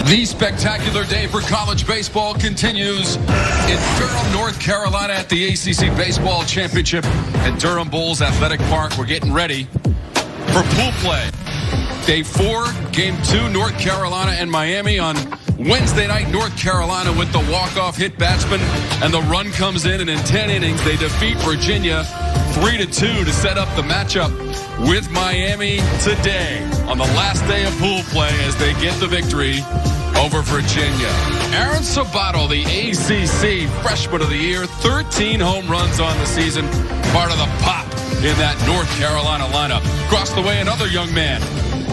The spectacular day for college baseball continues in Durham, North Carolina at the ACC Baseball Championship at Durham Bulls Athletic Park. We're getting ready for pool play. Day 4, Game 2, North Carolina and Miami on Wednesday night. North Carolina with the walk-off hit batsman, and the run comes in, and in 10 innings, they defeat Virginia 3-2 to set up the matchup with Miami today on the last day of pool play as they get the victory over Virginia. Aaron Sabato, the ACC Freshman of the Year, 13 home runs on the season, part of the pop in that North Carolina lineup. Across the way, another young man.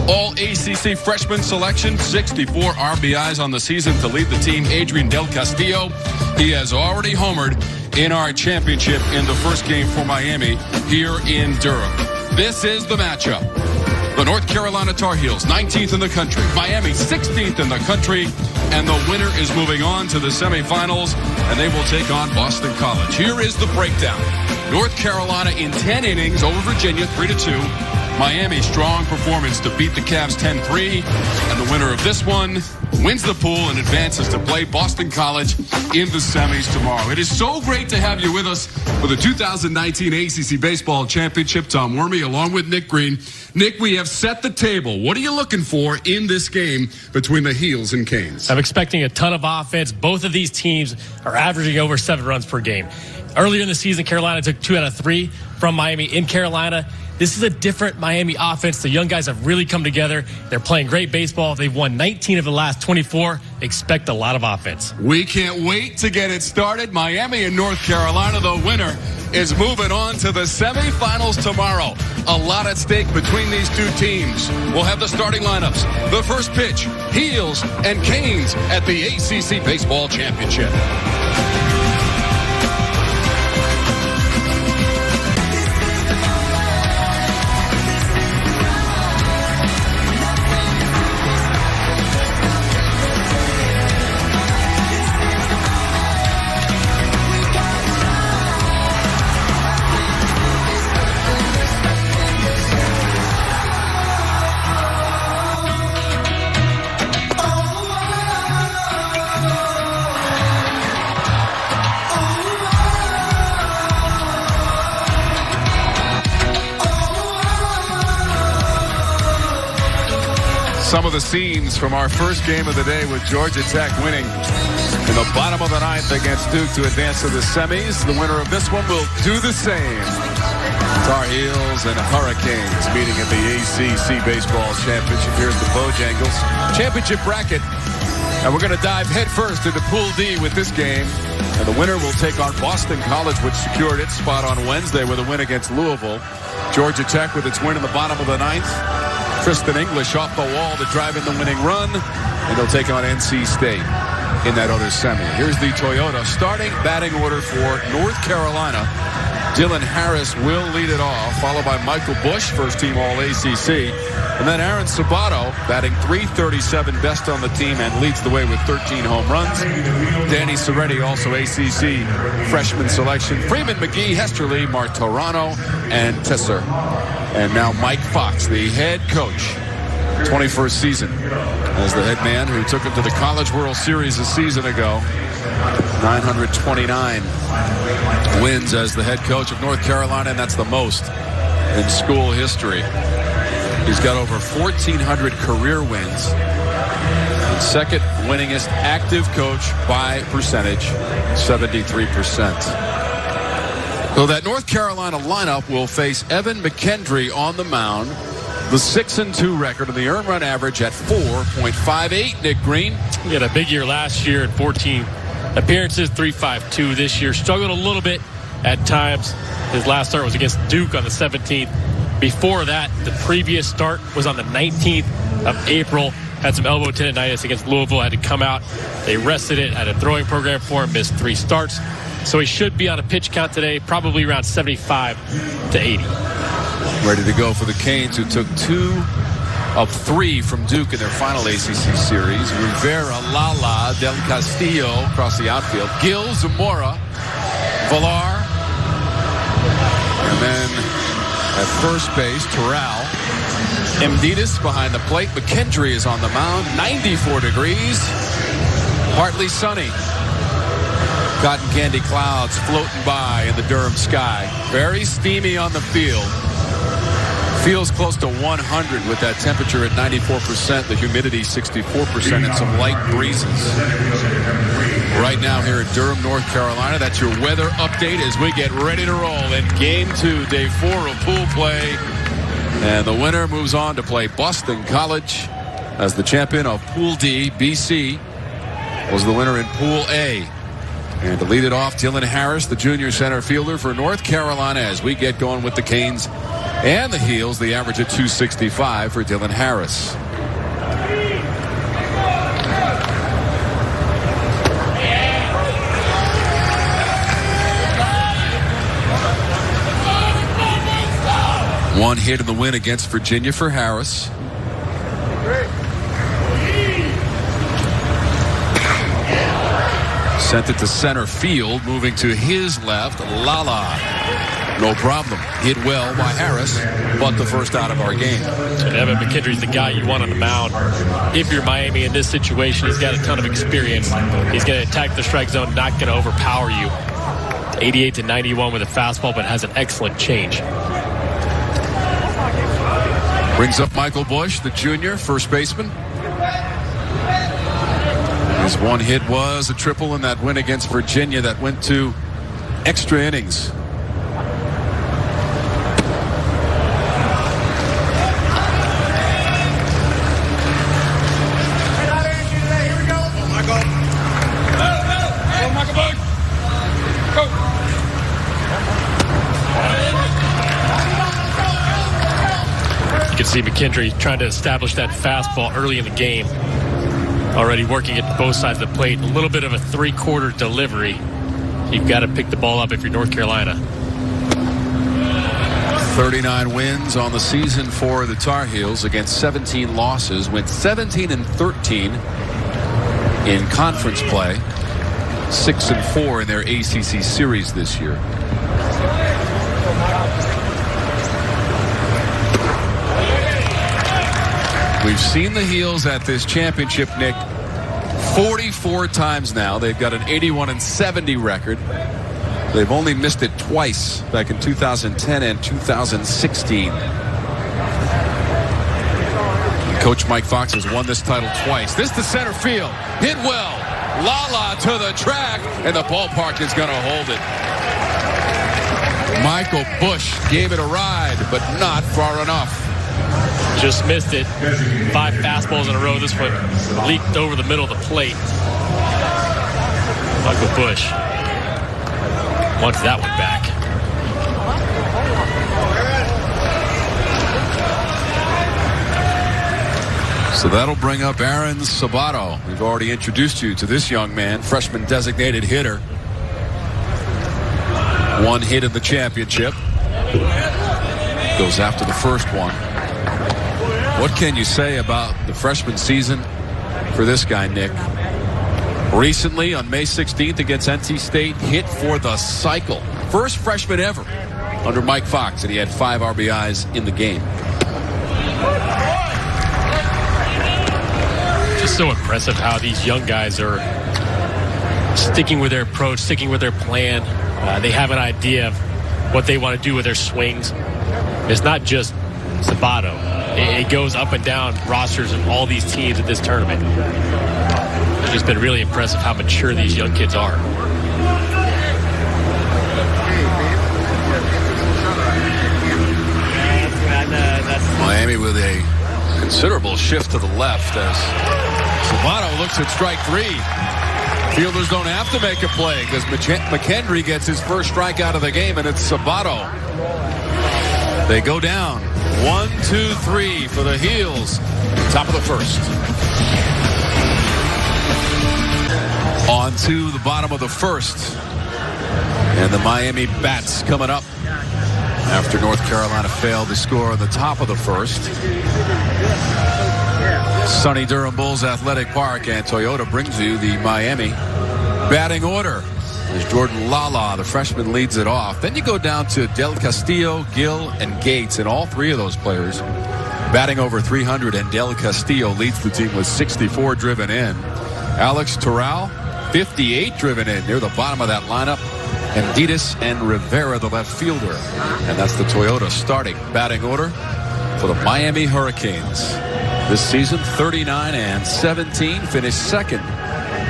All ACC freshman selection, 64 RBIs on the season to lead the team, Adrian Del Castillo. He has already homered in our championship in the first game for Miami here in Durham. This is the matchup. The North Carolina Tar Heels, 19th in the country. Miami, 16th in the country. And the winner is moving on to the semifinals, and they will take on Boston College. Here is the breakdown. North Carolina in 10 innings over Virginia, 3-2. Miami, strong performance to beat the Cavs 10-3. And the winner of this one wins the pool and advances to play Boston College in the semis tomorrow. It is so great to have you with us for the 2019 ACC Baseball Championship. Tom Wormy along with Nick Green. Nick, we have set the table. What are you looking for in this game between the Heels and Canes? I'm expecting a ton of offense. Both of these teams are averaging over 7 runs per game. Earlier in the season, Carolina took 2 out of 3 from Miami in Carolina. This is a different Miami offense. The young guys have really come together. They're playing great baseball. They've won 19 of the last 24. Expect a lot of offense. We can't wait to get it started. Miami and North Carolina, the winner, is moving on to the semifinals tomorrow. A lot at stake between these two teams. We'll have the starting lineups. The first pitch, Heels and Canes at the ACC Baseball Championship. Some of the scenes from our first game of the day with Georgia Tech winning in the bottom of the 9th against Duke to advance to the semis. The winner of this one will do the same. Tar Heels and Hurricanes meeting at the ACC Baseball Championship. Here's the Bojangles championship bracket. And we're going to dive headfirst into Pool D with this game. And the winner will take on Boston College, which secured its spot on Wednesday with a win against Louisville. Georgia Tech with its win in the bottom of the 9th. Tristan English off the wall to drive in the winning run, and they'll take on NC State in that other semi. Here's the Toyota starting batting order for North Carolina. Dylan Harris will lead it off, followed by Michael Bush, first team All-ACC. And then Aaron Sabato batting .337, best on the team, and leads the way with 13 home runs. Danny Soretti, also ACC freshman selection. Freeman McGee, Hesterly, Martorano, and Tesser. And now Mike Fox, the head coach, 21st season as the head man who took him to the College World Series a season ago. 929 wins as the head coach of North Carolina, and that's the most in school history. He's got over 1,400 career wins. And second winningest active coach by percentage, 73%. So that North Carolina lineup will face Evan McKendry on the mound. The 6-2 record and the earned run average at 4.58. Nick Green. He had a big year last year at 14 appearances, 3.52 this year. Struggled a little bit at times. His last start was against Duke on the 17th. Before that, the previous start was on the 19th of April. Had some elbow tendonitis against Louisville. Had to come out. They rested it. Had a throwing program for him. Missed 3 starts. So he should be on a pitch count today, probably around 75 to 80. Ready to go for the Canes, who took 2 of 3 from Duke in their final ACC series. Rivera, Lala, Del Castillo across the outfield. Gil, Zamora, Villar. And then at first base, Terrell. Emdidas behind the plate. McKendry is on the mound. 94 degrees. Partly sunny. Cotton candy clouds floating by in the Durham sky. Very steamy on the field. Feels close to 100 with that temperature at 94%, the humidity 64%, and some light breezes. Right now here at Durham, North Carolina, that's your weather update as we get ready to roll in Game 2, Day 4 of pool play. And the winner moves on to play Boston College as the champion of Pool D. BC was the winner in Pool A. And to lead it off, Dylan Harris, the junior center fielder for North Carolina, as we get going with the Canes and the Heels. The average at 265 for Dylan Harris. One hit in the win against Virginia for Harris. Sent it to center field, moving to his left. Lala. No problem. Hit well by Harris, but the first out of our game. And Evan McKendry's the guy you want on the mound. If you're Miami in this situation, he's got a ton of experience. He's going to attack the strike zone, not going to overpower you. 88 to 91 with a fastball, but has an excellent change. Brings up Michael Bush, the junior, first baseman. His one hit was a triple in that win against Virginia that went to extra innings. You can see McKendry trying to establish that fastball early in the game. Already working at both sides of the plate. A little bit of a three-quarter delivery. You've got to pick the ball up if you're North Carolina. 39 wins on the season for the Tar Heels against 17 losses. Went 17-13 in conference play. 6-4 in their ACC series this year. We've seen the Heels at this championship, Nick, 44 times now. They've got an 81-70 record. They've only missed it twice, back in 2010 and 2016. Coach Mike Fox has won this title twice. This to center field. Hit well. Lala to the track, and the ballpark is going to hold it. Michael Bush gave it a ride, but not far enough. Just missed it. 5 fastballs in a row. This one leaked over the middle of the plate. Michael Bush wants that one back. So that'll bring up Aaron Sabato. We've already introduced you to this young man, freshman designated hitter. One hit in the championship. Goes after the first one. What can you say about the freshman season for this guy, Nick? Recently, on May 16th against NC State, hit for the cycle. First freshman ever under Mike Fox, and he had 5 RBIs in the game. Just so impressive how these young guys are sticking with their approach, sticking with their plan. They have an idea of what they want to do with their swings. It's not just Sabato. It goes up and down rosters of all these teams at this tournament. It's just been really impressive how mature these young kids are. Miami with a considerable shift to the left as Sabato looks at strike 3. Fielders don't have to make a play because McKendry gets his first strikeout of the game, and it's Sabato. They go down. 1, 2, 3 for the Heels. Top of the first. On to the bottom of the first. And the Miami Bats coming up after North Carolina failed to score on the top of the first. Sunny Durham Bulls Athletic Park, and Toyota brings you the Miami batting order. As Jordan Lala, the freshman, leads it off. Then you go down to Del Castillo, Gill, and Gates, and all 3 of those players batting over 300, and Del Castillo leads the team with 64 driven in. Alex Terral, 58 driven in near the bottom of that lineup. And Ditas and Rivera, the left fielder. And that's the Toyota starting batting order for the Miami Hurricanes. This season, 39-17, finished second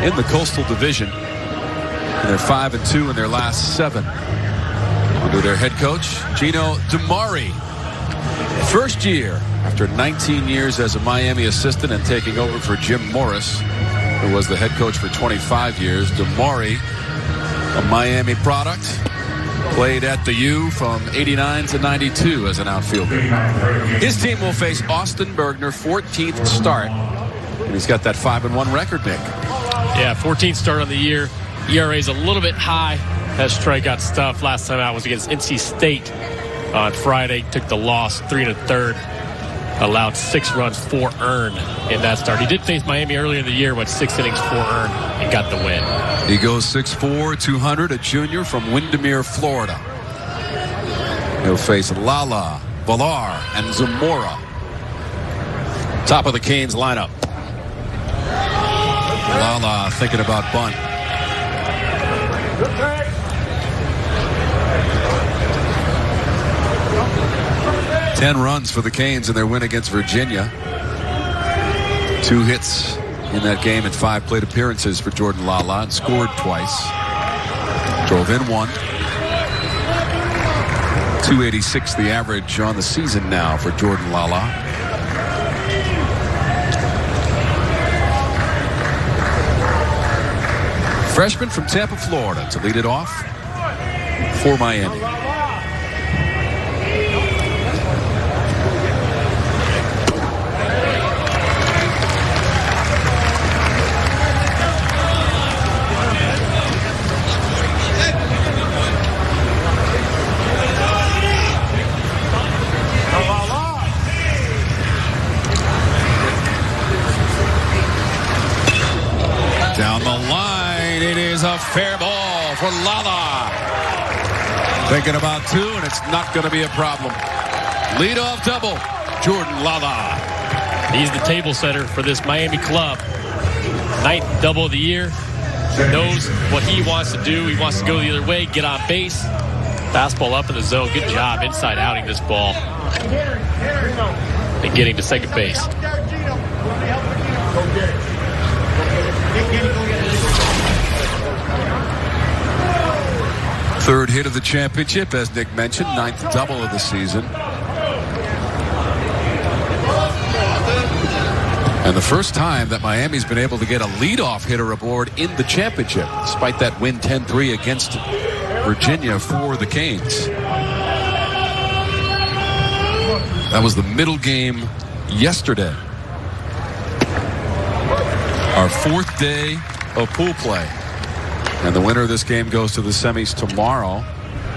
in the Coastal Division. And they're 5-2 in their last 7. Under their head coach, Gino DiMari. First year after 19 years as a Miami assistant and taking over for Jim Morris, who was the head coach for 25 years. DiMari, a Miami product, played at the U from 89 to 92 as an outfielder. His team will face Austin Bergner, 14th start. And he's got that 5-1 record, Nick. Yeah, 14th start on the year. ERA's a little bit high. Has strikeout stuff. Last time out was against NC State on Friday. Took the loss 3 1/3. Allowed 6 runs, 4 earned in that start. He did face Miami earlier in the year, went 6 innings, 4 earned, and got the win. He goes 6'4", 200, a junior from Windermere, Florida. He'll face Lala, Villar, and Zamora. Top of the Canes lineup. Lala thinking about bunt. 10 runs for the Canes in their win against Virginia. 2 hits in that game and 5 plate appearances for Jordan Lala, and scored twice. Drove in 1. 286 the average on the season now for Jordan Lala. Freshman from Tampa, Florida, to lead it off for Miami. Down the line, it is a fair ball for Lala. Thinking about 2, and it's not going to be a problem. Leadoff double, Jordan Lala. He's the table setter for this Miami club. 9th double of the year. Knows what he wants to do. He wants to go the other way, get on base. Fastball up in the zone. Good job inside outing this ball. And getting to second base. Third hit of the championship, as Nick mentioned, 9th double of the season. And the first time that Miami's been able to get a leadoff hitter aboard in the championship, despite that win 10-3 against Virginia for the Canes. That was the middle game yesterday. Our 4th day of pool play. And the winner of this game goes to the semis tomorrow.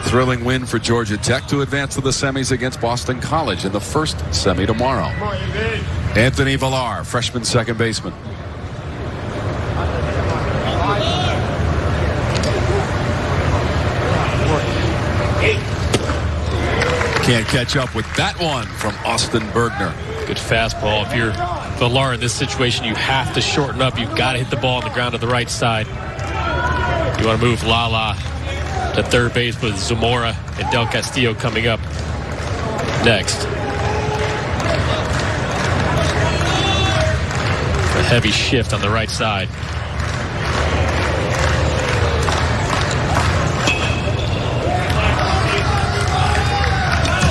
Thrilling win for Georgia Tech to advance to the semis against Boston College in the first semi tomorrow. Anthony Villar, freshman second baseman. Can't catch up with that one from Austin Bergner. Good fastball. If you're Villar in this situation, you have to shorten up. You've got to hit the ball on the ground to the right side. You want to move Lala to third base with Zamora and Del Castillo coming up next. A heavy shift on the right side.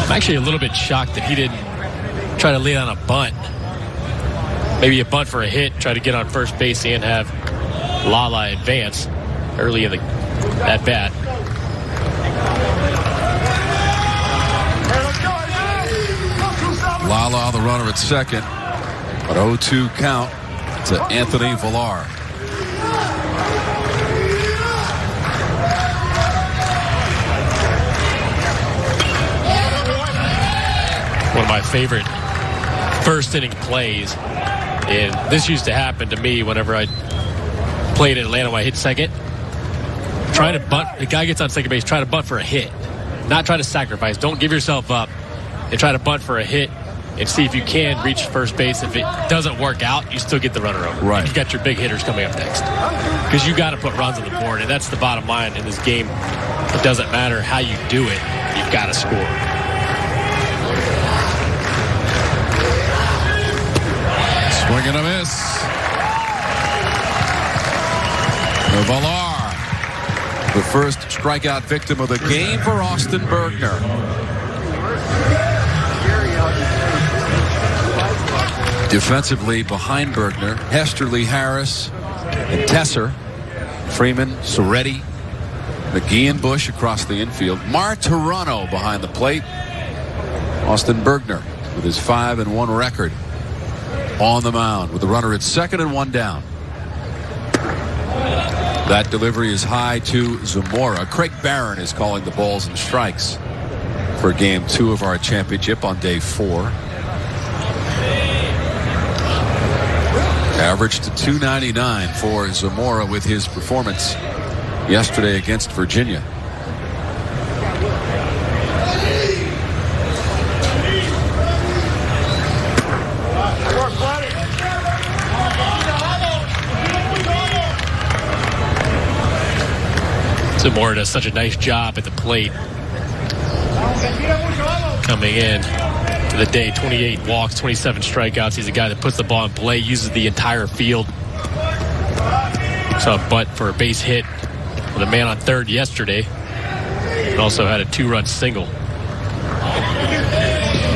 I'm actually a little bit shocked that he didn't try to lead on a bunt. Maybe a bunt for a hit, try to get on first base and have Lala advance early in the at bat. Lala, the runner at second. An 0-2 count to Anthony Villar. One of my favorite first inning plays. And this used to happen to me whenever I played in Atlanta when I hit second. Trying to bunt, the guy gets on second base, try to bunt for a hit. Not try to sacrifice. Don't give yourself up and try to bunt for a hit. and see if you can reach first base. If it doesn't work out, you still get the runner over. Right. You've got your big hitters coming up next. Because you got to put runs on the board, and that's the bottom line in this game. It doesn't matter how you do it. You've got to score. Swing and a miss. Villar, the first strikeout victim of the game for Austin Bergner. Defensively behind Bergner, Hesterly, Harris, and Tesser, Freeman, Soretti, McGee and Bush across the infield. Martirano behind the plate. Austin Bergner with his 5-1 record on the mound with the runner at second and one down. That delivery is high to Zamora. Craig Barron is calling the balls and strikes for game 2 of our championship on day 4. Averaged to .299 for Zamora with his performance yesterday against Virginia. Zamora does such a nice job at the plate. Coming in to the day, 28 walks, 27 strikeouts. He's a guy that puts the ball in play, uses the entire field. Saw a butt for a base hit with a man on third yesterday. And also had a 2-run single.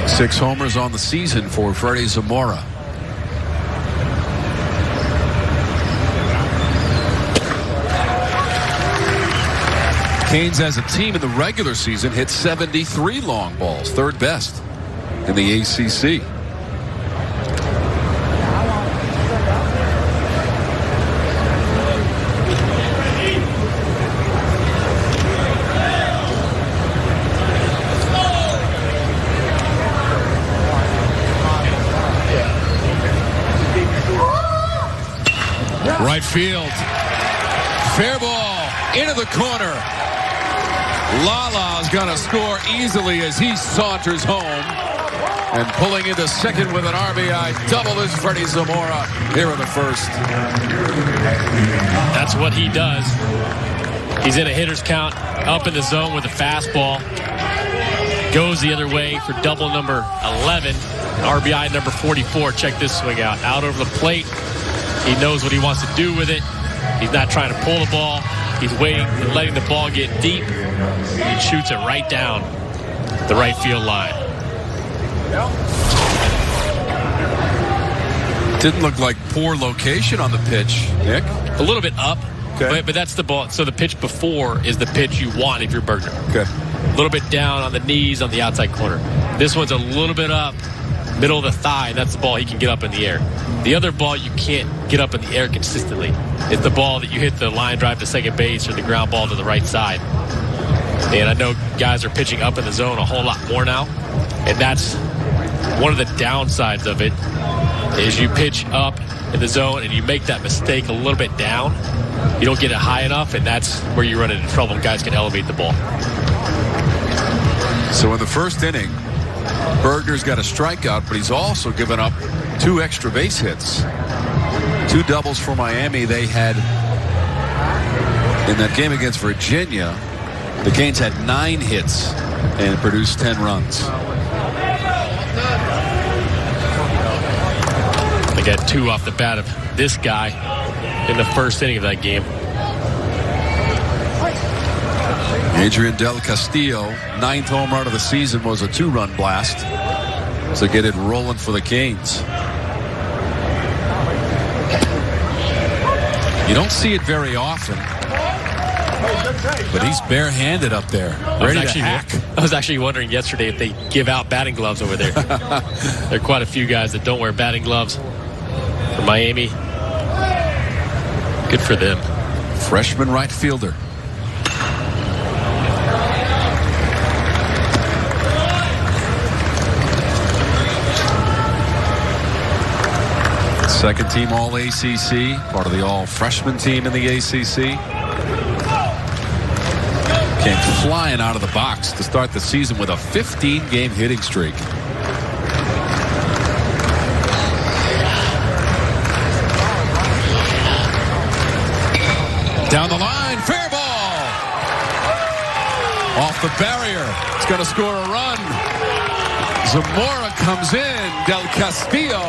6 homers on the season for Freddie Zamora. Canes as a team in the regular season hit 73 long balls, third best in the ACC. Right field. Fair ball into the corner. Lala's going to score easily as he saunters home. And pulling into second with an RBI double is Freddie Zamora here in the first. That's what he does. He's in a hitter's count, up in the zone with a fastball. Goes the other way for double number 11. RBI number 44. Check this swing out. Out over the plate. He knows what he wants to do with it. He's not trying to pull the ball. He's waiting and letting the ball get deep. He shoots it right down the right field line. Didn't look like poor location on the pitch, Nick. A little bit up, okay. but that's the ball. So the pitch before is the pitch you want if you're Bergner. Okay. A little bit down on the knees on the outside corner. This one's a little bit up, middle of the thigh, and that's the ball he can get up in the air. The other ball you can't get up in the air consistently. It's the ball that you hit the line drive to second base or the ground ball to the right side. And I know guys are pitching up in the zone a whole lot more now. And that's one of the downsides of it is you pitch up in the zone and you make that mistake a little bit down. You don't get it high enough, and that's where you run into trouble. Guys can elevate the ball. So in the first inning, Bergner's got a strikeout, but he's also given up 2 extra base hits. 2 doubles for Miami. They had, in that game against Virginia, the Canes had 9 hits and produced 10 runs. They got 2 off the bat of this guy in the first inning of that game. Adrian Del Castillo, 9th home run of the season, was a 2-run blast to get it rolling for the Canes. You don't see it very often, but he's barehanded up there, ready to hack. I was actually wondering yesterday if they give out batting gloves over there. There are quite a few guys that don't wear batting gloves for Miami. Good for them. Freshman right fielder. Second team All-ACC, part of the all-freshman team in the ACC. Came flying out of the box to start the season with a 15-game hitting streak. Down the line, fair ball. Off the barrier. It's going to score a run. Zamora comes in. Del Castillo,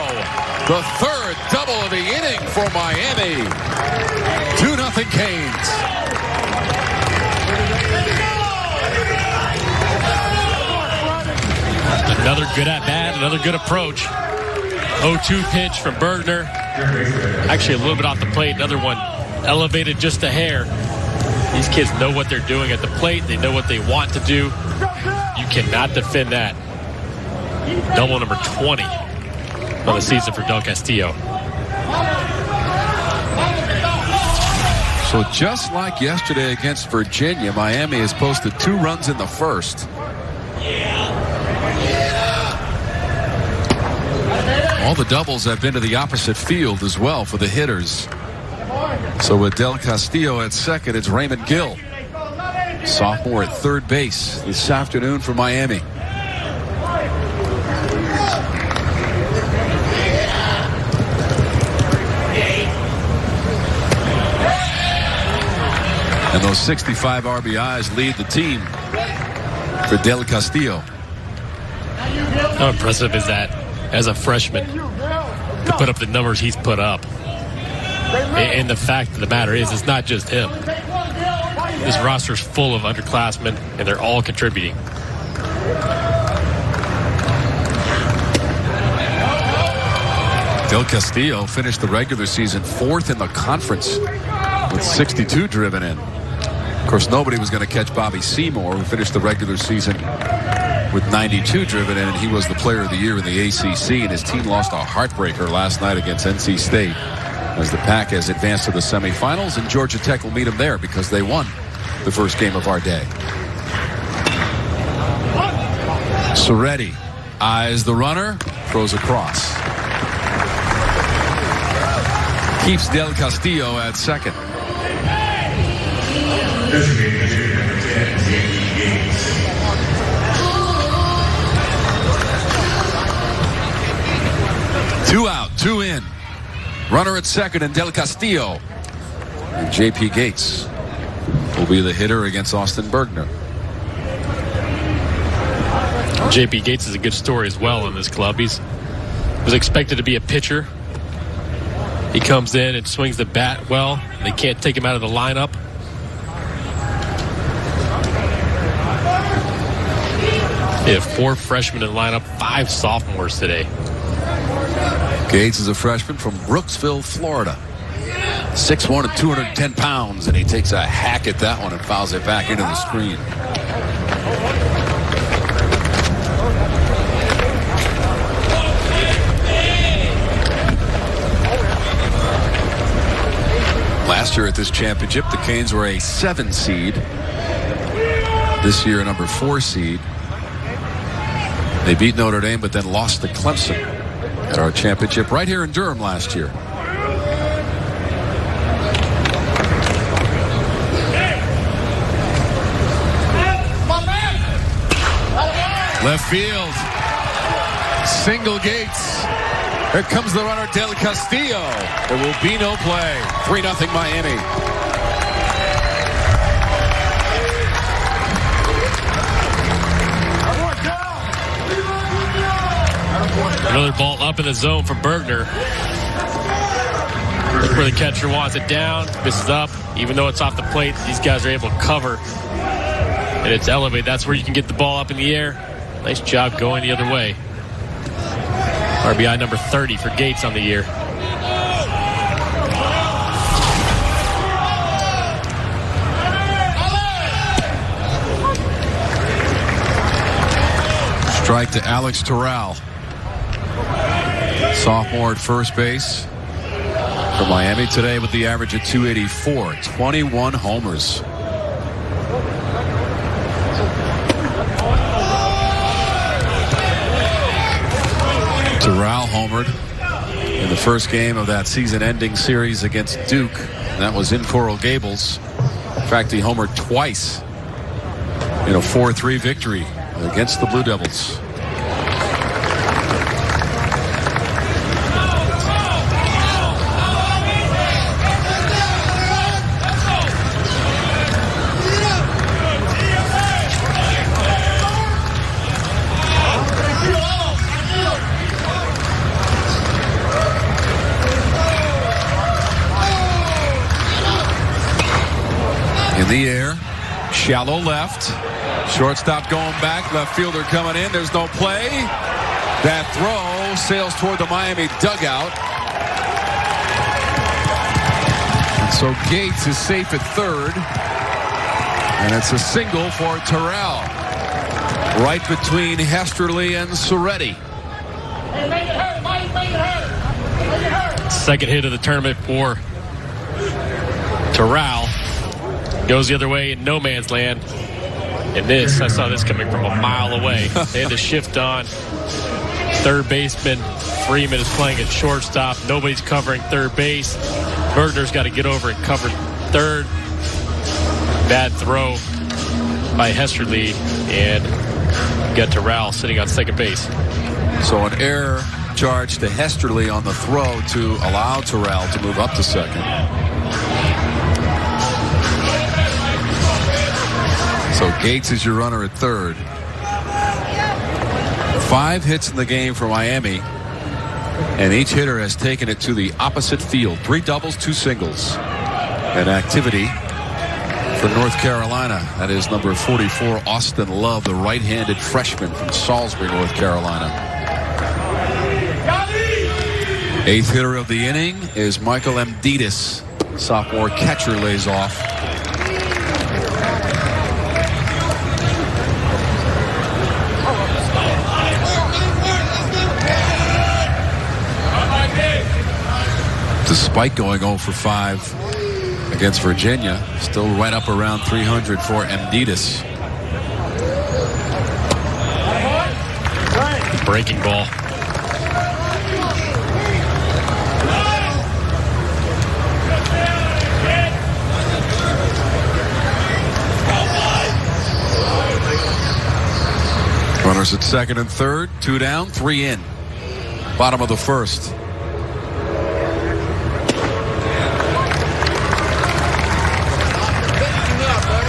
the third double of the inning for Miami. 2-0 Canes. Another good at-bat, another good approach. 0-2 pitch from Bergner. Actually, a little bit off the plate. Another one elevated just a hair. These kids know what they're doing at the plate. They know what they want to do. You cannot defend that. Double number 20 on the season for Del Castillo. So just like yesterday against Virginia, Miami has posted 2 runs in the first. All the doubles have been to the opposite field as well for the hitters. So with Del Castillo at second, it's Raymond Gill, sophomore at third base this afternoon for Miami. And those 65 RBIs lead the team for Del Castillo. How impressive is that as a freshman to put up the numbers he's put up? And the fact of the matter is, it's not just him. This roster's full of underclassmen, and they're all contributing. Del Castillo finished the regular season 4th in the conference with 62 driven in. Of course, nobody was going to catch Bobby Seymour, who finished the regular season with 92 driven in, and he was the player of the year in the ACC, and his team lost a heartbreaker last night against NC State as the Pack has advanced to the semifinals, and Georgia Tech will meet them there because they won the first game of our day. Soretti eyes the runner, throws across. Keeps Del Castillo at second. Two out, 2 in. Runner at second, and Del Castillo. And J.P. Gates will be the hitter against Austin Bergner. J.P. Gates is a good story as well in this club. He was expected to be a pitcher. He comes in and swings the bat well. They can't take him out of the lineup. They have 4 freshmen in the lineup, 5 sophomores today. Gates is a freshman from Brooksville, Florida. 6'1" and 210 pounds, and he takes a hack at that one and fouls it back into the screen. Last year at this championship, the Canes were a 7 seed. This year, a number 4 seed. They beat Notre Dame, but then lost to Clemson at our championship right here in Durham last year. Left field. Single Gates. Here comes the runner, Del Castillo. There will be no play. 3-0 Miami. Another ball up in the zone from Bergner. Look where the catcher wants it down. Misses up. Even though it's off the plate, these guys are able to cover. And it's elevated. That's where you can get the ball up in the air. Nice job going the other way. RBI number 30 for Gates on the year. Strike to Alex Terrell. Sophomore at first base for Miami today with the average of 284. 21 homers. Terrell homered in the first game of that season-ending series against Duke. That was in Coral Gables. In fact, he homered twice in a 4-3 victory against the Blue Devils. In the air, shallow left. Shortstop going back, left fielder coming in. There's no play. That throw sails toward the Miami dugout. And so Gates is safe at third. And it's a single for Terrell. Right between Hesterly and Soretti. Second hit of the tournament for Terrell. Goes the other way in no man's land. And this, I saw this coming from a mile away. They had to shift on. Third baseman Freeman is playing at shortstop. Nobody's covering third base. Bergner's got to get over and cover third. Bad throw by Hesterly, and you got Terrell sitting on second base. So an error charge to Hesterly on the throw to allow Terrell to move up to second. So Gates is your runner at third. 5 hits in the game for Miami, and each hitter has taken it to the opposite field. 3 doubles, 2 singles. An activity for North Carolina. That is number 44, Austin Love, the right-handed freshman from Salisbury, North Carolina. 8th hitter of the inning is Michael Amditis. Sophomore catcher lays off. Despite going 0 for 5 against Virginia, still right up around 300 for Amditis. Breaking ball. Runners at second and third, 2 down, 3 in. Bottom of the first.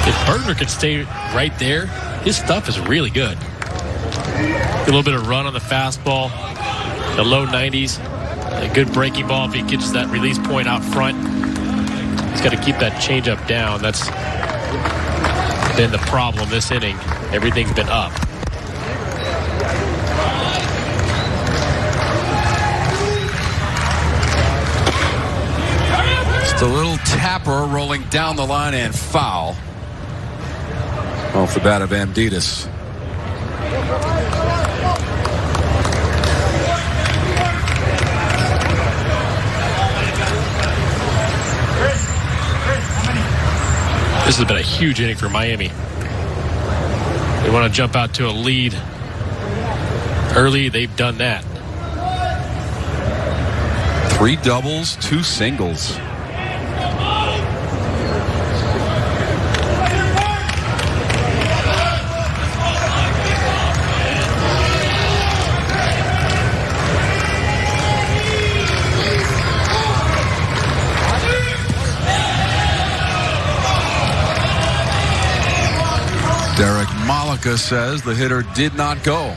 If Bergner could stay right there, his stuff is really good. A little bit of run on the fastball, the low 90s, a good breaking ball if he gets that release point out front. He's got to keep that changeup down. That's been the problem this inning. Everything's been up. Just a little tapper rolling down the line and foul. Off the bat of Amditis. This has been a huge inning for Miami. They want to jump out to a lead early. They've done that. 3 doubles, 2 singles. Derek Malika says the hitter did not go.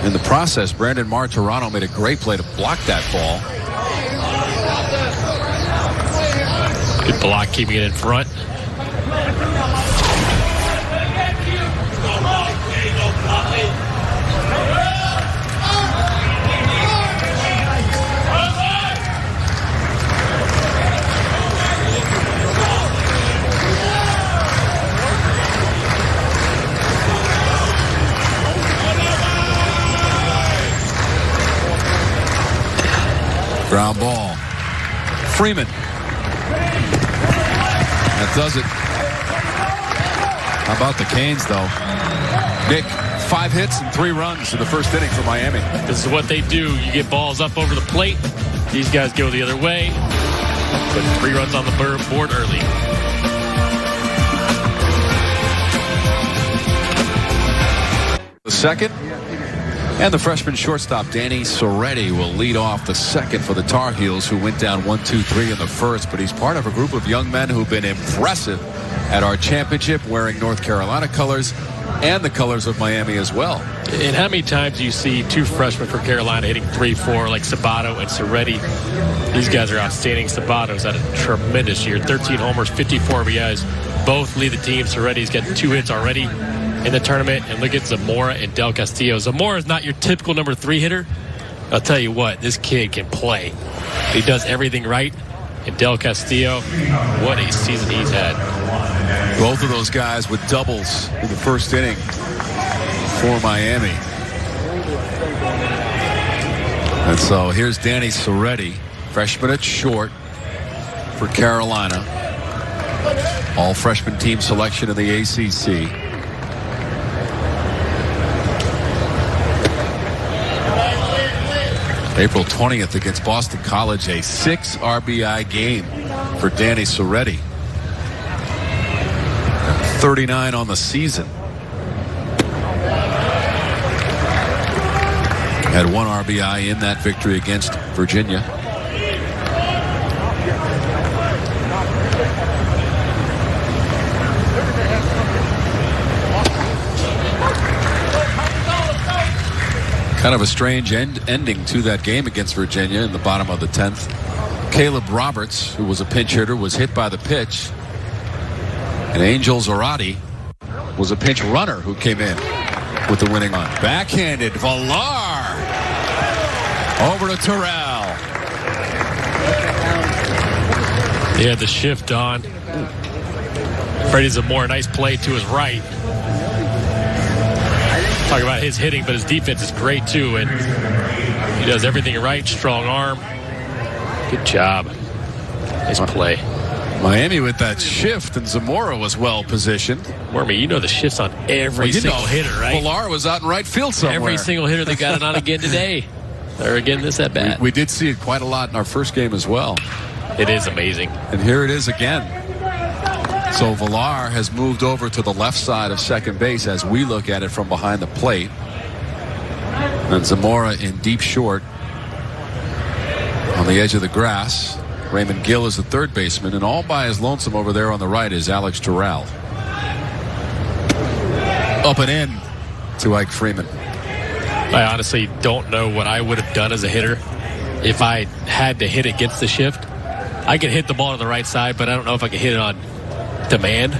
In the process, Brandon Martirano made a great play to block that ball. Good block, keeping it in front. Ground ball. Freeman. That does it. How about the Canes, though? Nick, 5 hits and 3 runs in the first inning for Miami. This is what they do. You get balls up over the plate. These guys go the other way. Put 3 runs on the board early. The second. And the freshman shortstop, Danny Soretti, will lead off the second for the Tar Heels, who went down 1-2-3 in the first. But he's part of a group of young men who've been impressive at our championship, wearing North Carolina colors. and the colors of Miami as well. And how many times do you see two freshmen for Carolina hitting 3-4 like Sabato and Soretti? These guys are outstanding. Sabato's had a tremendous year. 13 homers, 54 RBIs. Both lead the team. Soretti's got 2 hits already in the tournament. And look at Zamora and Del Castillo. Zamora is not your typical number 3 hitter. I'll tell you what, this kid can play. He does everything right. And Del Castillo, what a season he's had. Both of those guys with doubles in the first inning for Miami. And so here's Danny Soretti, freshman at short for Carolina. All freshman team selection in the ACC. April 20th against Boston College, a 6 RBI game for Danny Soretti. 39 on the season. Had 1 RBI in that victory against Virginia. Kind of a strange ending to that game against Virginia in the bottom of the 10th. Caleb Roberts, who was a pinch hitter, was hit by the pitch. And Angel Zarate was a pinch runner who came in with the winning run. Backhanded Villar over to Terrell. He had the shift on. Freddie Zamora, nice play to his right. Talk about his hitting, but his defense is great too, and he does everything right. Strong arm. Good job. Nice play. Miami with that shift, and Zamora was well positioned. Wormy, you know the shifts on every single hitter, right? Villar was out in right field somewhere. Every single hitter they got it on again today. Or again this at bat. We did see it quite a lot in our first game as well. It is amazing. And here it is again. So Villar has moved over to the left side of second base as we look at it from behind the plate. And Zamora in deep short on the edge of the grass. Raymond Gill is the third baseman, and all by his lonesome over there on the right is Alex Terrell. Up and in to Ike Freeman. I honestly don't know what I would have done as a hitter if I had to hit against the shift. I could hit the ball to the right side, but I don't know if I could hit it on demand.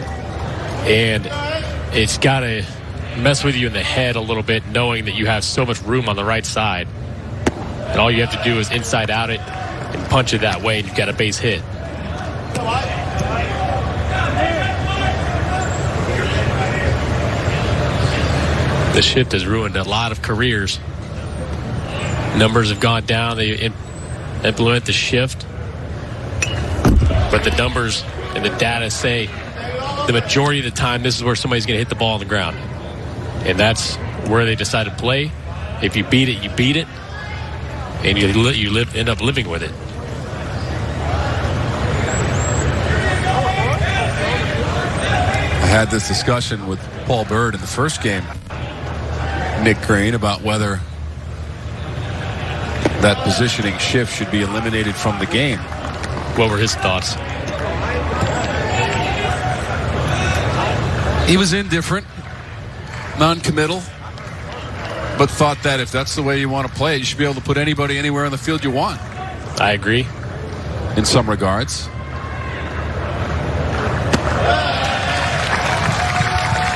And it's got to mess with you in the head a little bit, knowing that you have so much room on the right side. And all you have to do is inside out it and punch it that way, and you've got a base hit. The shift has ruined a lot of careers. Numbers have gone down. They implement the shift. But the numbers and the data say the majority of the time this is where somebody's going to hit the ball on the ground. And that's where they decide to play. If you beat it, you beat it. And you end up living with it. I had this discussion with Paul Bird in the first game, Nick Crane, about whether that positioning shift should be eliminated from the game. What were his thoughts? He was indifferent, non-committal, but thought that if that's the way you want to play, you should be able to put anybody anywhere on the field you want. I agree. In some regards.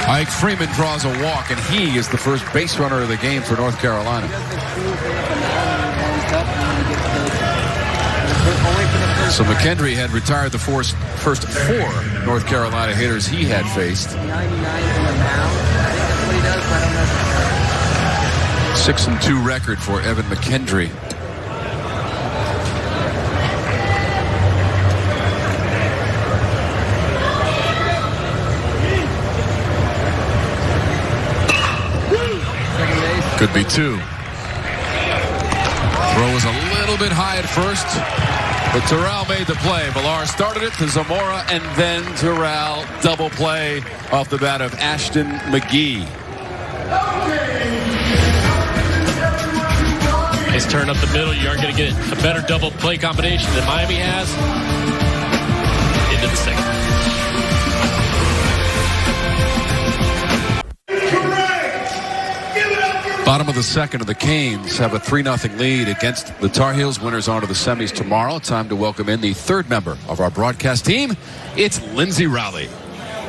Ike Freeman draws a walk, and he is the first base runner of the game for North Carolina. So McKendry had retired the first 4 North Carolina hitters he had faced. 6-2 record for Evan McKendry. Could be 2. Throw was a little bit high at first, but Terrell made the play. Villar started it to Zamora, and then Terrell double play off the bat of Ashton McGee. Nice turn up the middle. You aren't going to get a better double play combination than Miami has. Into the second. Bottom of the second, and the Canes have a 3-0 lead against the Tar Heels. Winners on to the semis tomorrow. Time to welcome in the third member of our broadcast team. It's Lindsay Rowley.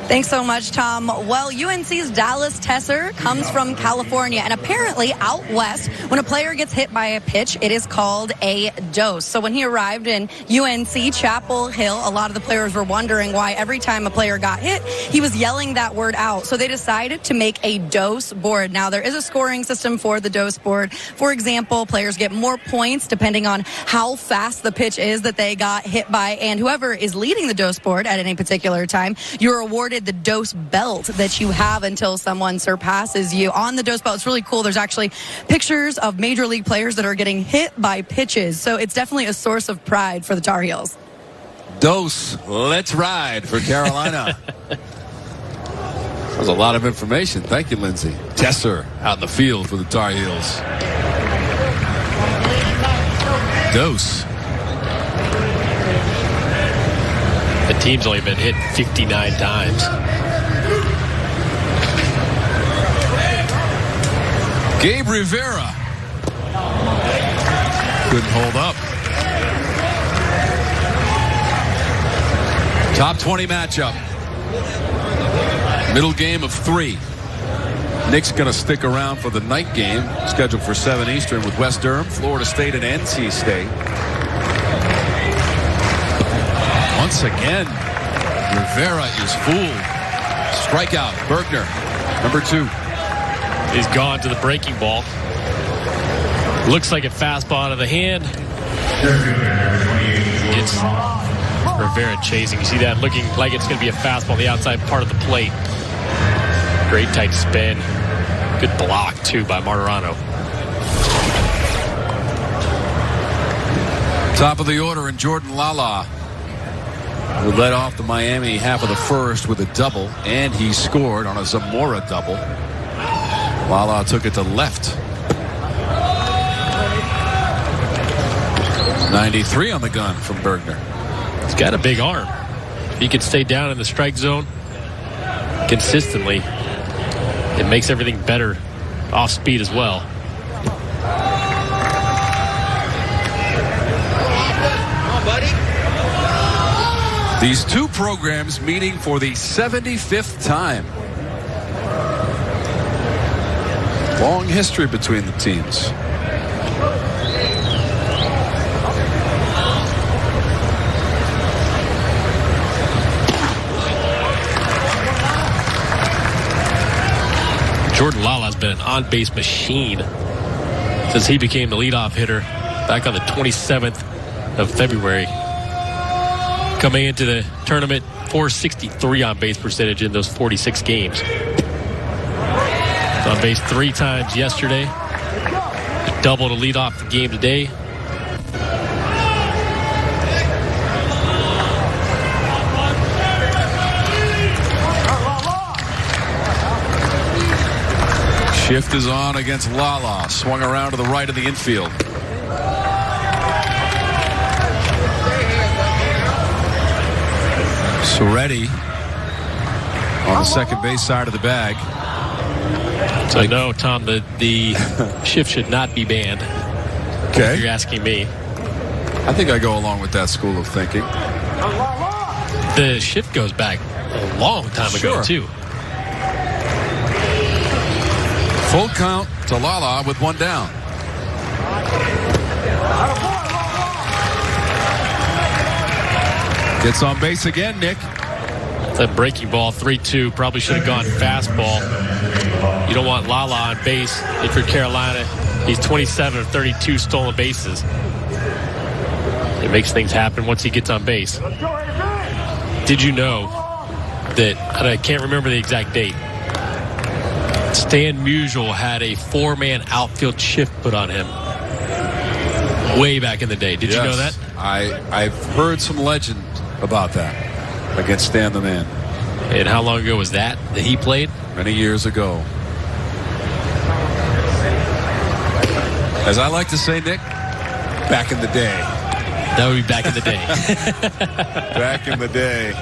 Thanks so much, Tom. Well, UNC's Dallas Tesser comes from California, and apparently out west, when a player gets hit by a pitch, it is called a dose. So when he arrived in UNC Chapel Hill, a lot of the players were wondering why every time a player got hit, he was yelling that word out. So they decided to make a dose board. Now, there is a scoring system for the dose board. For example, players get more points depending on how fast the pitch is that they got hit by, and whoever is leading the dose board at any particular time, you're awarded the dose belt that you have until someone surpasses you. On the dose belt, it's really cool. There's actually pictures of major league players that are getting hit by pitches. So it's definitely a source of pride for the Tar Heels. Dose, let's ride for Carolina. That was a lot of information. Thank you, Lindsay. Tesser out in the field for the Tar Heels. Dose. The team's only been hit 59 times. Gabe Rivera couldn't hold up. Top 20 matchup. Middle game of 3. Nick's going to stick around for the night game, scheduled for 7 Eastern with West Durham, Florida State, and NC State. Once again, Rivera is fooled. Strikeout, Bergner, number 2. He's gone to the breaking ball. Looks like a fastball out of the hand. It's Rivera chasing. You see that looking like it's going to be a fastball on the outside part of the plate. Great tight spin. Good block, too, by Martirano. Top of the order, and Jordan Lala who led off the Miami half of the first with a double, and he scored on a Zamora double. Lala took it to left. 93 on the gun from Bergner. He's got a big arm. If he could stay down in the strike zone consistently, it makes everything better off speed as well. These two programs meeting for the 75th time. Long history between the teams. Jordan Lala's been an on-base machine since he became the leadoff hitter back on the 27th of February. Coming into the tournament, .463 on-base percentage in those 46 games. On base 3 times yesterday. Double to lead off the game today. Shift is on against Lala. Swung around to the right of the infield. Soretti on the second base side of the bag. So no, Tom, the shift should not be banned. Okay. If you're asking me. I think I go along with that school of thinking. The shift goes back a long time ago, too. Full count to Lala with 1 down. Gets on base again, Nick. That breaking ball, 3-2, probably should have gone fastball. You don't want Lala on base. If you're Carolina, he's 27 of 32 stolen bases. It makes things happen once he gets on base. Did you know that, and I can't remember the exact date, Stan Musial had a 4-man outfield shift put on him way back in the day. Did you know that? I've heard some legend about that against Stan the Man. And how long ago was that he played? Many years ago. As I like to say, Nick, back in the day. That would be back in the day. Back in the day.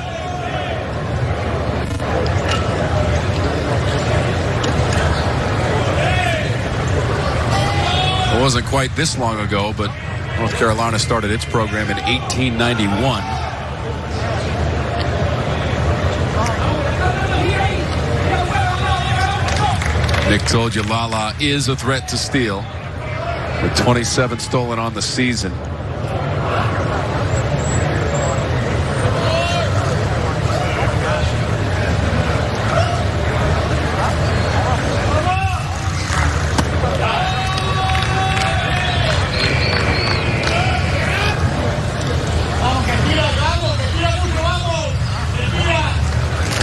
It wasn't quite this long ago, but North Carolina started its program in 1891. Nick told you Lala is a threat to steal, with 27 stolen on the season.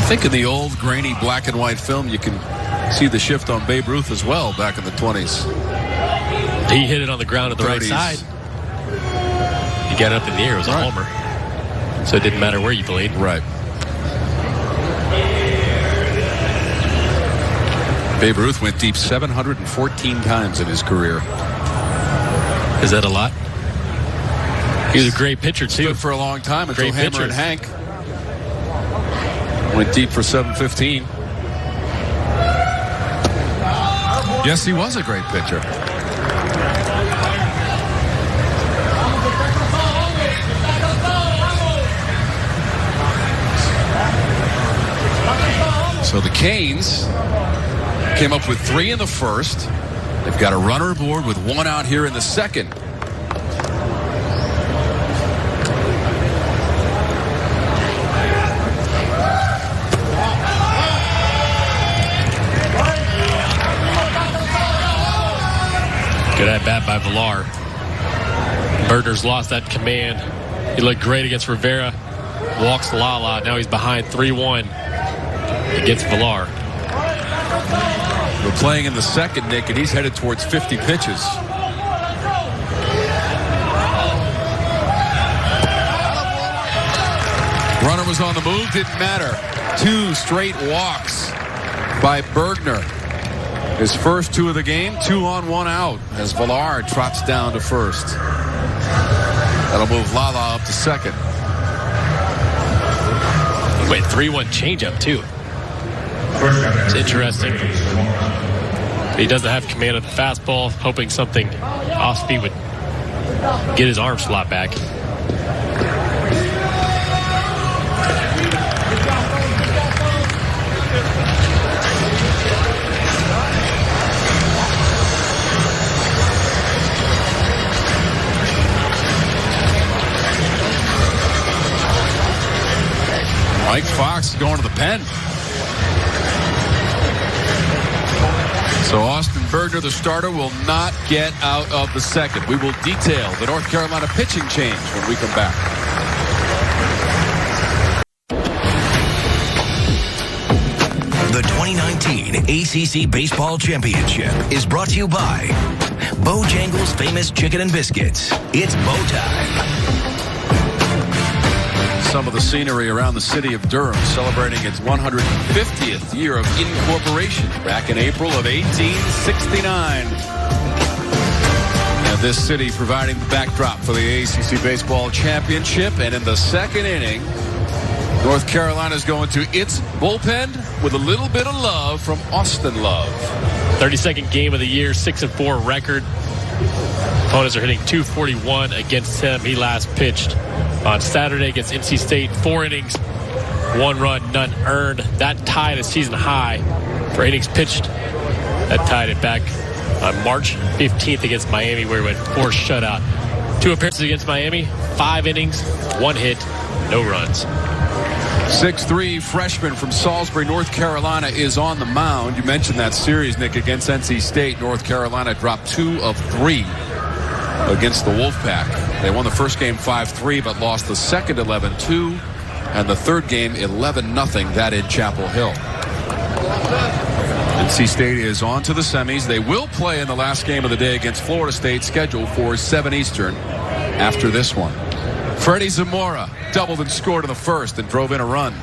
I think in the old grainy black and white film you can see the shift on Babe Ruth as well back in the 20s. He hit it on the ground at the 30s. right side. He got it up in the air. It was a homer. So it didn't matter where you played. Right. Babe Ruth went deep 714 times in his career. Is that a lot? He was a great pitcher, too. Good for a long time until Great Hammer pitcher. and Hank went deep for 715. Yes, he was a great pitcher. So the Canes came up with 3 in the first. They've got a runner aboard with 1 out here in the second. Good at bat by Villar. Berger's lost that command. He looked great against Rivera. Walks Lala. Now he's behind 3-1 against Villar. We're playing in the second, Nick, and he's headed towards 50 pitches. Runner was on the move, didn't matter. 2 straight walks by Bergner. His first 2 of the game, 2 on, 1 out, as Villar trots down to first. That'll move Lala up to second. Wait, 3-1 changeup, too. It's interesting. He doesn't have command of the fastball, hoping something off speed would get his arm slot back. Mike Fox going to the pen. So Austin Bergner, the starter, will not get out of the second. We will detail the North Carolina pitching change when we come back. The 2019 ACC Baseball Championship is brought to you by Bojangles' famous chicken and biscuits. It's bow time. Some of the scenery around the city of Durham celebrating its 150th year of incorporation back in April of 1869. And this city providing the backdrop for the ACC Baseball Championship. And in the second inning, North Carolina's going to its bullpen with a little bit of love from Austin Love. 32nd game of the year, 6-4 record. Opponents are hitting .241 against him. He last pitched on Saturday against NC State. 4 innings, 1 run, none earned. That tied a season high for innings pitched. That tied it back on March 15th against Miami, where he went 4 shutout. 2 appearances against Miami, 5 innings, 1 hit, no runs. 6'3" freshman from Salisbury, North Carolina is on the mound. You mentioned that series, Nick, against NC State. North Carolina dropped 2 of 3 against the Wolfpack. They won the first game 5-3, but lost the second 11-2, and the third game 11-0, that in Chapel Hill. NC State is on to the semis. They will play in the last game of the day against Florida State, scheduled for 7 Eastern after this one. Freddie Zamora doubled and scored in the first and drove in a run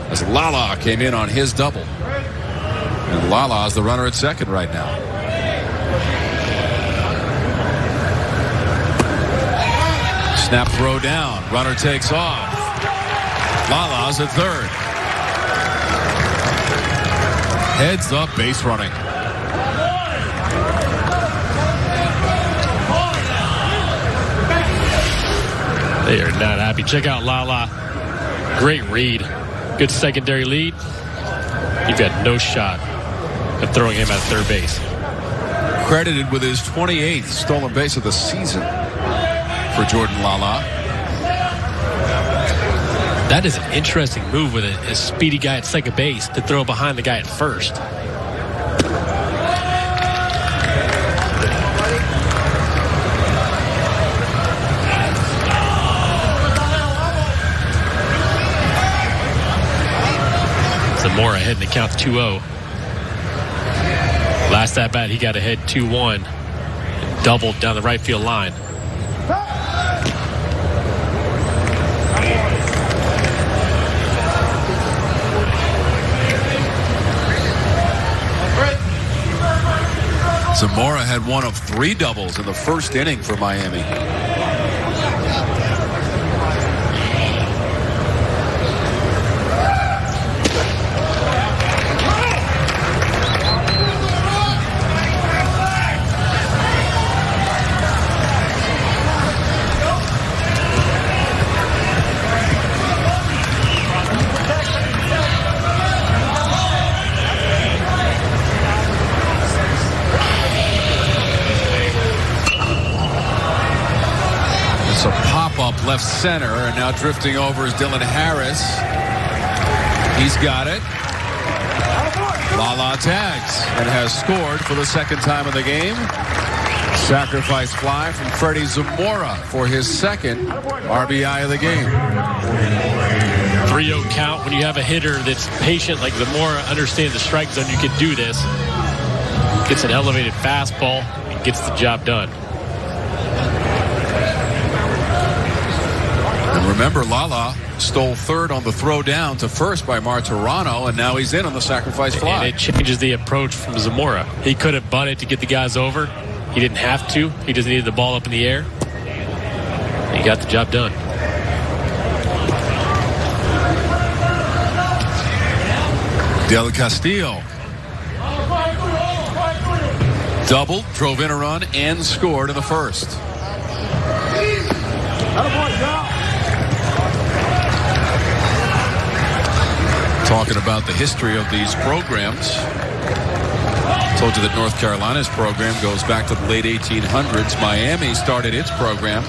as Lala came in on his double. And Lala is the runner at second right now. Snap throw down. Runner takes off. Lala's at third. Heads up base running. They are not happy. Check out Lala. Great read. Good secondary lead. You've got no shot of throwing him at third base. Credited with his 28th stolen base of the season for Jordan Lala. That is an interesting move with a speedy guy at second base to throw behind the guy at first. Zamora ahead in the count 2-0. Last at bat, he got ahead 2-1. Doubled down the right field line. Zamora had one of 3 doubles in the first inning for Miami. It's a pop-up left center, and now drifting over is Dylan Harris. He's got it. Lala tags and has scored for the second time in the game. Sacrifice fly from Freddie Zamora for his second RBI of the game. 3-0 count. When you have a hitter that's patient like Zamora, understands the strike zone, you can do this. Gets an elevated fastball and gets the job done. And remember, Lala stole third on the throw down to first by Martirano, and now he's in on the sacrifice fly. And it changes the approach from Zamora. He could have bunted to get the guys over. He didn't have to. He just needed the ball up in the air. He got the job done. Del Castillo doubled, drove in a run, and scored in the first. Talking about the history of these programs. Told you that North Carolina's program goes back to the late 1800s. Miami started its program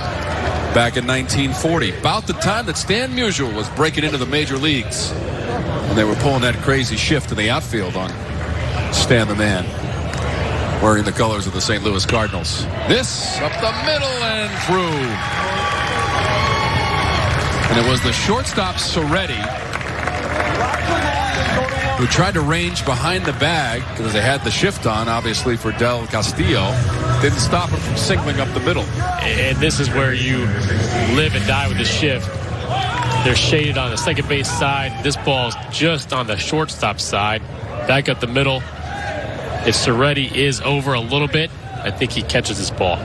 back in 1940, about the time that Stan Musial was breaking into the major leagues. And they were pulling that crazy shift in the outfield on Stan the Man, wearing the colors of the St. Louis Cardinals. This up the middle and through. And it was the shortstop Soretti who tried to range behind the bag because they had the shift on, obviously, for Del Castillo. Didn't stop him from singling up the middle. And this is where you live and die with the shift. They're shaded on the second base side. This ball's just on the shortstop side. Back up the middle. If Soretti is over a little bit, I think he catches this ball.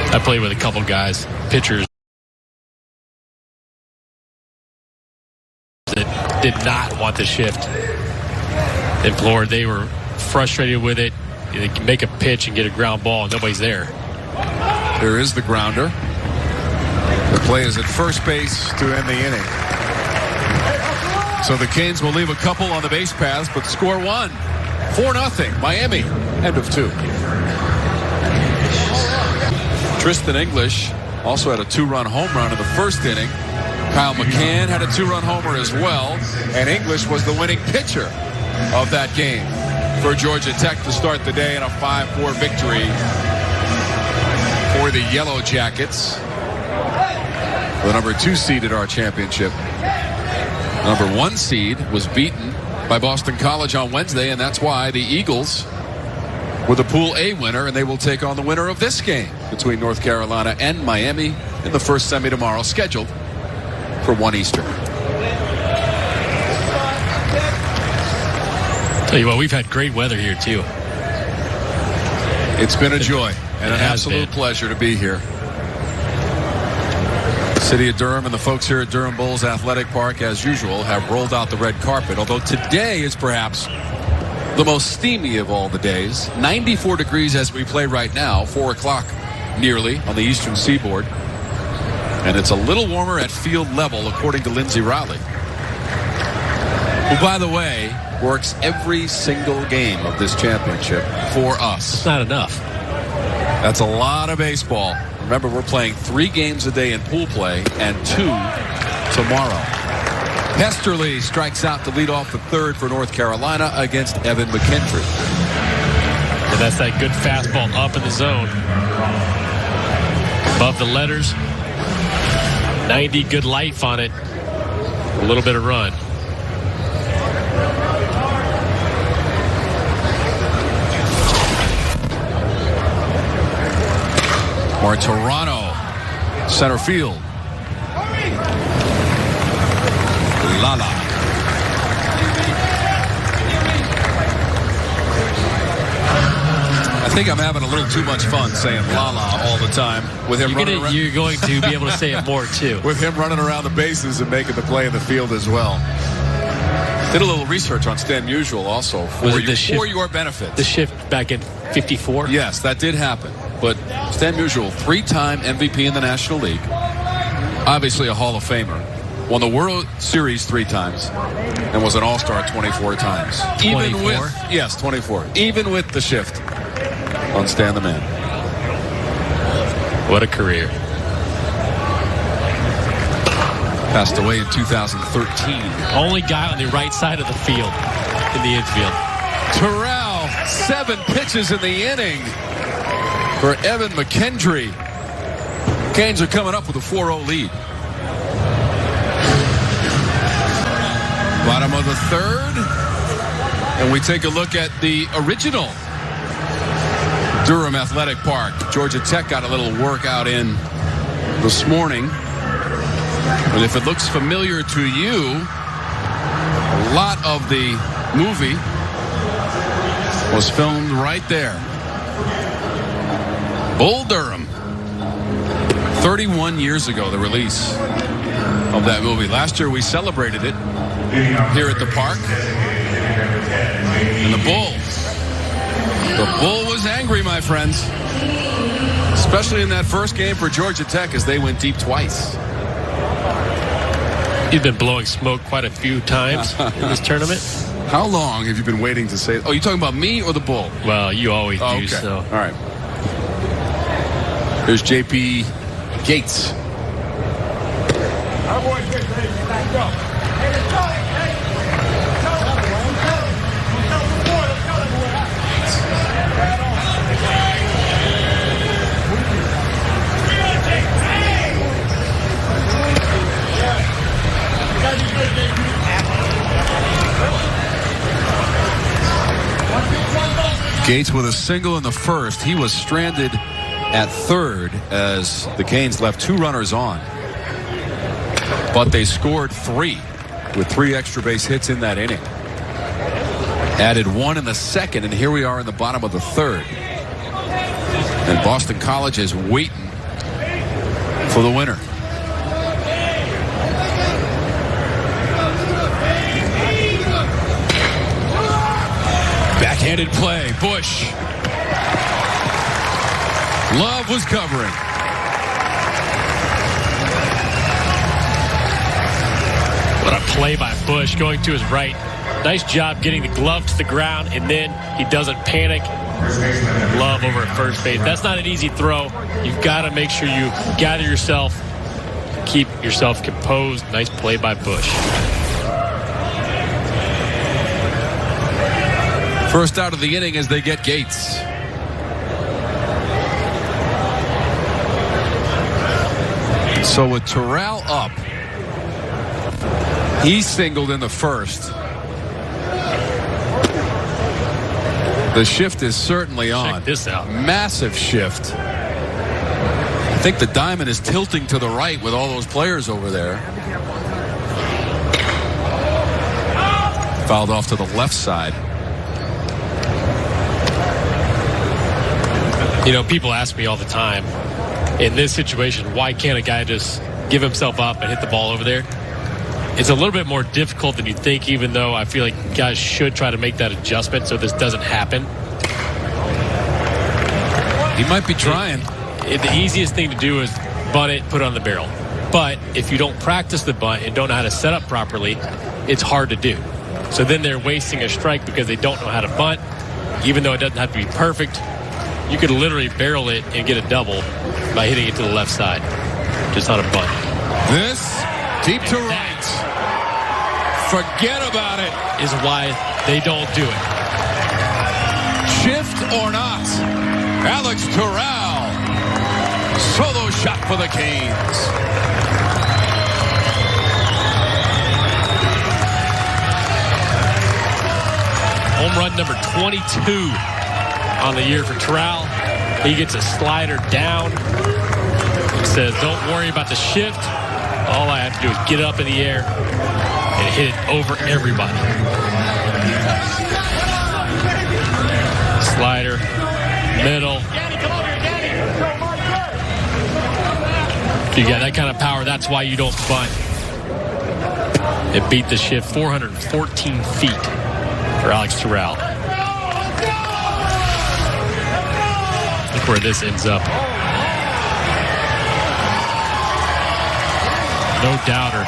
I played with a couple guys, pitchers, that did not want the shift. Implored. They were frustrated with it. They can make a pitch and get a ground ball, and nobody's there. There is the grounder. The play is at first base to end the inning. So the Canes will leave a couple on the base paths, but score one. 4-0. Miami. End of 2. Tristan English also had a 2-run home run in the first inning. Kyle McCann had a 2-run homer as well. And English was the winning pitcher of that game for Georgia Tech to start the day in a 5-4 victory for the Yellow Jackets. The number 2 seed at our championship. The number 1 seed was beaten by Boston College on Wednesday, and that's why the Eagles were the Pool A winner, and they will take on the winner of this game between North Carolina and Miami in the first semi tomorrow, scheduled for 1 Eastern. Tell you what, we've had great weather here too. It's been a joy and an absolute pleasure to be here. City of Durham and the folks here at Durham Bulls Athletic Park, as usual, have rolled out the red carpet, although today is perhaps the most steamy of all the days. 94 degrees as we play right now, 4 o'clock nearly on the eastern seaboard. And it's a little warmer at field level, according to Lindsey Riley, who, by the way, works every single game of this championship for us. It's not enough. That's a lot of baseball. Remember, we're playing 3 games a day in pool play and 2 tomorrow. Hesterly strikes out to lead off the third for North Carolina against Evan McKendry. And that's that good fastball up in the zone. Above the letters. 90 good life on it. A little bit of run. Martorano, center field. Lala. I think I'm having a little too much fun saying Lala all the time with him running around. You're going to be able to say it more, too. With him running around the bases and making the play in the field as well. Did a little research on Stan Musial also for your benefit. The shift back in 54? Yes, that did happen. But Stan Musial, 3-time MVP in the National League. Obviously a Hall of Famer. Won the World Series 3 times and was an All-Star 24 times. 24? Even with, yes, 24. Even with the shift on Stan the Man. What a career. Passed away in 2013. Only guy on the right side of the field in the infield. Terrell, 7 pitches in the inning for Evan McKendry. Canes are coming up with a 4-0 lead. Bottom of the third. And we take a look at the original Durham Athletic Park. Georgia Tech got a little workout in this morning. And if it looks familiar to you, a lot of the movie was filmed right there. Bull Durham. 31 years ago, the release of that movie. Last year we celebrated it here at the park. And the bull was angry, my friends. Especially in that first game for Georgia Tech as they went deep twice. He's been blowing smoke quite a few times in this tournament. How long have you been waiting to say? Oh, you talking about me or the bull? Well, you always do. Okay. So. All right. Here's J.P. Gates. Gates with a single in the first. He was stranded at third as the Canes left 2 runners on. But they scored 3 with 3 extra base hits in that inning. Added 1 in the second, and here we are in the bottom of the third. And Boston College is waiting for the winner. Backhanded play. Bush. Love was covering. What a play by Bush going to his right. Nice job getting the glove to the ground, and then he doesn't panic. Love over at first base. That's not an easy throw. You've got to make sure you gather yourself, keep yourself composed. Nice play by Bush. First out of the inning as they get Gates. So with Terrell up, he singled in the first. The shift is certainly on. Check this out. Massive shift. I think the diamond is tilting to the right with all those players over there. Fouled off to the left side. You know, people ask me all the time, in this situation, why can't a guy just give himself up and hit the ball over there. It's a little bit more difficult than you think, even though I feel like guys should try to make that adjustment so this doesn't happen. He might be trying. The easiest thing to do is bunt it, put it on the barrel. But if you don't practice the bunt and don't know how to set up properly, it's hard to do. So then they're wasting a strike because they don't know how to bunt. Even though it doesn't have to be perfect, you could literally barrel it and get a double by hitting it to the left side, just on a bunt. This deep to right. Forget about it. Is why they don't do it. Shift or not. Alex Terrell. Solo shot for the Canes. Home run number 22 on the year for Terrell. He gets a slider down. He says, don't worry about the shift. All I have to do is get up in the air and hit it over everybody. Slider, middle. You got that kind of power. That's why you don't bunt. It beat the shift 414 feet for Alex Terrell. Look where this ends up. No doubter.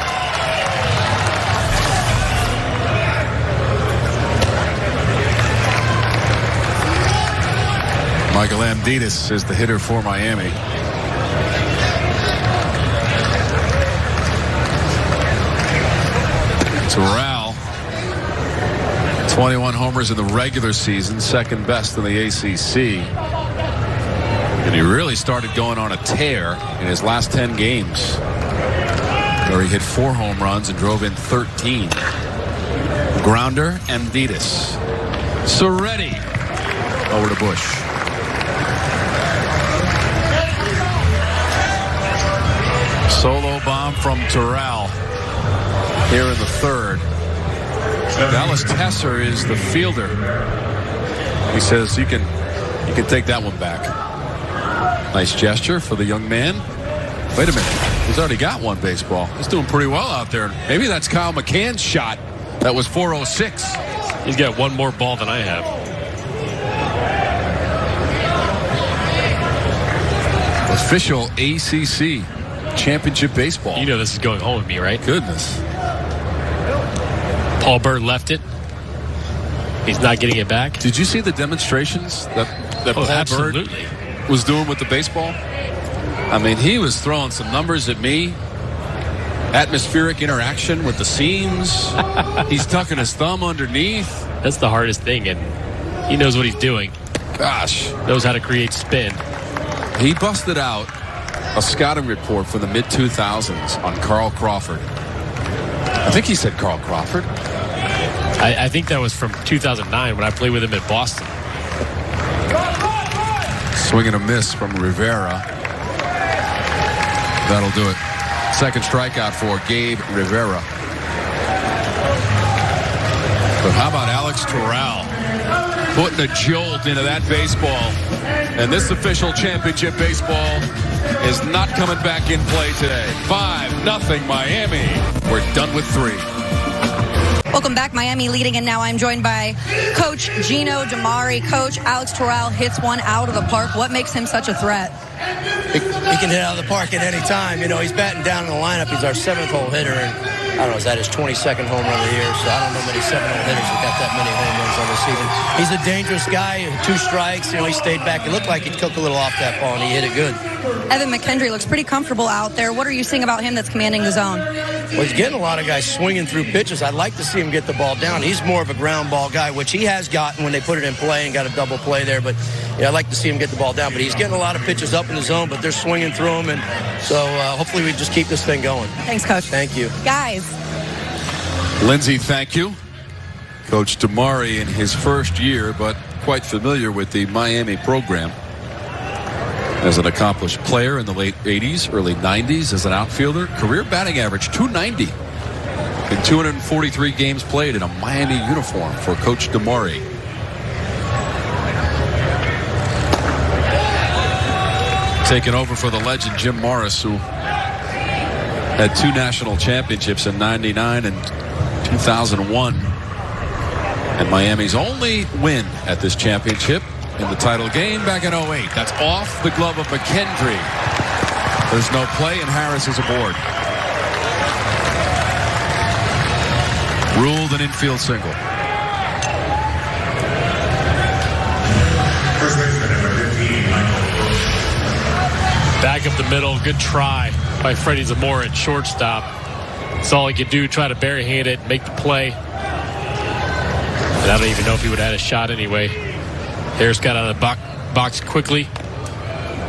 Michael Amditis is the hitter for Miami. Terrell, 21 homers in the regular season, second best in the ACC. And he really started going on a tear in his last 10 games, where he hit 4 home runs and drove in 13. Grounder, Amditis. Soretti over to Bush. Solo bomb from Terrell here in the third. Dallas Tesser is the fielder. He says you can take that one back. Nice gesture for the young man. Wait a minute. He's already got one baseball. He's doing pretty well out there. Maybe that's Kyle McCann's shot. That was 406. He's got one more ball than I have. Official ACC championship baseball. You know this is going home with me, right? Goodness. Paul Bird left it. He's not getting it back. Did you see the demonstrations that Paul absolutely. Bird was doing with the baseball? I mean, he was throwing some numbers at me. Atmospheric interaction with the seams. He's tucking his thumb underneath. That's the hardest thing, and he knows what he's doing. Gosh. Knows how to create spin. He busted out a scouting report from the mid-2000s on Carl Crawford. I think he said Carl Crawford. I think that was from 2009 when I played with him at Boston. Swing and a miss from Rivera. That'll do it. Second strikeout for Gabe Rivera. But how about Alex Terrell putting a jolt into that baseball? And this official championship baseball is not coming back in play today. 5-0 Miami. We're done with 3. Welcome back, Miami leading, and now I'm joined by Coach Gino DiMare. Coach, Alex Terrell hits one out of the park. What makes him such a threat? He can hit out of the park at any time. You know, he's batting down in the lineup. He's our 7th hole hitter, and I don't know, is that his 22nd home run of the year? So I don't know many 7-hole hitters that got that many home runs on the season. He's a dangerous guy. 2 strikes. You know, he stayed back. It looked like he took a little off that ball, and he hit it good. Evan McKendry looks pretty comfortable out there. What are you seeing about him that's commanding the zone? Well, he's getting a lot of guys swinging through pitches. I'd like to see him get the ball down. He's more of a ground ball guy, which he has gotten when they put it in play and got a double play there. But yeah, I'd like to see him get the ball down. But he's getting a lot of pitches up in the zone, but they're swinging through him. And so hopefully we just keep this thing going. Thanks, Coach. Thank you. Guys. Lindsay, thank you. Coach DiMare in his first year, but quite familiar with the Miami program. As an accomplished player in the late 80s, early 90s as an outfielder, career batting average .290 in 243 games played in a Miami uniform for Coach DiMare. Taking over for the legend Jim Morris, who Had 2 national championships in 99 and 2001. And Miami's only win at this championship in the title game back in 08. That's off the glove of McKendry. There's no play, and Harris is aboard. Ruled an infield single. Back up the middle. Good try by Freddie Zamora at shortstop. That's all he could do, try to barehand it, make the play. And I don't even know if he would have had a shot anyway. Harris got out of the box quickly.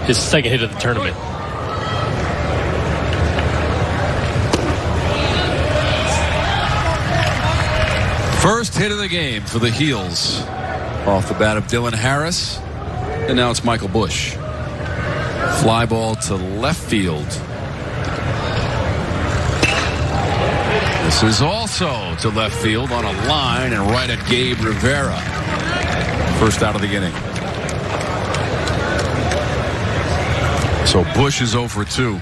His second hit of the tournament. First hit of the game for the Heels. Off the bat of Dylan Harris. And now it's Michael Bush. Fly ball to left field. This is also to left field on a line and right at Gabe Rivera. First out of the inning. So Bush is 0 for 2.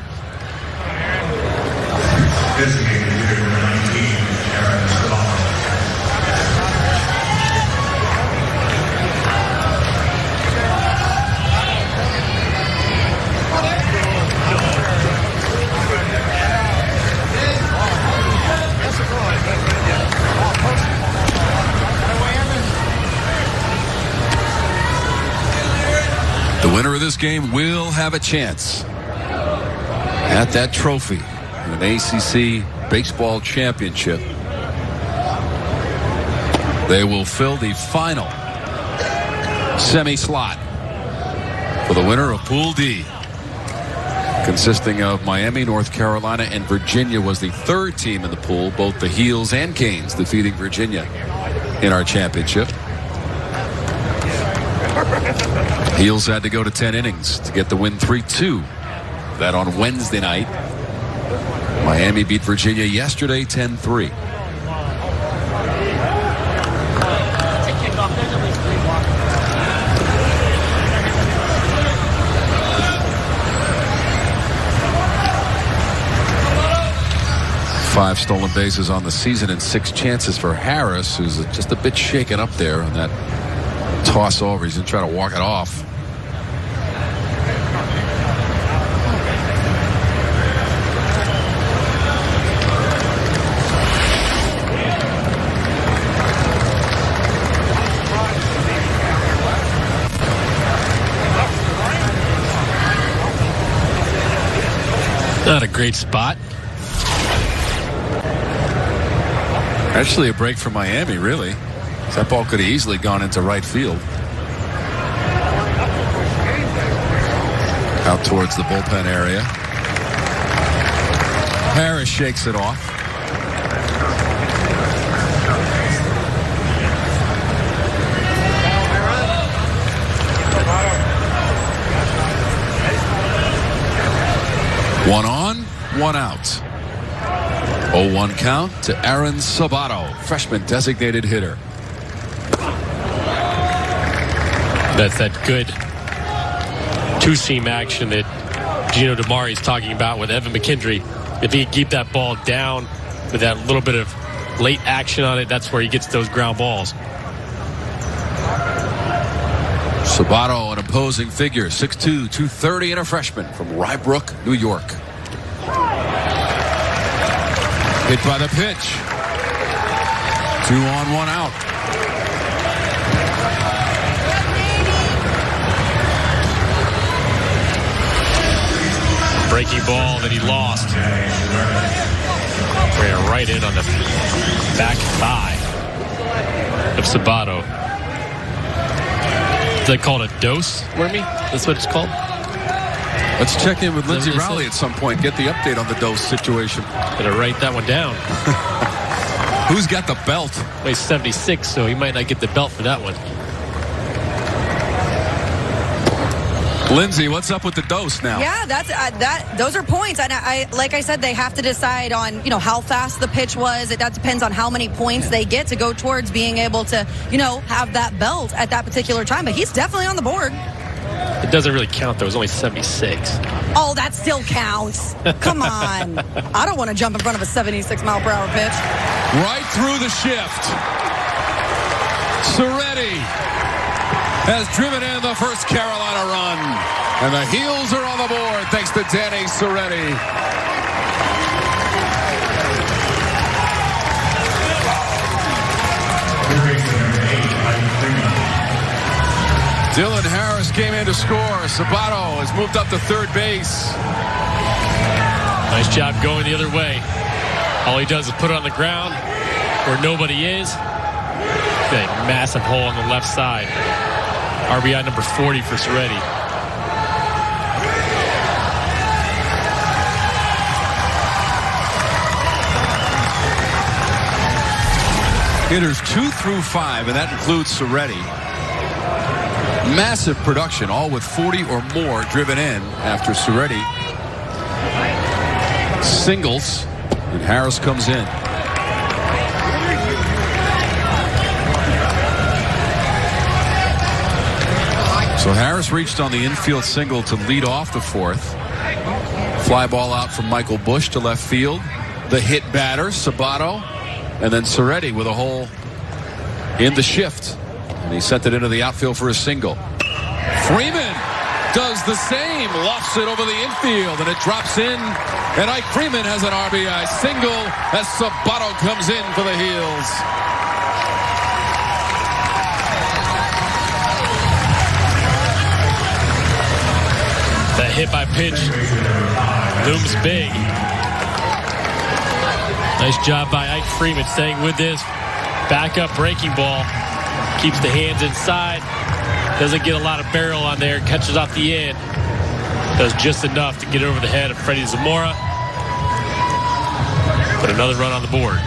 The winner of this game will have a chance at that trophy, an ACC baseball championship. They will fill the final semi-slot for the winner of Pool D, consisting of Miami, North Carolina, and Virginia was the 3rd team in the pool, both the Heels and Canes defeating Virginia in our championship. Heels had to go to 10 innings to get the win 3-2. That on Wednesday night. Miami beat Virginia yesterday 10-3. Five stolen bases on the season and 6 chances for Harris, who's just a bit shaken up there on that toss over. He's going to try to walk it off. Not a great spot. Actually, a break for Miami, really. That ball could have easily gone into right field. Out towards the bullpen area. Harris shakes it off. One on, one out. 0-1 count to Aaron Sabato, freshman designated hitter. That's that good two-seam action that Gino DeMari is talking about with Evan McKendry. If he can keep that ball down with that little bit of late action on it, that's where he gets those ground balls. Sabato, an imposing figure, 6'2", 230, and a freshman from Rybrook, New York. Hit by the pitch. 2 on, 1 out. Breaking ball that he lost. Ran right in on the back thigh of Sabato. Is that called a dose, Wormy? That's what it's called? Let's check in with Lindsey Rowley at some point. Get the update on the dose situation. Better write that one down. Who's got the belt? Well, he's 76, so he might not get the belt for that one. Lindsey, what's up with the dose now? Yeah, those are points. And I like I said, they have to decide on, how fast the pitch was. That depends on how many points they get to go towards being able to, have that belt at that particular time. But he's definitely on the board. It doesn't really count, though. It was only 76. Oh, that still counts. Come on. I don't want to jump in front of a 76-mile-per-hour pitch. Right through the shift. Soretti has driven in the first Carolina run. And the Heels are on the board thanks to Danny Soretti. Dylan Harris came in to score. Sabato has moved up to third base. Nice job going the other way. All he does is put it on the ground where nobody is. A massive hole on the left side. RBI number 40 for Soretti. Hitters 2 through 5, and that includes Soretti. Massive production, all with 40 or more driven in after Soretti singles, and Harris comes in. So Harris reached on the infield single to lead off the fourth. Fly ball out from Michael Bush to left field. The hit batter, Sabato, and then Soretti with a hole in the shift. And he sent it into the outfield for a single. Freeman does the same. Lofts it over the infield, and it drops in. And Ike Freeman has an RBI single as Sabato comes in for the Heels. That hit by pitch looms big. Nice job by Ike Freeman staying with this backup breaking ball. Keeps the hands inside. Doesn't get a lot of barrel on there. Catches off the end. Does just enough to get it over the head of Freddie Zamora. Put another run on the board.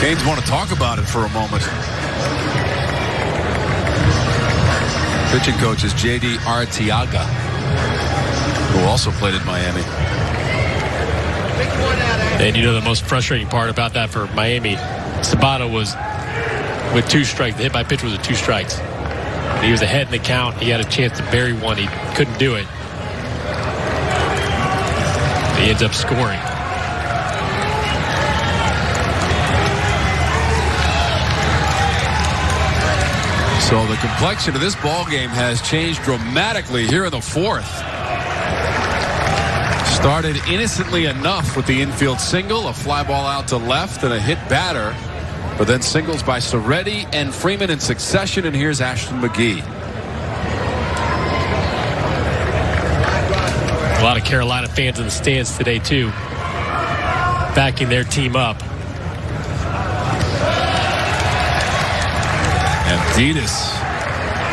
Canes want to talk about it for a moment. Pitching coach is J.D. Arteaga, who also played at Miami. And you know the most frustrating part about that for Miami, Sabato was with 2 strikes. The hit by pitch was at 2 strikes. He was ahead in the count. He had a chance to bury one. He couldn't do it. He ends up scoring. So the complexion of this ball game has changed dramatically here in the fourth. Started innocently enough with the infield single, a fly ball out to left, and a hit batter. But then singles by Soretti and Freeman in succession, and here's Ashton McGee. A lot of Carolina fans in the stands today, too, backing their team up. Adidas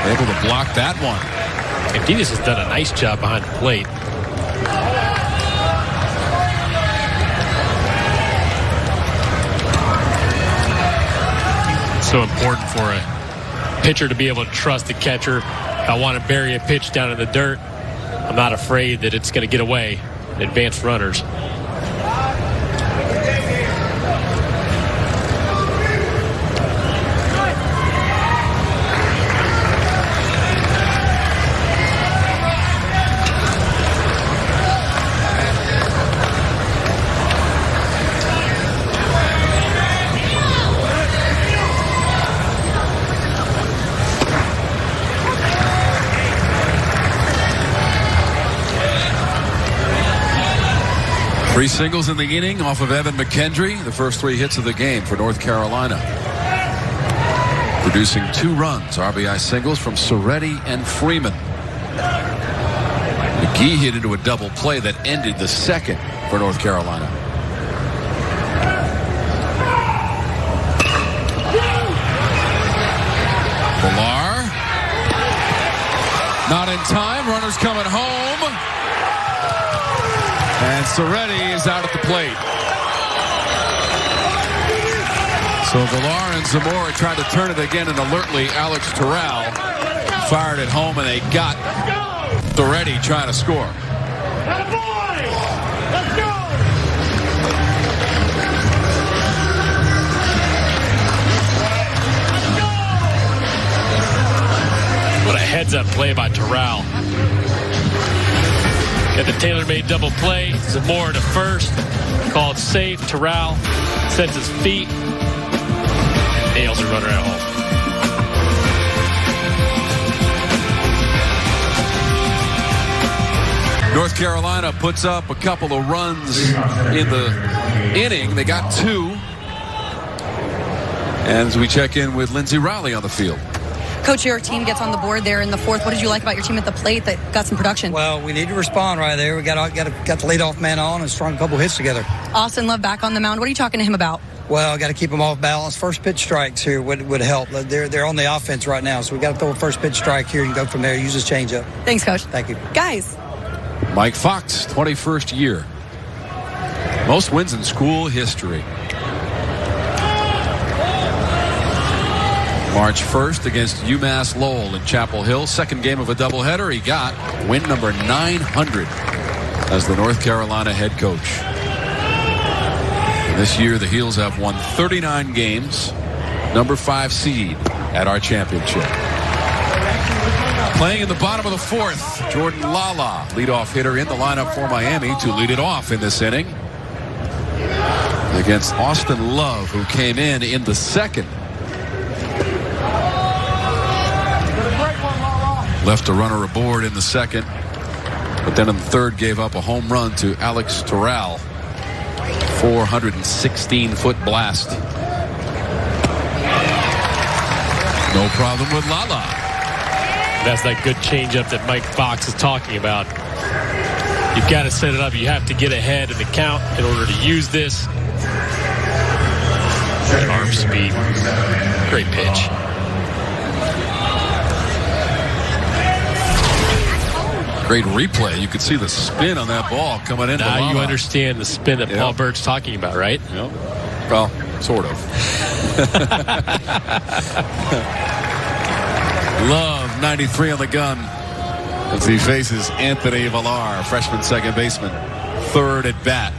able to block that one. Adidas has done a nice job behind the plate. It's so important for a pitcher to be able to trust the catcher. If I want to bury a pitch down in the dirt, I'm not afraid that it's going to get away. Advanced runners. Three singles in the inning off of Evan McKendry, the first 3 hits of the game for North Carolina. Producing 2 runs, RBI singles from Soretti and Freeman. McGee hit into a double play that ended the second for North Carolina. Villar. Not in time, runners coming home. And Soretti is out at the plate. So Villar and Zamora tried to turn it again, and alertly Alex Terrell fired it home, and they got Soretti trying to score. What a heads-up play by Terrell. Got the tailor-made double play. Zamora to first. Called safe. Terrell sets his feet. Nails a runner at home. North Carolina puts up a couple of runs in the inning. They got 2. And as we check in with Lindsey Rowley on the field. Coach, your team gets on the board there in the 4th. What did you like about your team at the plate that got some production? Well, we need to respond right there. We got the leadoff man on and strung a couple hits together. Austin Love back on the mound. What are you talking to him about? Well, got to keep them off balance. First pitch strikes here would help. They're on the offense right now, so we got to throw a first pitch strike here and go from there. Use his changeup. Thanks, Coach. Thank you. Guys. Mike Fox, 21st year. Most wins in school history. March 1st against UMass Lowell in Chapel Hill. Second game of a doubleheader. He got win number 900 as the North Carolina head coach. And this year the Heels have won 39 games. Number 5 seed at our championship. Playing in the bottom of the 4th, Jordan Lala, leadoff hitter in the lineup for Miami to lead it off in this inning against Austin Love, who came in the 2nd. Left a runner aboard in the 2nd, but then in the 3rd gave up a home run to Alex Terrell. 416-foot blast. No problem with Lala. That's that good changeup that Mike Fox is talking about. You've got to set it up. You have to get ahead in the count in order to use this. Arm speed. Great pitch. Great replay. You could see the spin on that ball coming in. Now you understand the spin that Paul Bird's talking about, right? Yep. Well, sort of. Love, 93 on the gun as he faces Anthony Villar, freshman second baseman. 3rd at bat.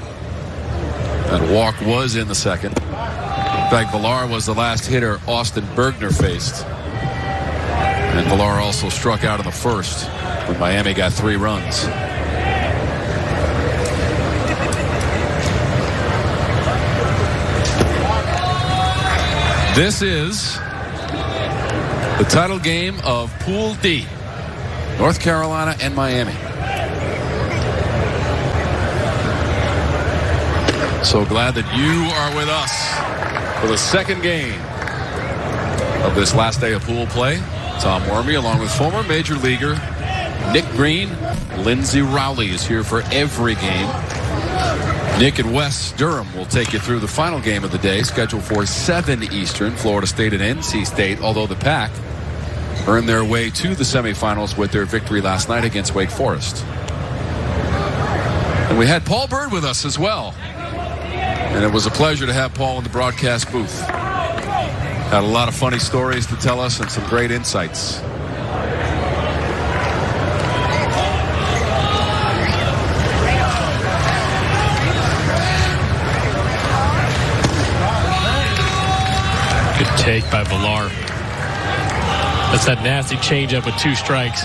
That walk was in the 2nd. In fact, Villar was the last hitter Austin Bergner faced. And Villar also struck out in the 1st when Miami got 3 runs. This is the title game of Pool D, North Carolina and Miami. So glad that you are with us for the 2nd game of this last day of pool play. Tom Wormy, along with former Major Leaguer Nick Green. Lindsey Rowley is here for every game. Nick and Wes Durham will take you through the final game of the day, scheduled for 7 Eastern, Florida State and NC State, although the Pack earned their way to the semifinals with their victory last night against Wake Forest. And we had Paul Bird with us as well. And it was a pleasure to have Paul in the broadcast booth. Had a lot of funny stories to tell us and some great insights. Good take by Villar. That's that nasty changeup with 2 strikes.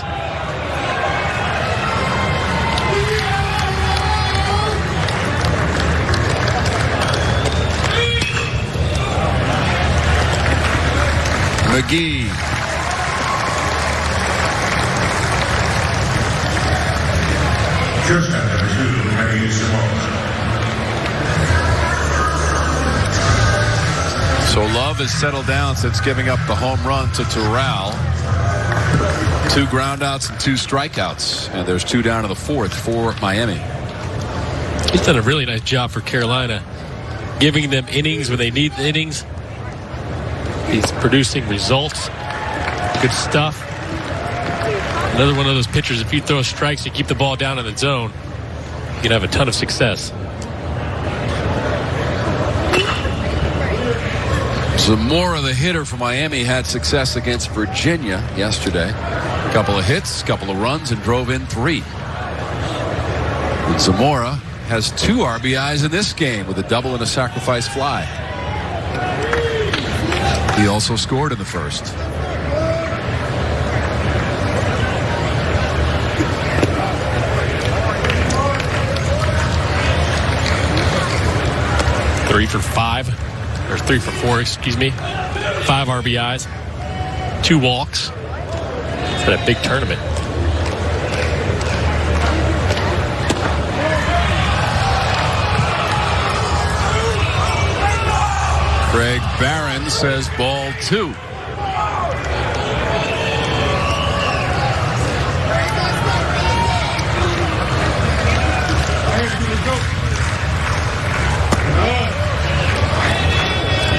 McGee. So Love has settled down since giving up the home run to Terrell. 2 groundouts and 2 strikeouts. And there's 2 down in the 4th for Miami. He's done a really nice job for Carolina, giving them innings when they need the innings. He's producing results. Good stuff. Another one of those pitchers, if you throw strikes, you keep the ball down in the zone, you can have a ton of success. Zamora, the hitter for Miami, had success against Virginia yesterday. A couple of hits, a couple of runs, and drove in 3. And Zamora has 2 RBIs in this game with a double and a sacrifice fly. He also scored in the first. Three for 4, excuse me. 5 RBIs, 2 walks. It's been a big tournament. Craig Barron says ball 2.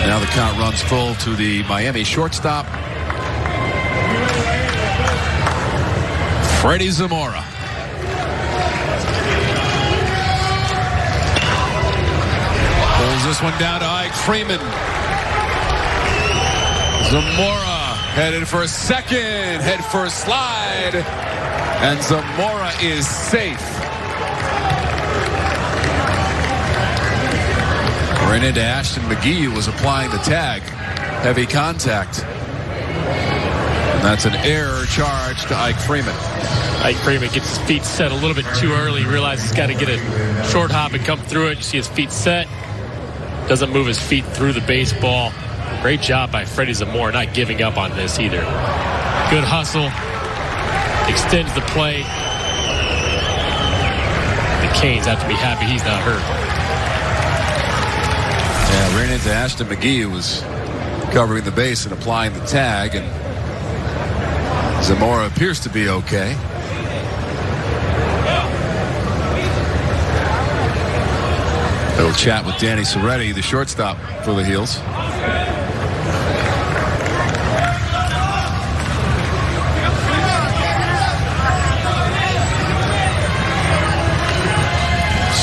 Now the count runs full to the Miami shortstop, Freddie Zamora. Pulls this one down to Ike Freeman. Zamora headed for a second, head first slide, and Zamora is safe. Ran into Ashton McGee, who was applying the tag. Heavy contact. And that's an error charge to Ike Freeman. Ike Freeman gets his feet set a little bit too early. He realizes he's got to get a short hop and come through it. You see his feet set. Doesn't move his feet through the baseball. Great job by Freddie Zamora, not giving up on this either. Good hustle. Extends the play. The Canes have to be happy he's not hurt. Yeah, ran into Ashton McGee, who was covering the base and applying the tag, and Zamora appears to be okay. Little chat with Danny Soretti, the shortstop for the Heels.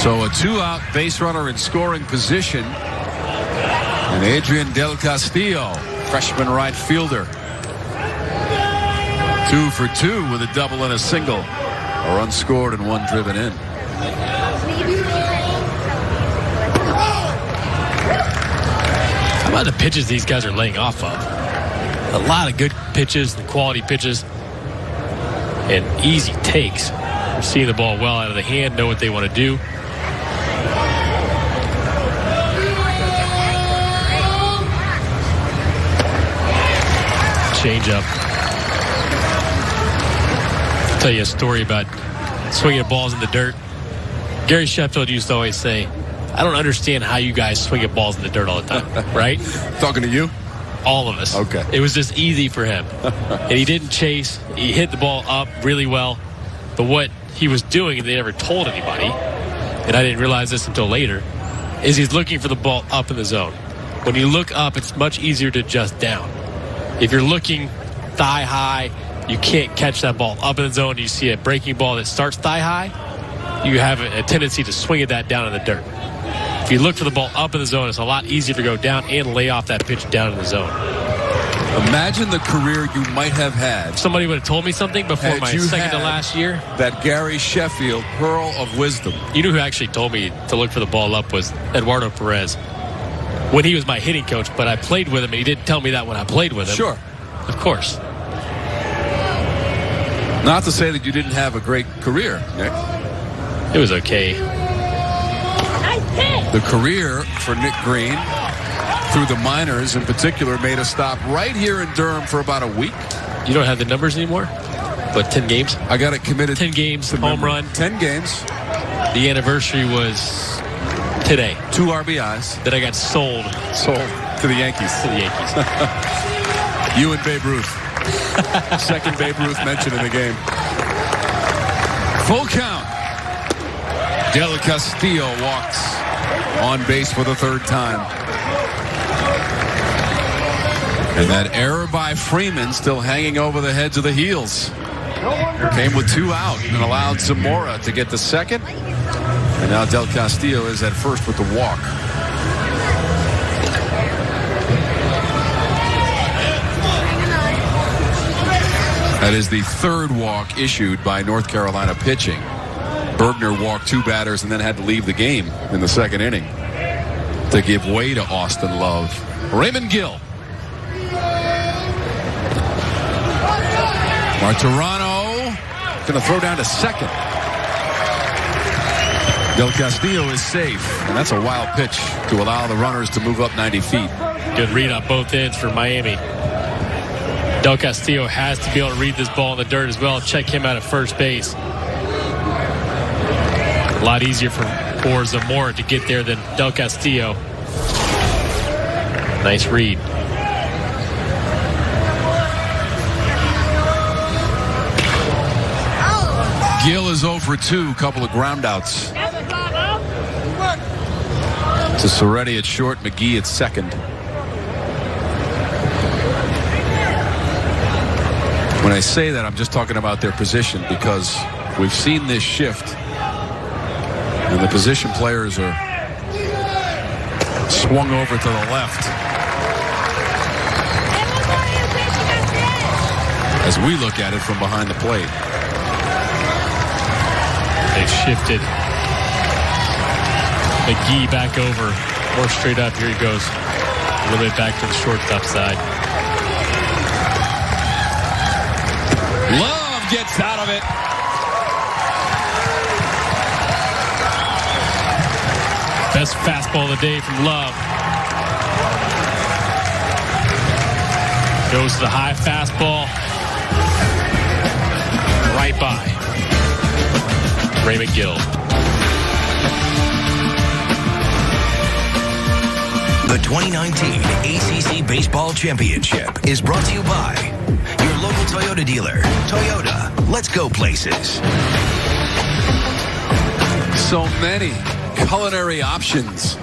So a 2-out base runner in scoring position. And Adrian Del Castillo, freshman right fielder. 2 for 2 with a double and a single. A run scored and 1 driven in. How about the pitches these guys are laying off of? A lot of good pitches, and quality pitches, and easy takes. They're seeing the ball well out of the hand, know what they want to do. Change up. I'll tell you a story about swinging at balls in the dirt. Gary Sheffield used to always say, I don't understand how you guys swing at balls in the dirt all the time, right? Talking to you? All of us. Okay. It was just easy for him. And he didn't chase. He hit the ball up really well. But what he was doing, and they never told anybody, and I didn't realize this until later, is he's looking for the ball up in the zone. When you look up, it's much easier to adjust down. If you're looking thigh high, you can't catch that ball up in the zone. You see a breaking ball that starts thigh high, you have a tendency to swing at that down in the dirt. If you look for the ball up in the zone, it's a lot easier to go down and lay off that pitch down in the zone. Imagine the career you might have had. If somebody would have told me something before my second to last year. That Gary Sheffield pearl of wisdom. You know who actually told me to look for the ball up was Eduardo Perez. When he was my hitting coach, but I played with him, and he didn't tell me that when I played with him. Sure. Of course. Not to say that you didn't have a great career, Nick. It was okay. The career for Nick Green through the minors in particular made a stop right here in Durham for about a week. You don't have the numbers anymore? But 10 games? I got it committed. 10 games, home run. 10 games. The anniversary was today. 2 RBIs. Then I got sold. To the Yankees. You and Babe Ruth. Second Babe Ruth mentioned in the game. Full count. Del Castillo walks on base for the 3rd time. And that error by Freeman still hanging over the heads of the Heels. Came with 2 out and allowed Zamora to get the second. And now Del Castillo is at first with the walk. That is the 3rd walk issued by North Carolina pitching. Bergner walked 2 batters and then had to leave the game in the second inning to give way to Austin Love. Raymond Gill. Martirano going to throw down to second. Del Castillo is safe, and that's a wild pitch to allow the runners to move up 90 feet. Good read on both ends for Miami. Del Castillo has to be able to read this ball in the dirt as well. Check him out at first base. A lot easier for Zamora to get there than Del Castillo. Nice read. Gill is 0 for 2, couple of ground outs. To Soretti at short, McGee at second. When I say that, I'm just talking about their position because we've seen this shift. And the position players are swung over to the left. As we look at it from behind the plate. They've shifted McGee back over. More straight up. Here he goes. A little bit back to the shortstop side. Love gets out of it. Best fastball of the day from Love. Goes to the high fastball. Right by Raymond Gill. The 2019 ACC Baseball Championship is brought to you by your local Toyota dealer. Toyota, let's go places. So many culinary options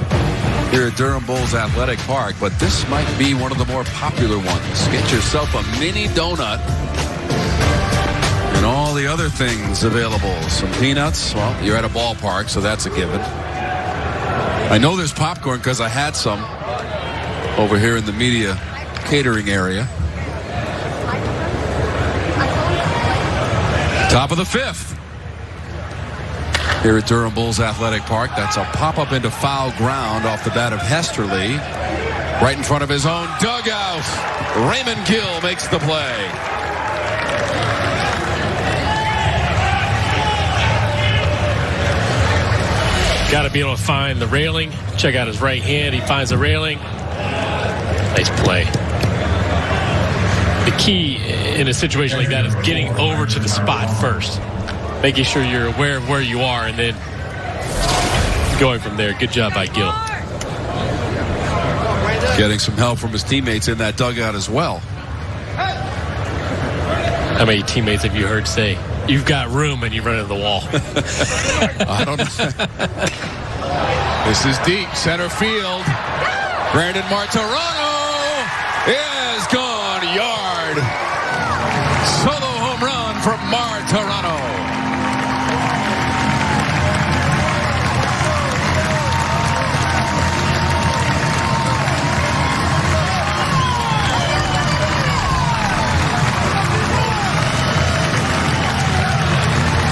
here at Durham Bulls Athletic Park, but this might be one of the more popular ones. Get yourself a mini donut and all the other things available. Some peanuts. Well, you're at a ballpark, so that's a given. I know there's popcorn because I had some over here in the media catering area. Top of the 5th. Here at Durham Bulls Athletic Park. That's a pop-up into foul ground off the bat of Hesterly. Right in front of his own dugout. Raymond Gill makes the play. Got to be able to find the railing. Check out his right hand. He finds the railing. Nice play. The key in a situation like that is getting over to the spot first. Making sure you're aware of where you are and then going from there. Good job by Gill. Getting some help from his teammates in that dugout as well. How many teammates have you heard say, "You've got room," and you run into the wall? I don't know. This is deep center field. Brandon Martirano is gone yard. Solo home run from Martirano.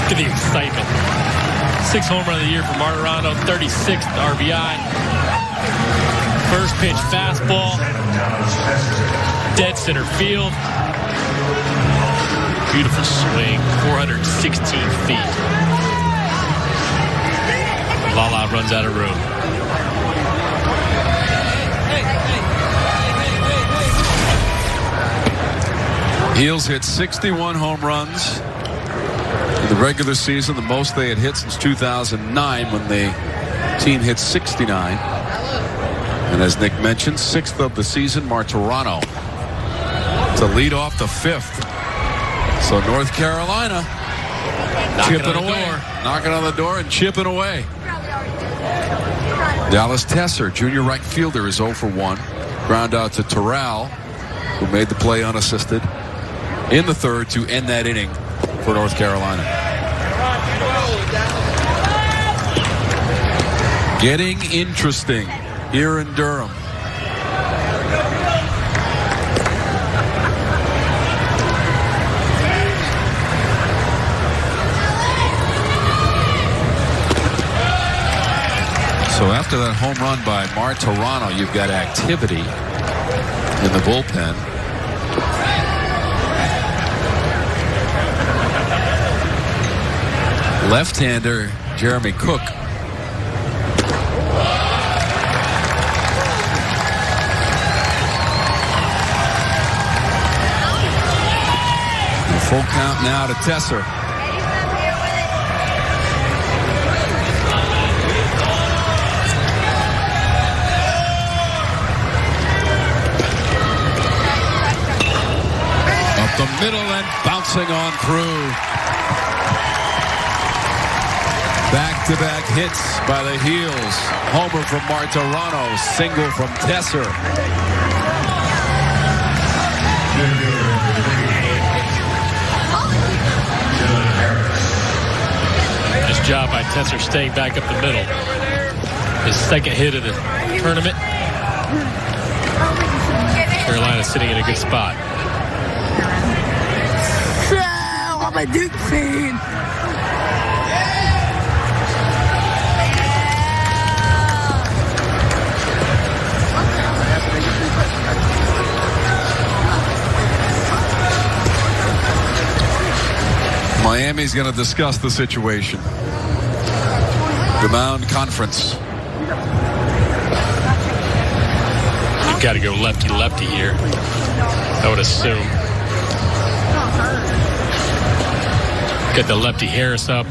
Look at the excitement. 6th home run of the year for Martirano, 36th RBI. First pitch fastball. Dead center field. Beautiful swing, 416 feet. Lala runs out of room. Heels hit 61 home runs. In the regular season, the most they had hit since 2009 when the team hit 69. And as Nick mentioned, 6th of the season, Martirano to lead off the 5th. So North Carolina chipping away. Knocking on the door and chipping away. Dallas Tesser, junior right fielder, is 0 for 1. Ground out to Terrell, who made the play unassisted in the 3rd to end that inning for North Carolina. Getting interesting here in Durham. So after that home run by Martorano, you've got activity in the bullpen. Left-hander Jeremy Cook. Full count now to Tesser. Up the middle and bouncing on through. Back-to-back hits by the heels. Homer from Martorano, single from Tesser. Nice job by Tesser staying back up the middle. His second hit of the tournament. Carolina sitting in a good spot. I'm a Duke fan. Miami's going to discuss the situation. The Mound Conference. You've got to go lefty-lefty here, I would assume. Get the lefty Harris up.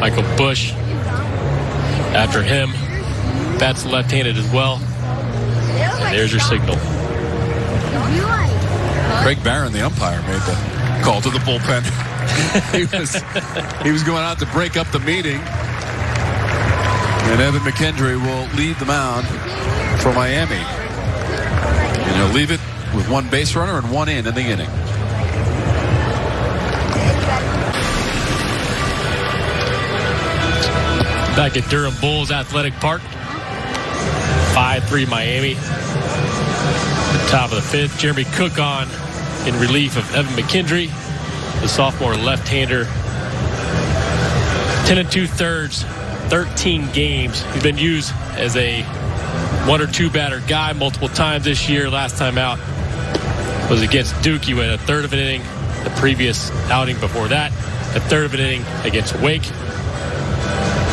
Michael Bush after him. That's left-handed as well. And there's your signal. Craig Barron, the umpire, made the call to the bullpen. he was going out to break up the meeting. And Evan McKendry will lead the mound for Miami. And he'll leave it with one base runner and one in the inning. Back at Durham Bulls Athletic Park. 5-3 Miami. The top of the fifth. Jeremy Cook on in relief of Evan McKendry, the sophomore left-hander. 10 2/3, 13 games. He's been used as a 1 or 2 batter guy multiple times this year. Last time out was against Duke. He went a third of an inning. The previous outing before that, a third of an inning against Wake.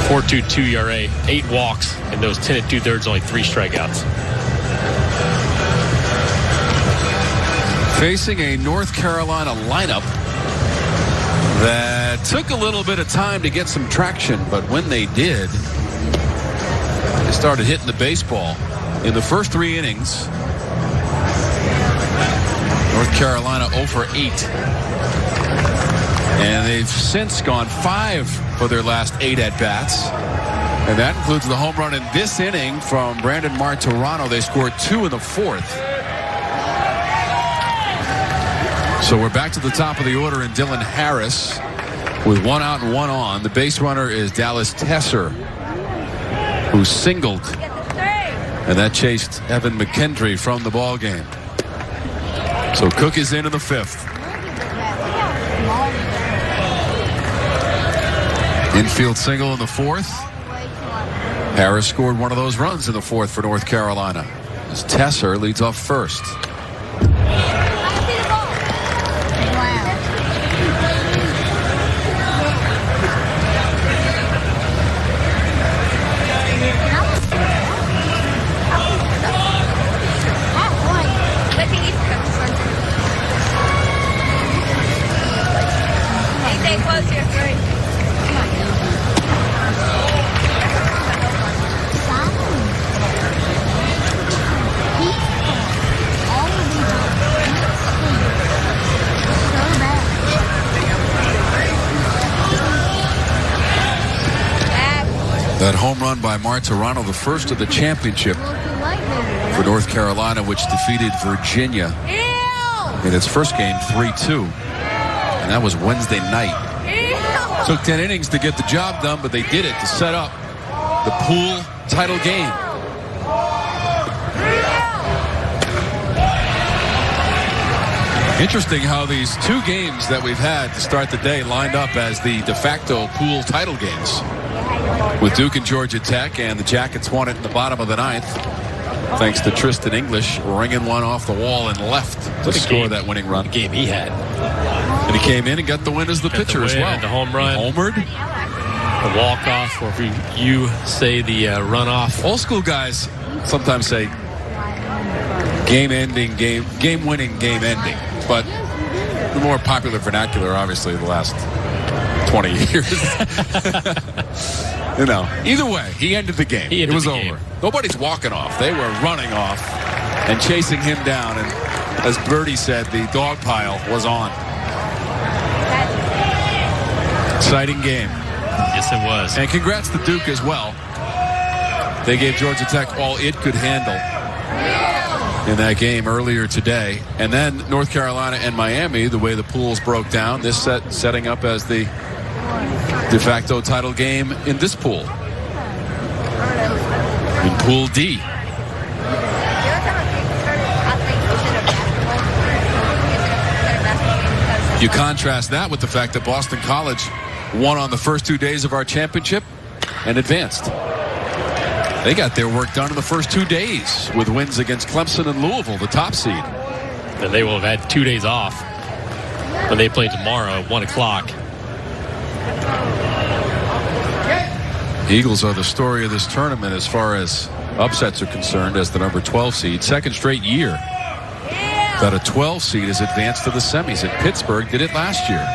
4.22 ERA, 8 walks in those 10 2/3, only 3 strikeouts. Facing a North Carolina lineup that took a little bit of time to get some traction, but when they did, they started hitting the baseball. In the first 3 innings, North Carolina 0 for 8. And they've since gone 5 for their last 8 at-bats. And that includes the home run in this inning from Brandon Martorano. They scored 2 in the 4th. So we're back to the top of the order in Dylan Harris with 1 out and 1 on. The base runner is Dallas Tesser, who singled. And that chased Evan McKendry from the ball game. So Cook is in the 5th. Infield single in the 4th. Harris scored one of those runs in the 4th for North Carolina, as Tesser leads off first. That home run by Martorano, the first of the championship for North Carolina, which defeated Virginia in its first game 3-2. And that was Wednesday night. Took 10 innings to get the job done, but they did it to set up the pool title game. Interesting how these 2 games that we've had to start the day lined up as the de facto pool title games. with Duke and Georgia Tech, and the Jackets won it in the bottom of the 9th. Thanks to Tristan English ringing one off the wall and left to score that winning run. The game he had. And he came in and got the win as the pitcher as well. The home run. He homered. The walk-off, or if you say the runoff. Old school guys sometimes say game-ending, game-winning, game-ending. But the more popular vernacular, obviously, the last 20 years. You know, either way, he ended the game. It was over. Nobody's walking off. They were running off and chasing him down. And as Bertie said, the dog pile was on. Exciting game. Yes, it was. And congrats to Duke as well. They gave Georgia Tech all it could handle in that game earlier today. And then North Carolina and Miami, the way the pools broke down, this setting up as the de facto title game in this pool. In Pool D. You contrast that with the fact that Boston College won on the first 2 days of our championship and advanced. They got their work done in the first 2 days with wins against Clemson and Louisville, the top seed. And they will have had 2 days off when they play tomorrow at 1 o'clock. Eagles are the story of this tournament as far as upsets are concerned as the number 12 seed. Second straight year that a 12 seed has advanced to the semis. And Pittsburgh did it last year.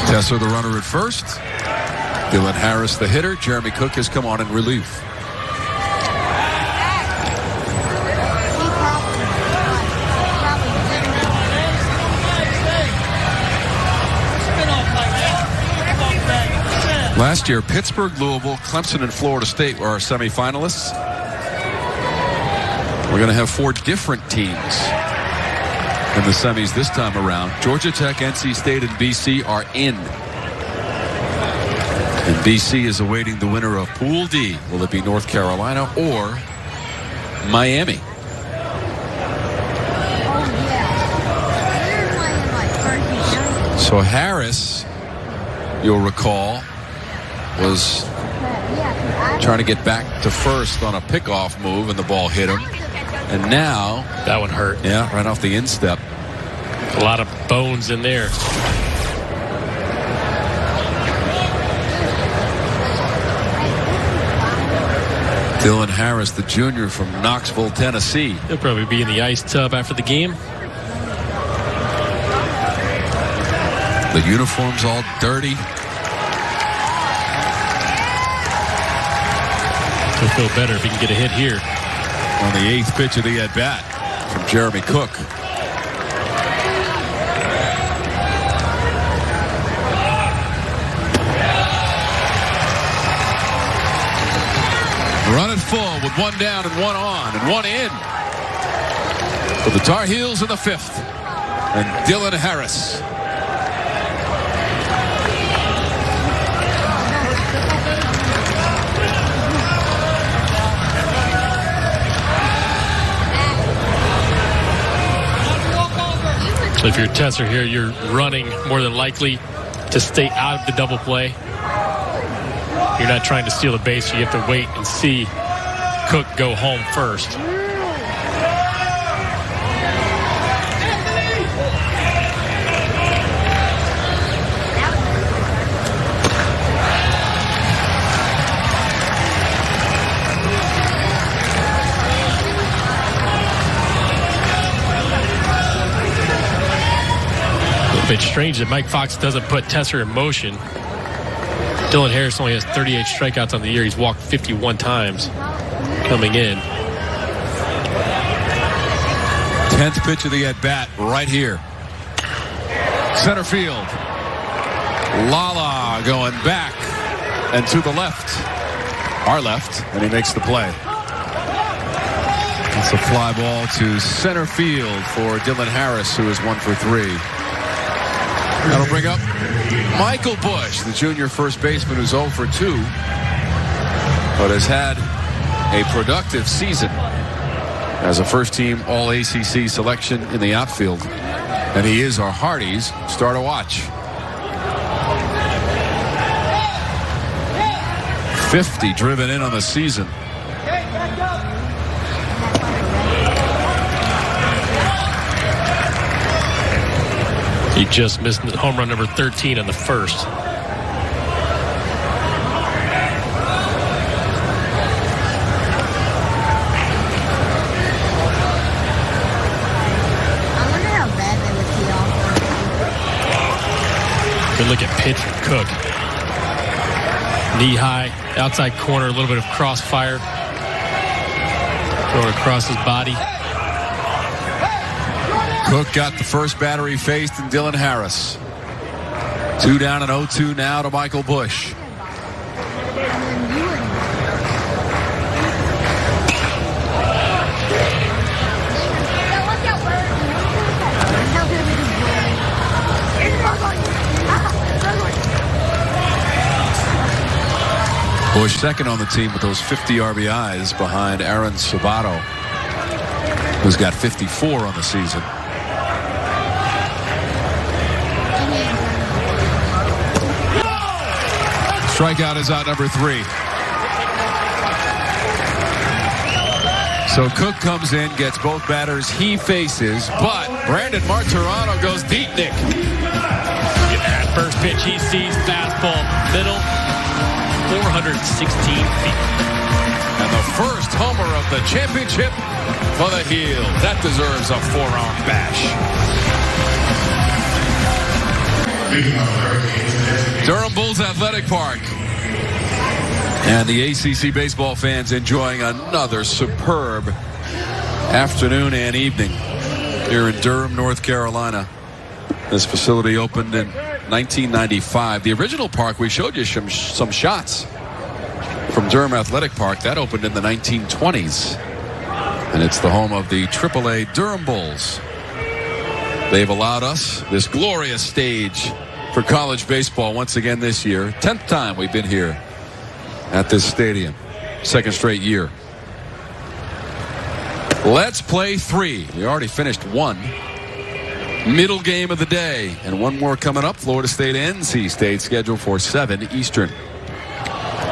Tesser the runner at first. Dylan Harris the hitter. Jeremy Cook has come on in relief. Last year, Pittsburgh, Louisville, Clemson, and Florida State were our semifinalists. We're going to have 4 different teams in the semis this time around. Georgia Tech, NC State, and BC are in. And BC is awaiting the winner of Pool D. Will it be North Carolina or Miami? So Harris, you'll recall, was trying to get back to first on a pickoff move, and the ball hit him. And now... that one hurt. Yeah, right off the instep. A lot of bones in there. Dylan Harris, the junior from Knoxville, Tennessee. He'll probably be in the ice tub after the game. The uniform's all dirty. He'll feel better if he can get a hit here. On the 8th pitch of the at-bat from Jeremy Cook. Run it full with 1 down and 1 on and 1 in. For the Tar Heels in the 5th. And Dylan Harris. If you're Tesser here, you're running more than likely to stay out of the double play. You're not trying to steal the base, so you have to wait and see Cook go home first. It's strange that Mike Fox doesn't put Tesser in motion. Dylan Harris only has 38 strikeouts on the year. He's walked 51 times coming in. 10th pitch of the at-bat right here. Center field. Lala going back and to the left. Our left, and he makes the play. It's a fly ball to center field for Dylan Harris, who is 1 for 3. That'll bring up Michael Bush, the junior first baseman, who's 0 for 2, but has had a productive season as a first-team All-ACC selection in the outfield. And he is our Hardy's star to watch. 50 driven in on the season. He just missed home run number 13 on the first. Good look at pitch from Cook. Knee high, outside corner, a little bit of crossfire. Thrown across his body. Cook got the first batter he faced in Dylan Harris. 2 down and 0-2 now to Michael Bush. Bush second on the team with those 50 RBIs behind Aaron Sabato, who's got 54 on the season. Strikeout is out number 3. So Cook comes in, gets both batters he faces, but Brandon Martirano goes deep, Nick. Look at that first pitch he sees, fastball, middle, 416 feet. And the first homer of the championship for the heel. That deserves a 4-round bash. Durham Bulls Athletic Park. And the ACC baseball fans enjoying another superb afternoon and evening here in Durham, North Carolina. This facility opened in 1995. The original park, we showed you some shots from Durham Athletic Park. That opened in the 1920s. And it's the home of the AAA Durham Bulls. They've allowed us this glorious stage for college baseball once again this year. 10th time we've been here at this stadium. 2nd straight year. Let's play 3. We already finished 1. Middle game of the day. And 1 more coming up. Florida State, NC State, scheduled for 7 Eastern.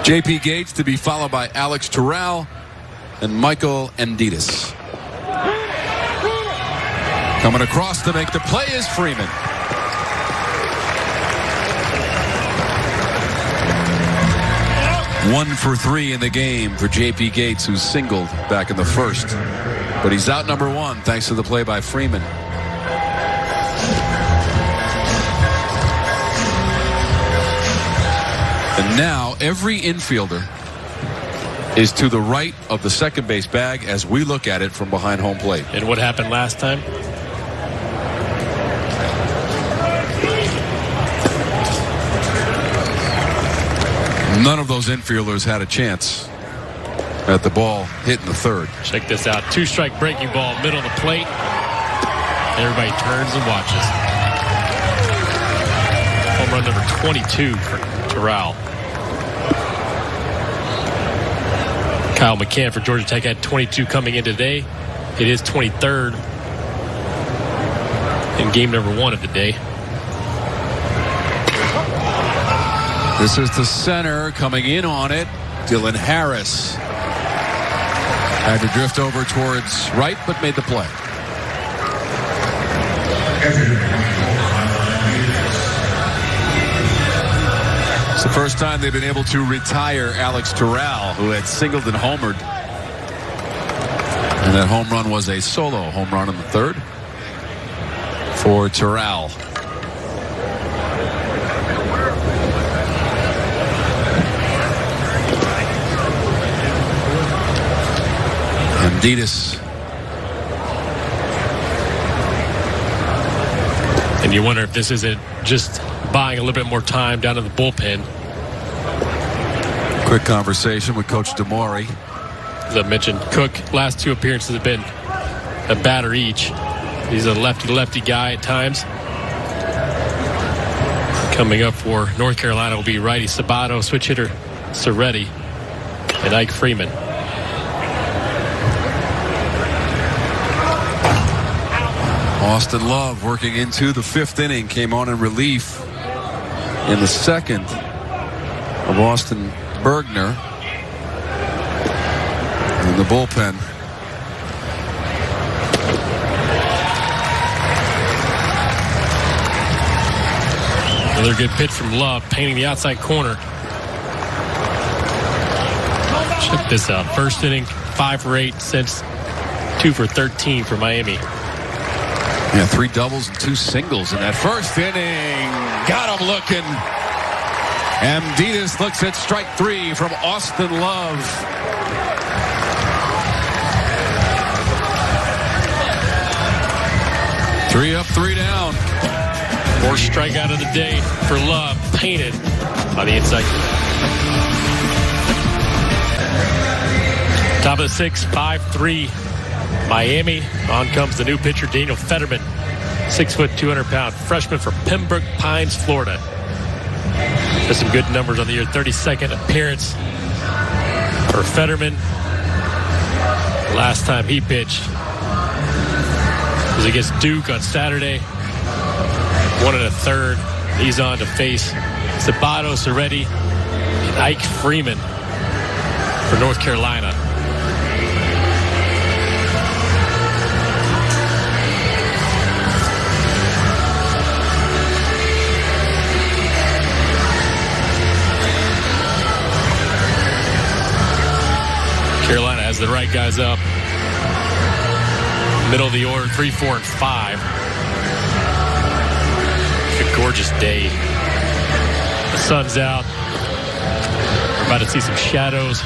J.P. Gates to be followed by Alex Terrell and Michael Enditas. Coming across to make the play is Freeman. One for 3 in the game for J.P. Gates, who singled back in the first. But he's out number 1 thanks to the play by Freeman. And now every infielder is to the right of the second base bag as we look at it from behind home plate. And what happened last time? None of those infielders had a chance at the ball hitting the third. Check this out. 2-strike breaking ball, middle of the plate. Everybody turns and watches. Home run number 22 for Terrell. Kyle McCann for Georgia Tech had 22 coming in today. It is 23rd in game number 1 of the day. This is the center coming in on it. Dylan Harris had to drift over towards right, but made the play. It's the first time they've been able to retire Alex Terrell, who had singled and homered. And that home run was a solo home run in the third for Terrell. Adidas. And you wonder if this isn't just buying a little bit more time down in the bullpen. Quick conversation with Coach Demore. As I mentioned, Cook, last 2 appearances have been a batter each. He's a lefty-lefty guy at times. Coming up for North Carolina will be righty Sabato, switch hitter Soretti, and Ike Freeman. Austin Love working into the 5th inning, came on in relief in the 2nd of Austin Bergner in the bullpen. Another good pitch from Love, painting the outside corner. Check this out. First inning, 5 for 8 since 2 for 13 for Miami. Yeah, 3 doubles and 2 singles in that first inning. Got him looking. Amditas looks at strike 3 from Austin Love. Three up, 3 down. Fourth strikeout of the day for Love, painted on the inside. Top of the 6th, 5-3 Miami. On comes the new pitcher, Daniel Fetterman, 6 foot, 200-pound freshman from Pembroke Pines, Florida. Just some good numbers on the year. 32nd appearance for Fetterman. Last time he pitched was against Duke on Saturday. 1 1/3. He's on to face Sabato, Soretti, and Ike Freeman for North Carolina. Carolina has the right guys up. Middle of the order, 3, 4, and 5. A gorgeous day. The sun's out. We're about to see some shadows.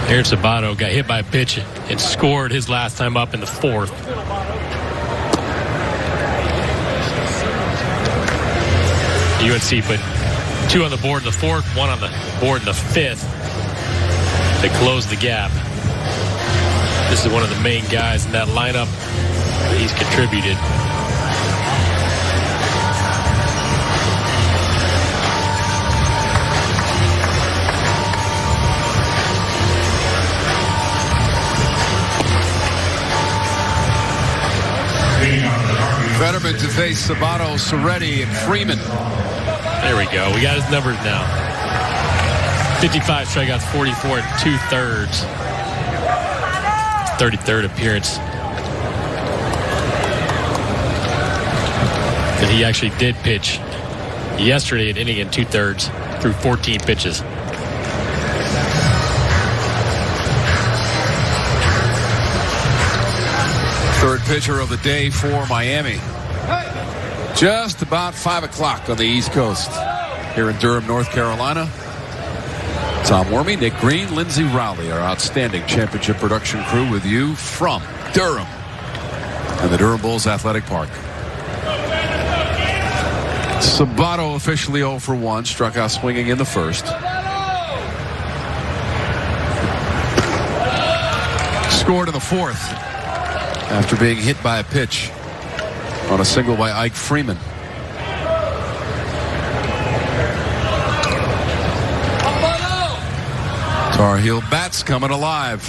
Aaron Sabato got hit by a pitch and scored his last time up in the 4th. UNC put 2 on the board in the 4th, 1 on the board in the 5th. They closed the gap. This is one of the main guys in that lineup. He's contributed. Fetterman to face Sabato, Soretti, and Freeman. There we go. We got his numbers now. 55 strikeouts, 44 2/3. 33rd appearance. And he actually did pitch yesterday an inning and 2/3 through 14 pitches. Third pitcher of the day for Miami. Just about 5 o'clock on the East Coast here in Durham, North Carolina. Tom Wormy, Nick Green, Lindsey Rowley, our outstanding championship production crew with you from Durham and the Durham Bulls Athletic Park. Sabato officially 0 for 1, struck out swinging in the 1st. Scored in the 4th after being hit by a pitch on a single by Ike Freeman. Tar Heel bats coming alive.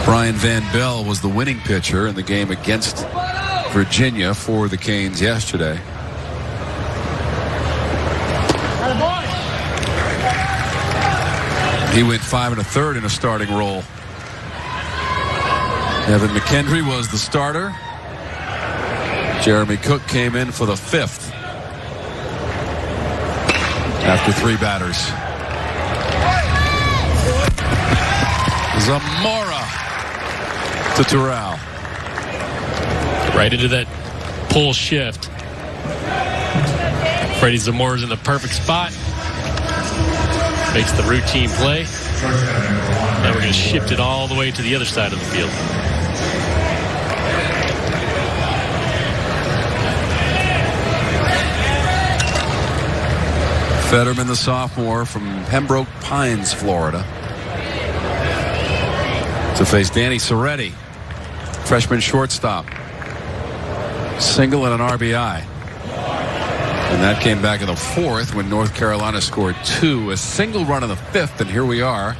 Brian Van Bell was the winning pitcher in the game against Virginia for the Canes yesterday. He went 5 1/3 in a starting role. Evan McKendry was the starter. Jeremy Cook came in for the 5th after 3 batters. Zamora to Terrell. Right into that pull shift. Freddie Zamora's in the perfect spot. Makes the routine play. Now we're going to shift it all the way to the other side of the field. Fetterman, the sophomore from Pembroke Pines, Florida, to face Danny Soretti freshman shortstop. Single and an RBI. And that came back in the 4th when North Carolina scored 2. A single run in the 5th, and here we are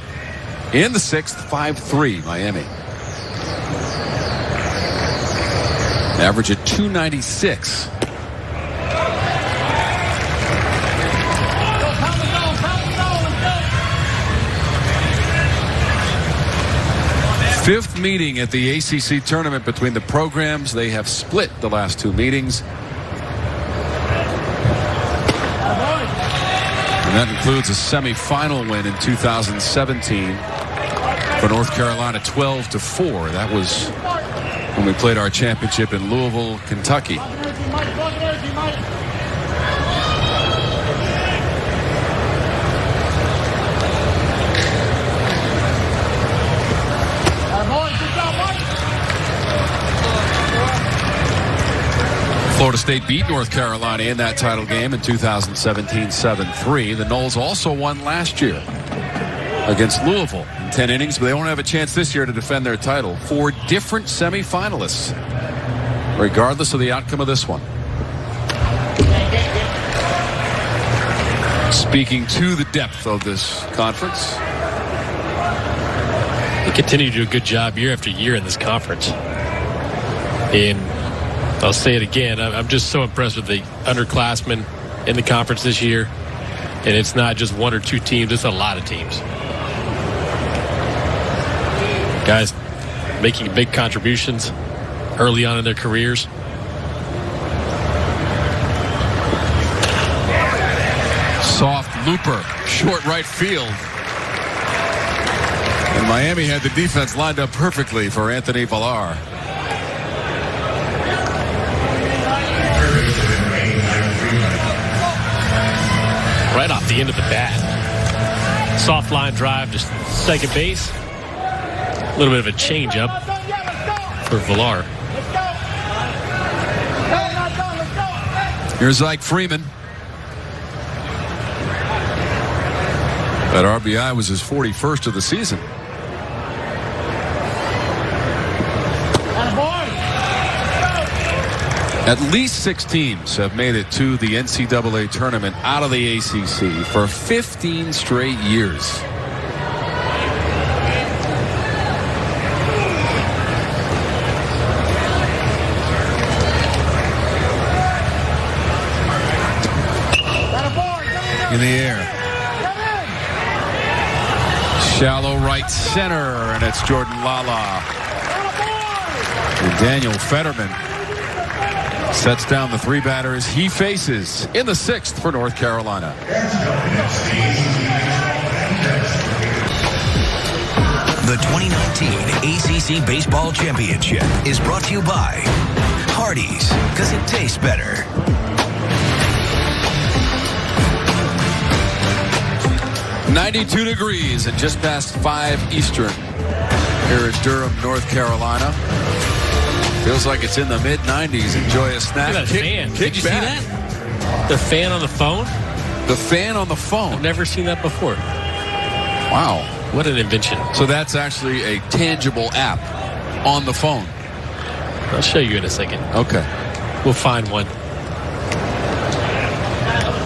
in the 6th, 5-3 Miami. Average at 296. Fifth meeting at the ACC tournament between the programs. They have split the last 2 meetings. And that includes a semifinal win in 2017 for North Carolina, 12-4. That was when we played our championship in Louisville, Kentucky. Florida State beat North Carolina in that title game in 2017, 7-3. The Noles also won last year against Louisville in 10 innings, but they won't have a chance this year to defend their title. 4 different semifinalists, regardless of the outcome of this one. Speaking to the depth of this conference. They continue to do a good job year after year in this conference. And I'll say it again, I'm just so impressed with the underclassmen in the conference this year. And it's not just 1 or 2 teams, it's a lot of teams. Guys making big contributions early on in their careers. Soft looper, short right field. And Miami had the defense lined up perfectly for Anthony Villar. Right off the end of the bat. Soft line drive to second base. A little bit of a changeup for Villar. Here's Ike Freeman. That RBI was his 41st of the season. At least 6 teams have made it to the NCAA tournament out of the ACC for 15 straight years. In the air. Shallow right center, and it's Jordan Lala. And Daniel Fetterman sets down the 3 batters he faces in the 6th for North Carolina. The 2019 ACC Baseball Championship is brought to you by Hardee's, because it tastes better. .92 degrees and just past 5 Eastern here at Durham, North Carolina. Feels like it's in the mid-90s. Enjoy a snack. Look at that fan. Did you see that? The fan on the phone? The fan on the phone. I've never seen that before. Wow. What an invention. So that's actually a tangible app on the phone. I'll show you in a second. Okay. We'll find one.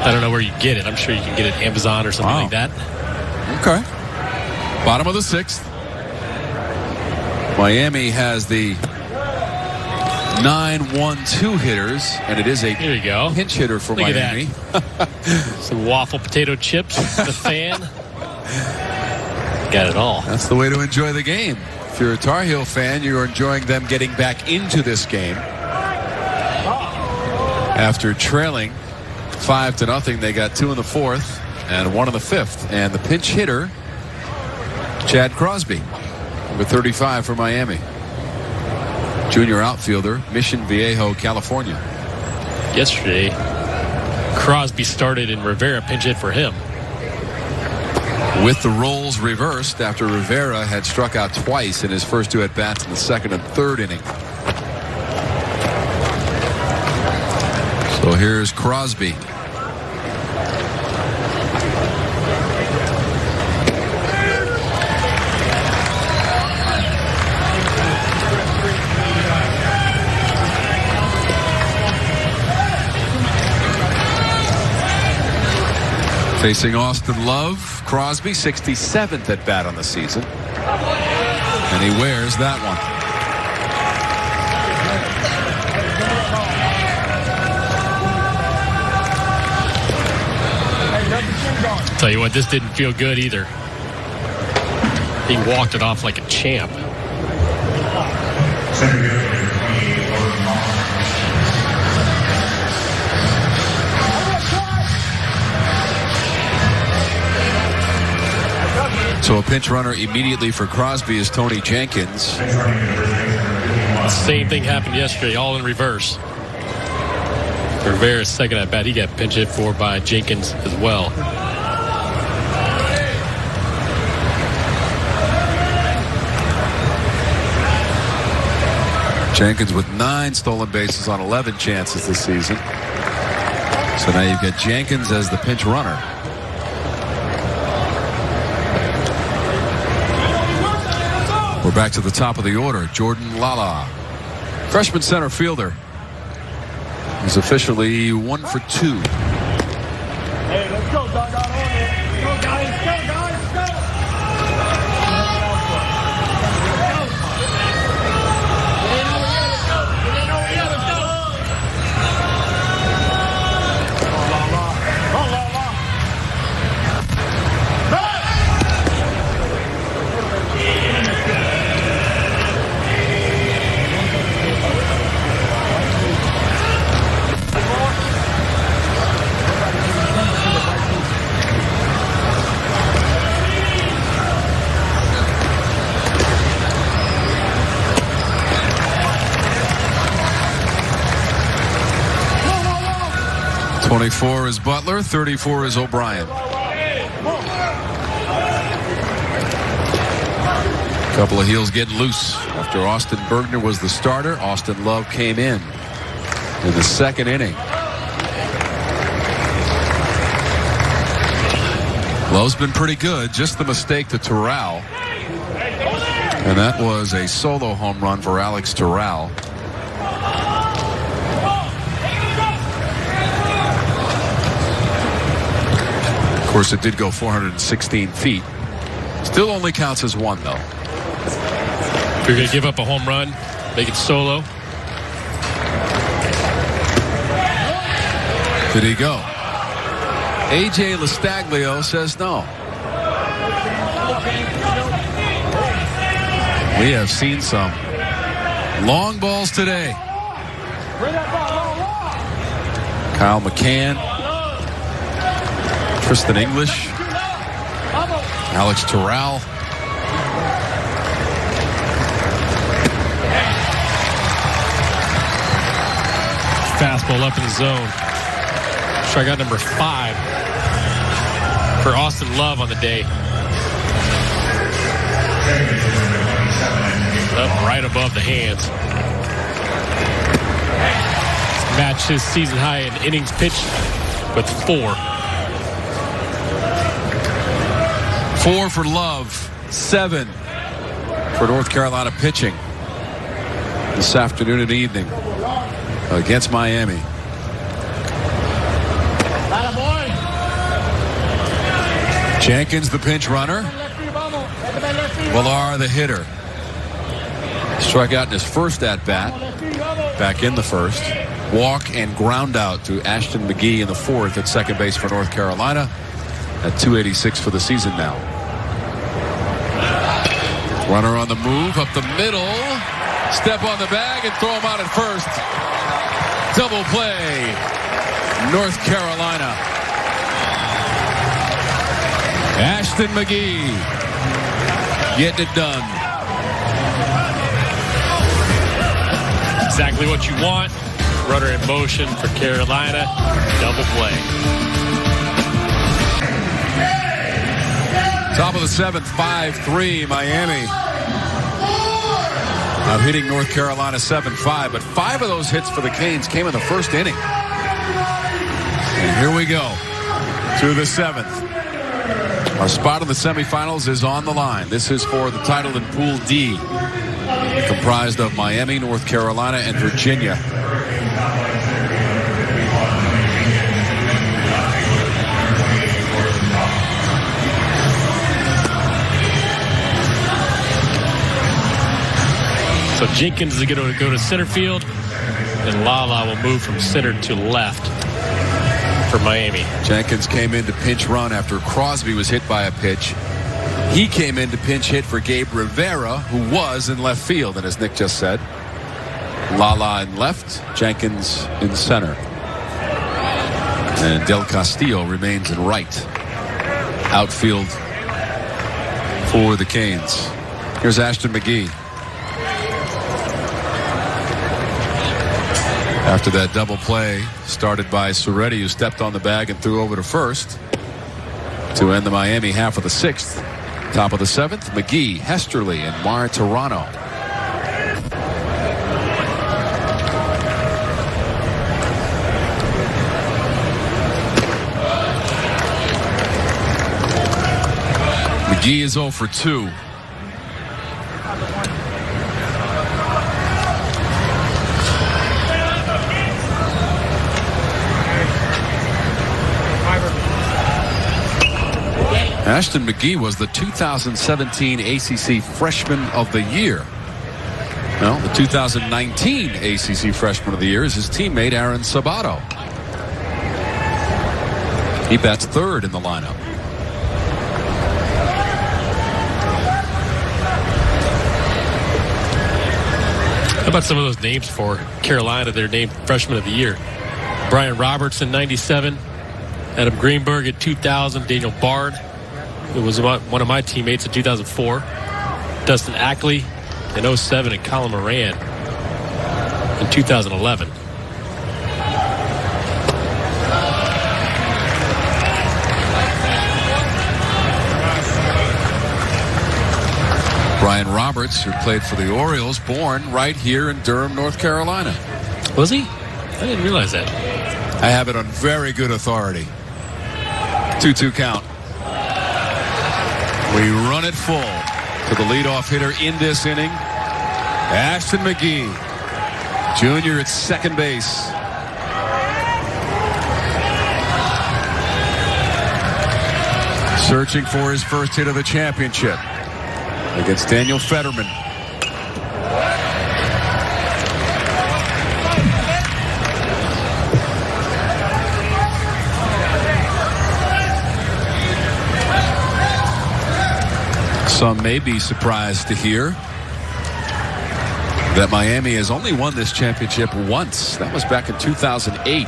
I don't know where you get it. I'm sure you can get it at Amazon or something like that. Okay. Bottom of the 6th. Miami has the 9-1-2 hitters, and it is a Here you go. pinch hitter for Look Miami. At that. Some waffle potato chips, the fan. Got it all. That's the way to enjoy the game. If you're a Tar Heel fan, you're enjoying them getting back into this game. After trailing 5-0, they got 2 in the 4th and 1 in the 5th. And the pinch hitter, Chad Crosby, number 35 for Miami. Junior outfielder, Mission Viejo, California. Yesterday, Crosby started and Rivera pinch hit for him. With the roles reversed after Rivera had struck out twice in his first 2 at-bats in the 2nd and 3rd inning. So here's Crosby. Facing Austin Love, Crosby 67th at bat on the season. And he wears that one. Tell you what, this didn't feel good either. He walked it off like a champ. So a pinch runner immediately for Crosby is Tony Jenkins. Same thing happened yesterday, all in reverse. Rivera's second at bat, he got pinch hit for by Jenkins as well. Jenkins with 9 stolen bases on 11 chances this season. So now you've got Jenkins as the pinch runner. We're back to the top of the order. Jordan Lala, freshman center fielder, is officially 1 for 2. Hey, let's go, dog. Go, guys. Go, guys. Go. .24 is Butler, 34 is O'Brien. Couple of heels getting loose. After Austin Bergner was the starter, Austin Love came in the second inning. Love's been pretty good. Just the mistake to Terrell. And that was a solo home run for Alex Terrell. Of course, it did go 416 feet. Still only counts as 1, though. If you're going to give up a home run, make it solo. Did he go? A.J. Lastaglio says no. We have seen some long balls today. Kyle McCann, Tristan English, Alex Terrell. Fastball up in the zone. Strikeout number 5 for Austin Love on the day. Up right above the hands. Matched his season high in innings pitched with 4. 4 for Love, 7 for North Carolina pitching this afternoon and evening against Miami. Jenkins the pinch runner. Villar the hitter. Struck out in his first at-bat back in the first. Walk and ground out to Ashton McGee in the 4th at second base for North Carolina at 286 for the season now. Runner on the move up the middle. Step on the bag and throw him out at first. Double play. North Carolina. Ashton McGee getting it done. Exactly what you want. Runner in motion for Carolina. Double play. Top of the 7th, 5-3 Miami. Out hitting North Carolina 7-5, but 5 of those hits for the Canes came in the first inning. And here we go to the 7th. Our spot in the semifinals is on the line. This is for the title in Pool D, comprised of Miami, North Carolina, and Virginia. So Jenkins is going to go to center field, and Lala will move from center to left for Miami. Jenkins came in to pinch run after Crosby was hit by a pitch. He came in to pinch hit for Gabe Rivera, who was in left field. And as Nick just said, Lala in left, Jenkins in center. And Del Castillo remains in right. Outfield for the Canes. Here's Ashton McGee. After that double play started by Soretti, who stepped on the bag and threw over to first to end the Miami half of the sixth. Top of the seventh, McGee, Hesterly, and Martirano. McGee is 0 for 2. Ashton McGee was the 2017 ACC Freshman of the Year. Well, the 2019 ACC Freshman of the Year is his teammate Aaron Sabato. He bats third in the lineup. How about some of those names for Carolina? They're named Freshman of the Year. Brian Roberts in 97. Adam Greenberg in 2000. Daniel Bard, who was one of my teammates in 2004. Dustin Ackley in 07, and Colin Moran in 2011. Brian Roberts, who played for the Orioles, born right here in Durham, North Carolina. Was he? I didn't realize that. I have it on very good authority. 2-2 count. We run it full to the leadoff hitter in this inning, Ashton McGee, junior at second base. Searching for his first hit of the championship against Daniel Fetterman. Some may be surprised to hear that Miami has only won this championship once. That was back in 2008.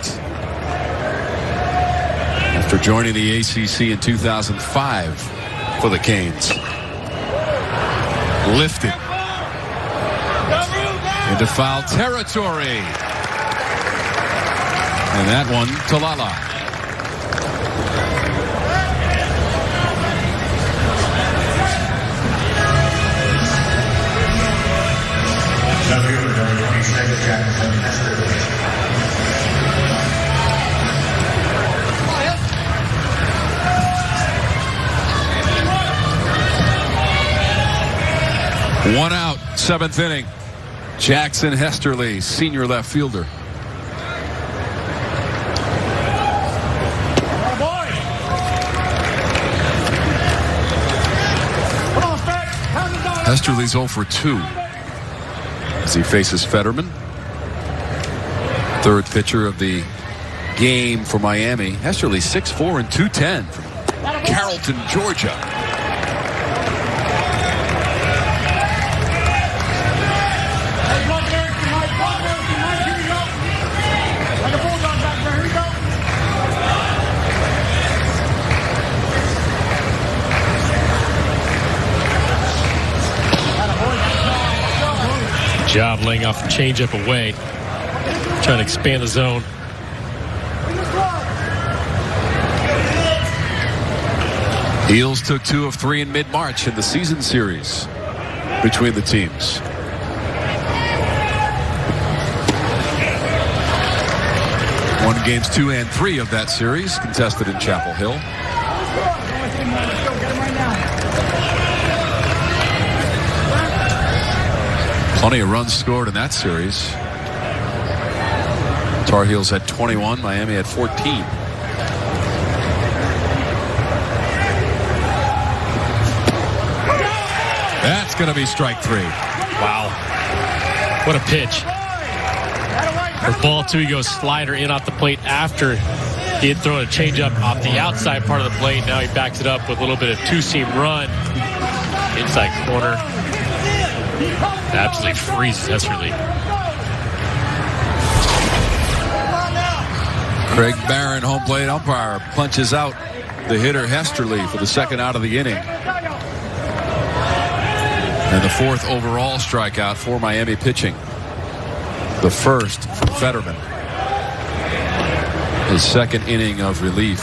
After joining the ACC in 2005 for the Canes. Lifted into foul territory. And that one to Lala. One out, seventh inning. Jackson Hesterly, senior left fielder. Hesterly's 0 for 2 as he faces Fetterman. Third pitcher of the game for Miami. Hesterly 6'4" and 210 from Carrollton, Georgia. Job laying off the changeup away, trying to expand the zone. Eels took 2 of 3 in mid-March in the season series between the teams. Won games 2 and 3 of that series, contested in Chapel Hill. Plenty of runs scored in that series. Tar Heels had 21, Miami had 14. That's going to be strike 3. Wow. What a pitch. For ball two, he goes slider in off the plate after he had thrown a changeup off the outside part of the plate. Now he backs it up with a little bit of two-seam run. Inside corner. Absolutely freezes Hesterly. Craig Barron, home plate umpire, punches out the hitter Hesterly for the second out of the inning. And the fourth overall strikeout for Miami pitching. The first from Fetterman. His second inning of relief.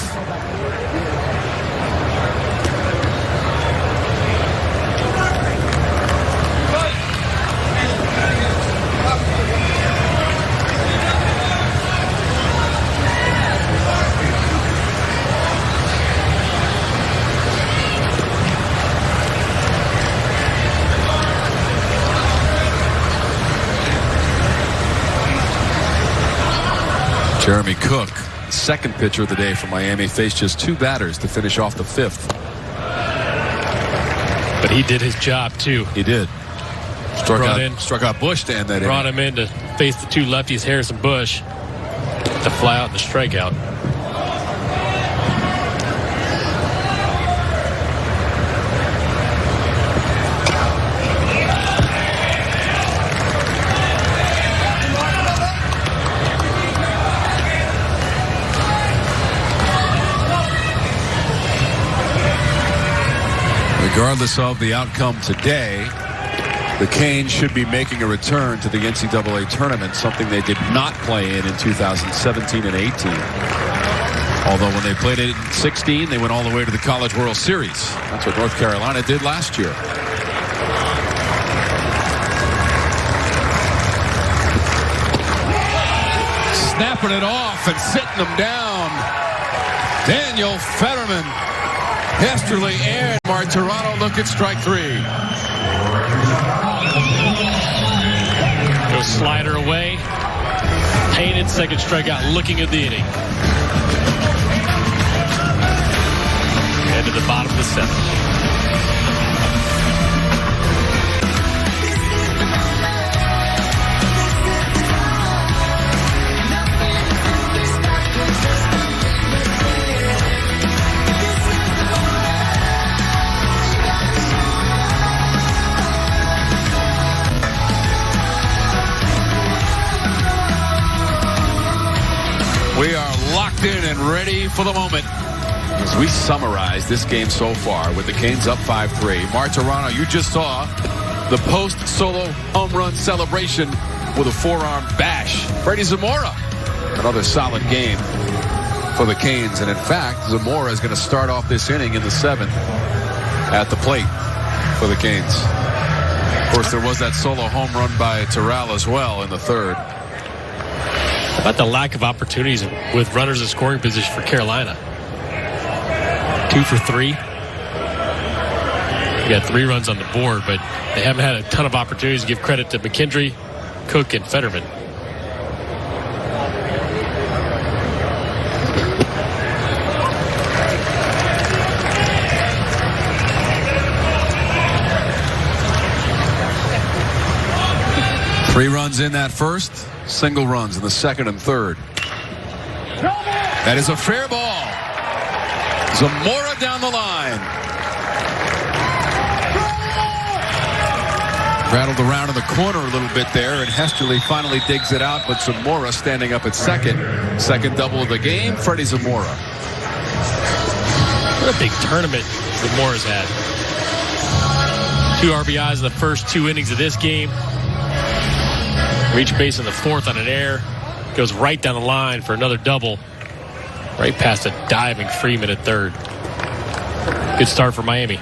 Jeremy Cook, second pitcher of the day for Miami, faced just two batters to finish off the fifth. But he did his job, too. He did. Struck out Bush to end that inning. Brought him in to face the two lefties, Harris and Bush, to fly out the strikeout. Regardless of the outcome today, the Canes should be making a return to the NCAA tournament, something they did not play in 2017 and 18. Although when they played it in 16, they went all the way to the College World Series. That's what North Carolina did last year. Snapping it off and sitting them down. Daniel Fetterman. Hesterly and Martirano look at strike three. Goes slider away. Painted, second strikeout, looking at the inning. And to the bottom of the seventh. We are locked in and ready for the moment as we summarize this game so far with the Canes up 5-3. Martirano, you just saw the post-solo home run celebration with a forearm bash. Freddie Zamora, another solid game for the Canes. And in fact, Zamora is going to start off this inning in the seventh at the plate for the Canes. Of course, there was that solo home run by Terrell as well in the third. About the lack of opportunities with runners in scoring position for Carolina. 2 for 3. We got 3 runs on the board, but they haven't had a ton of opportunities to give credit to McKendry, Cook, and Fetterman. Three runs in that first, single runs in the second and third. That is a fair ball. Zamora down the line. Rattled around in the corner a little bit there, and Hesterly finally digs it out, but Zamora standing up at second. Second double of the game, Freddie Zamora. What a big tournament Zamora's had. 2 RBIs in the first 2 innings of this game. Reach base in the fourth on an error. Goes right down the line for another double. Right past a diving Freeman at third. Good start for Miami.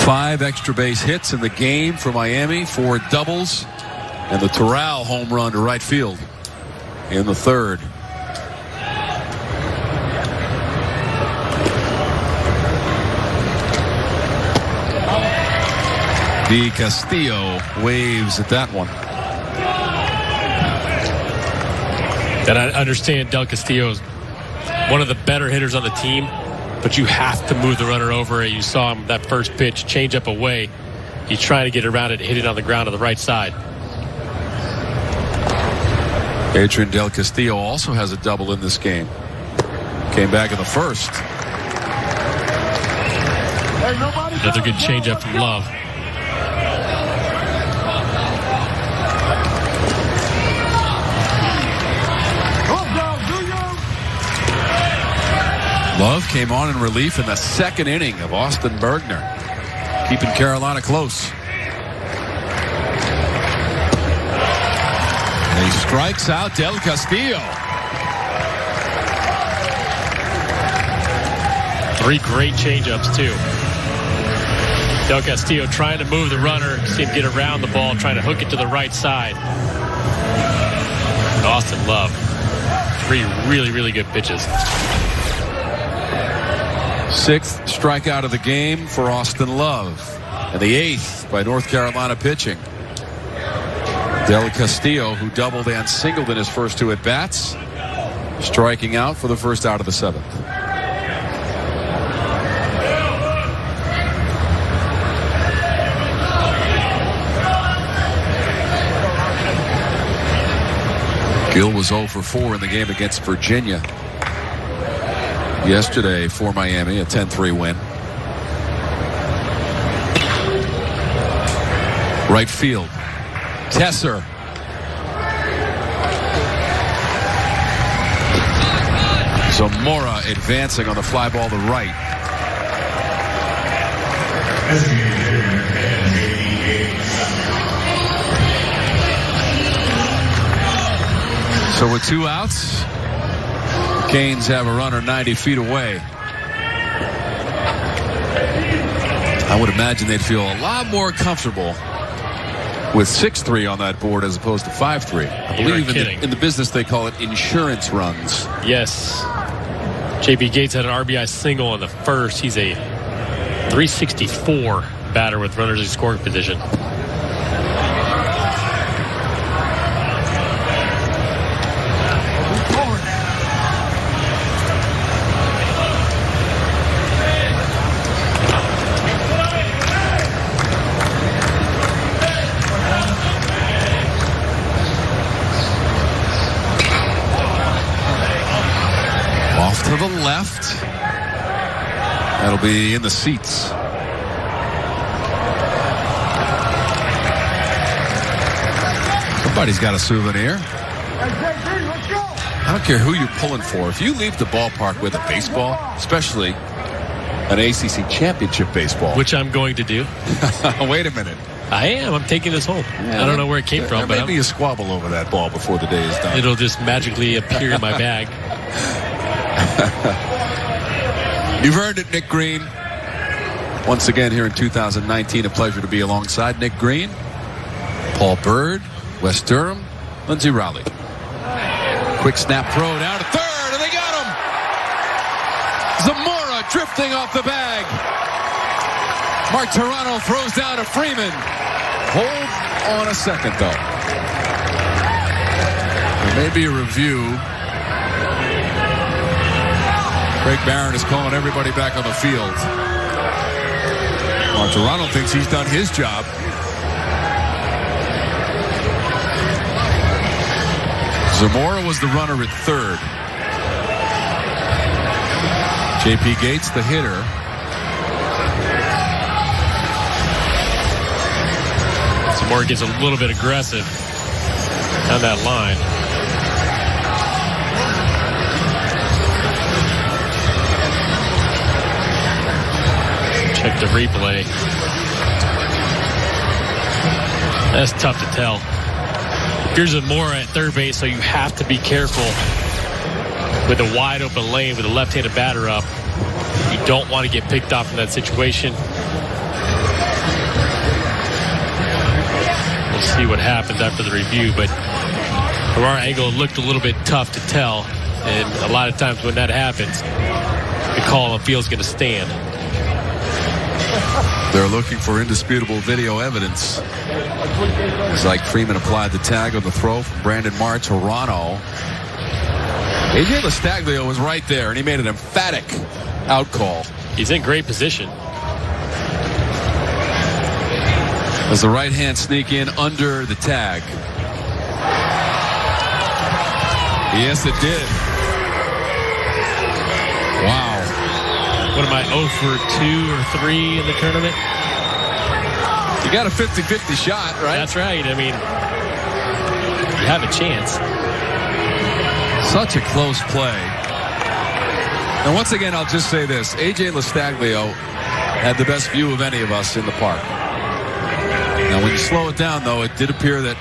5 extra base hits in the game for Miami. 4 doubles. And the Terrell home run to right field in the third. D. Castillo waves at that one. And I understand Del Castillo is one of the better hitters on the team, but you have to move the runner over. You saw him that first pitch, change up away. He's trying to get around it and hit it on the ground on the right side. Adrian Del Castillo also has a double in this game. Came back in the first. Another good changeup from Love. Love came on in relief in the second inning of Austin Bergner, keeping Carolina close. And he strikes out Del Castillo. 3 great changeups, too. Del Castillo trying to move the runner, see him get around the ball, trying to hook it to the right side. Austin Love. 3 really, really good pitches. 6th strikeout of the game for Austin Love. And the 8th by North Carolina pitching. Del Castillo, who doubled and singled in his first 2 at-bats, striking out for the first out of the 7th. Gill was 0 for 4 in the game against Virginia yesterday for Miami, a 10-3 win. Right field. Tesser. Zamora advancing on the fly ball to right. So with 2 outs, the Canes have a runner 90 feet away. I would imagine they'd feel a lot more comfortable with 6-3 on that board as opposed to 5-3. I believe in the business they call it insurance runs. Yes. J.B. Gates had an RBI single on the first. He's a 364 batter with runners in scoring position. To the left. That'll be in the seats. Somebody's got a souvenir. I don't care who you're pulling for. If you leave the ballpark with a baseball, especially an ACC championship baseball. Which I'm going to do. Wait a minute. I am. I'm taking this home. Yeah, I don't know where it came from. There may be a squabble over that ball before the day is done. It'll just magically appear in my bag. You've earned it, Nick Green. Once again here in 2019, a pleasure to be alongside Nick Green, Paul Bird, Wes Durham, Lindsey Rowley. Quick snap throw down to third, and they got him. Zamora drifting off the bag. Mark Toronto throws down to Freeman. Hold on a second, though. There may be a review. Craig Barron is calling everybody back on the field. Mark Toronto thinks he's done his job. Zamora was the runner at third. J.P. Gates, the hitter. Zamora gets a little bit aggressive on that line. Check the replay. That's tough to tell. Here's Zamora at third base, so you have to be careful with a wide open lane with a left-handed batter up. You don't want to get picked off in that situation. We'll see what happens after the review, but from our angle, it looked a little bit tough to tell. And a lot of times when that happens, the call on the field is going to stand. They're looking for indisputable video evidence. It's like Freeman applied the tag on the throw from Brandon Marr Toronto. AJ Lastaglio was right there, and he made an emphatic out call. He's in great position. As the right hand sneak in under the tag. Yes, it did. Wow. What am I, 0 for 2 or 3 in the tournament? You got a 50-50 shot, right? That's right. I mean, you have a chance. Such a close play. And once again, I'll just say this. A.J. Lastaglio had the best view of any of us in the park. Now, when you slow it down, though, it did appear that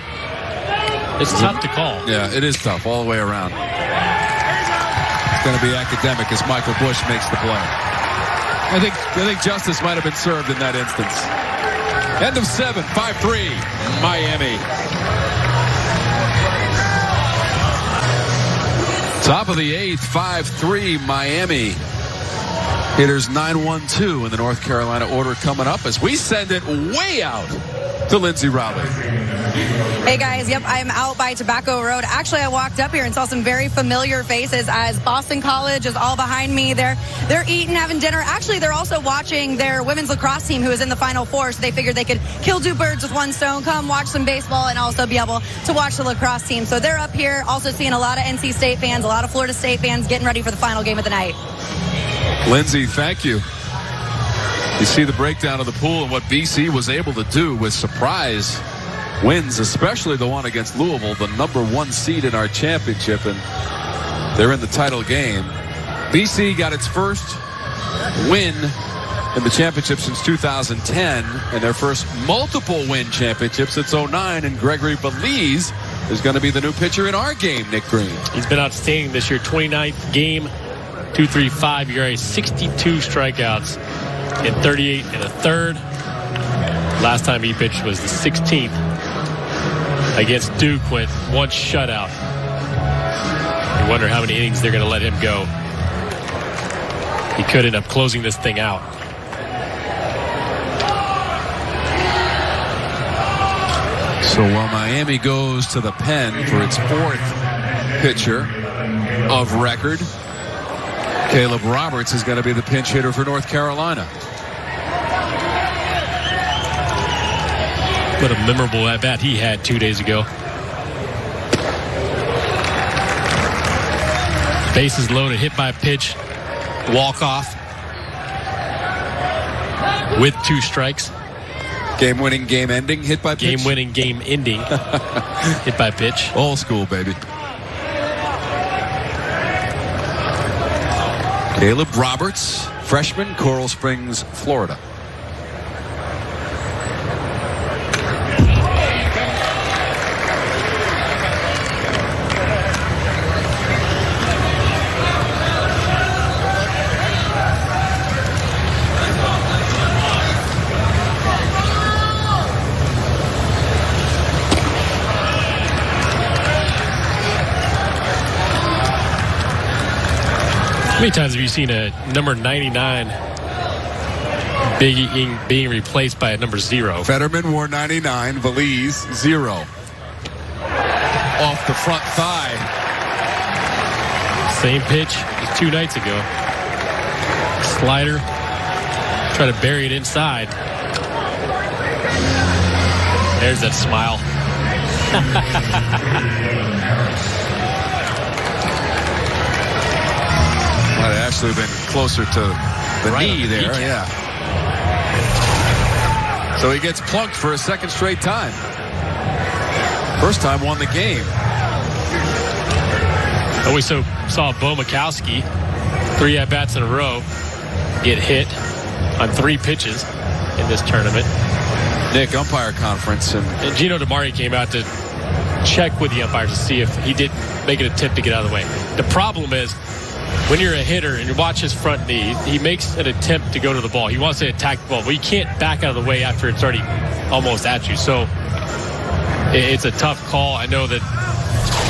it's tough to call. Yeah, it is tough all the way around. It's going to be academic as Michael Bush makes the play. I think justice might have been served in that instance. End of 7, 5-3, Miami. Top of the 8th, 5-3, Miami. Hitters 9-1-2 in the North Carolina order coming up as we send it way out to Lindsay Rowley. Hey guys, yep, I'm out by Tobacco Road. Actually, I walked up here and saw some very familiar faces as Boston College is all behind me. They're eating, having dinner. Actually, they're also watching their women's lacrosse team who is in the Final Four, so they figured they could kill 2 birds with 1 stone, come watch some baseball and also be able to watch the lacrosse team. So they're up here also seeing a lot of NC State fans, a lot of Florida State fans getting ready for the final game of the night. Lindsay, thank you. You see the breakdown of the pool and what BC was able to do with surprise wins, especially the one against Louisville, the number 1 seed in our championship, and they're in the title game. BC got its first win in the championship since 2010, and their first multiple win championship since 2009, and Gregory Belize is going to be the new pitcher in our game, Nick Green. He's been outstanding this year. 29th game, 2.35 ERA, 62 strikeouts in 38 1/3. Last time he pitched was the 16th against Duke, went 1 shutout. You wonder how many innings they're going to let him go. He could end up closing this thing out. So while Miami goes to the pen for its 4th pitcher of record, Caleb Roberts is going to be the pinch hitter for North Carolina. What a memorable at-bat he had 2 days ago. Bases loaded, hit by a pitch, walk-off with 2 strikes. Game-winning, game-ending, hit by pitch? Game-winning, game-ending, hit by pitch. Old school, baby. Caleb Roberts, freshman, Coral Springs, Florida. How many times have you seen a number 99 being replaced by a number 0? Fetterman wore 99, Valise 0. Off the front thigh. Same pitch as 2 nights ago. Slider. Try to bury it inside. There's that smile. Might have actually been closer to the knee there. Yeah. So he gets plunked for a 2nd straight time. First time won the game. And we saw Bo Mikowski 3 at-bats in a row get hit on 3 pitches in this tournament. Nick, umpire conference. And Gino DeMari came out to check with the umpires to see if he didn't make an attempt to get out of the way. The problem is, when you're a hitter and you watch his front knee, he makes an attempt to go to the ball. He wants to attack the ball, but you can't back out of the way after it's already almost at you. So it's a tough call. I know that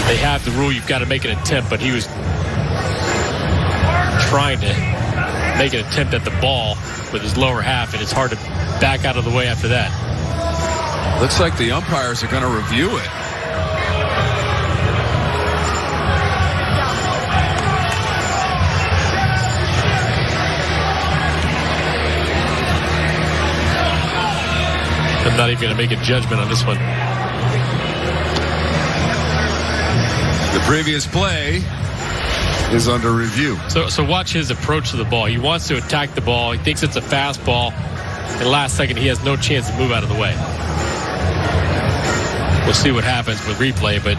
they have the rule, you've got to make an attempt, but he was trying to make an attempt at the ball with his lower half, and it's hard to back out of the way after that. Looks like the umpires are going to review it. I'm not even going to make a judgment on this one. The previous play is under review. So watch his approach to the ball. He wants to attack the ball. He thinks it's a fastball. And last second, he has no chance to move out of the way. We'll see what happens with replay, but...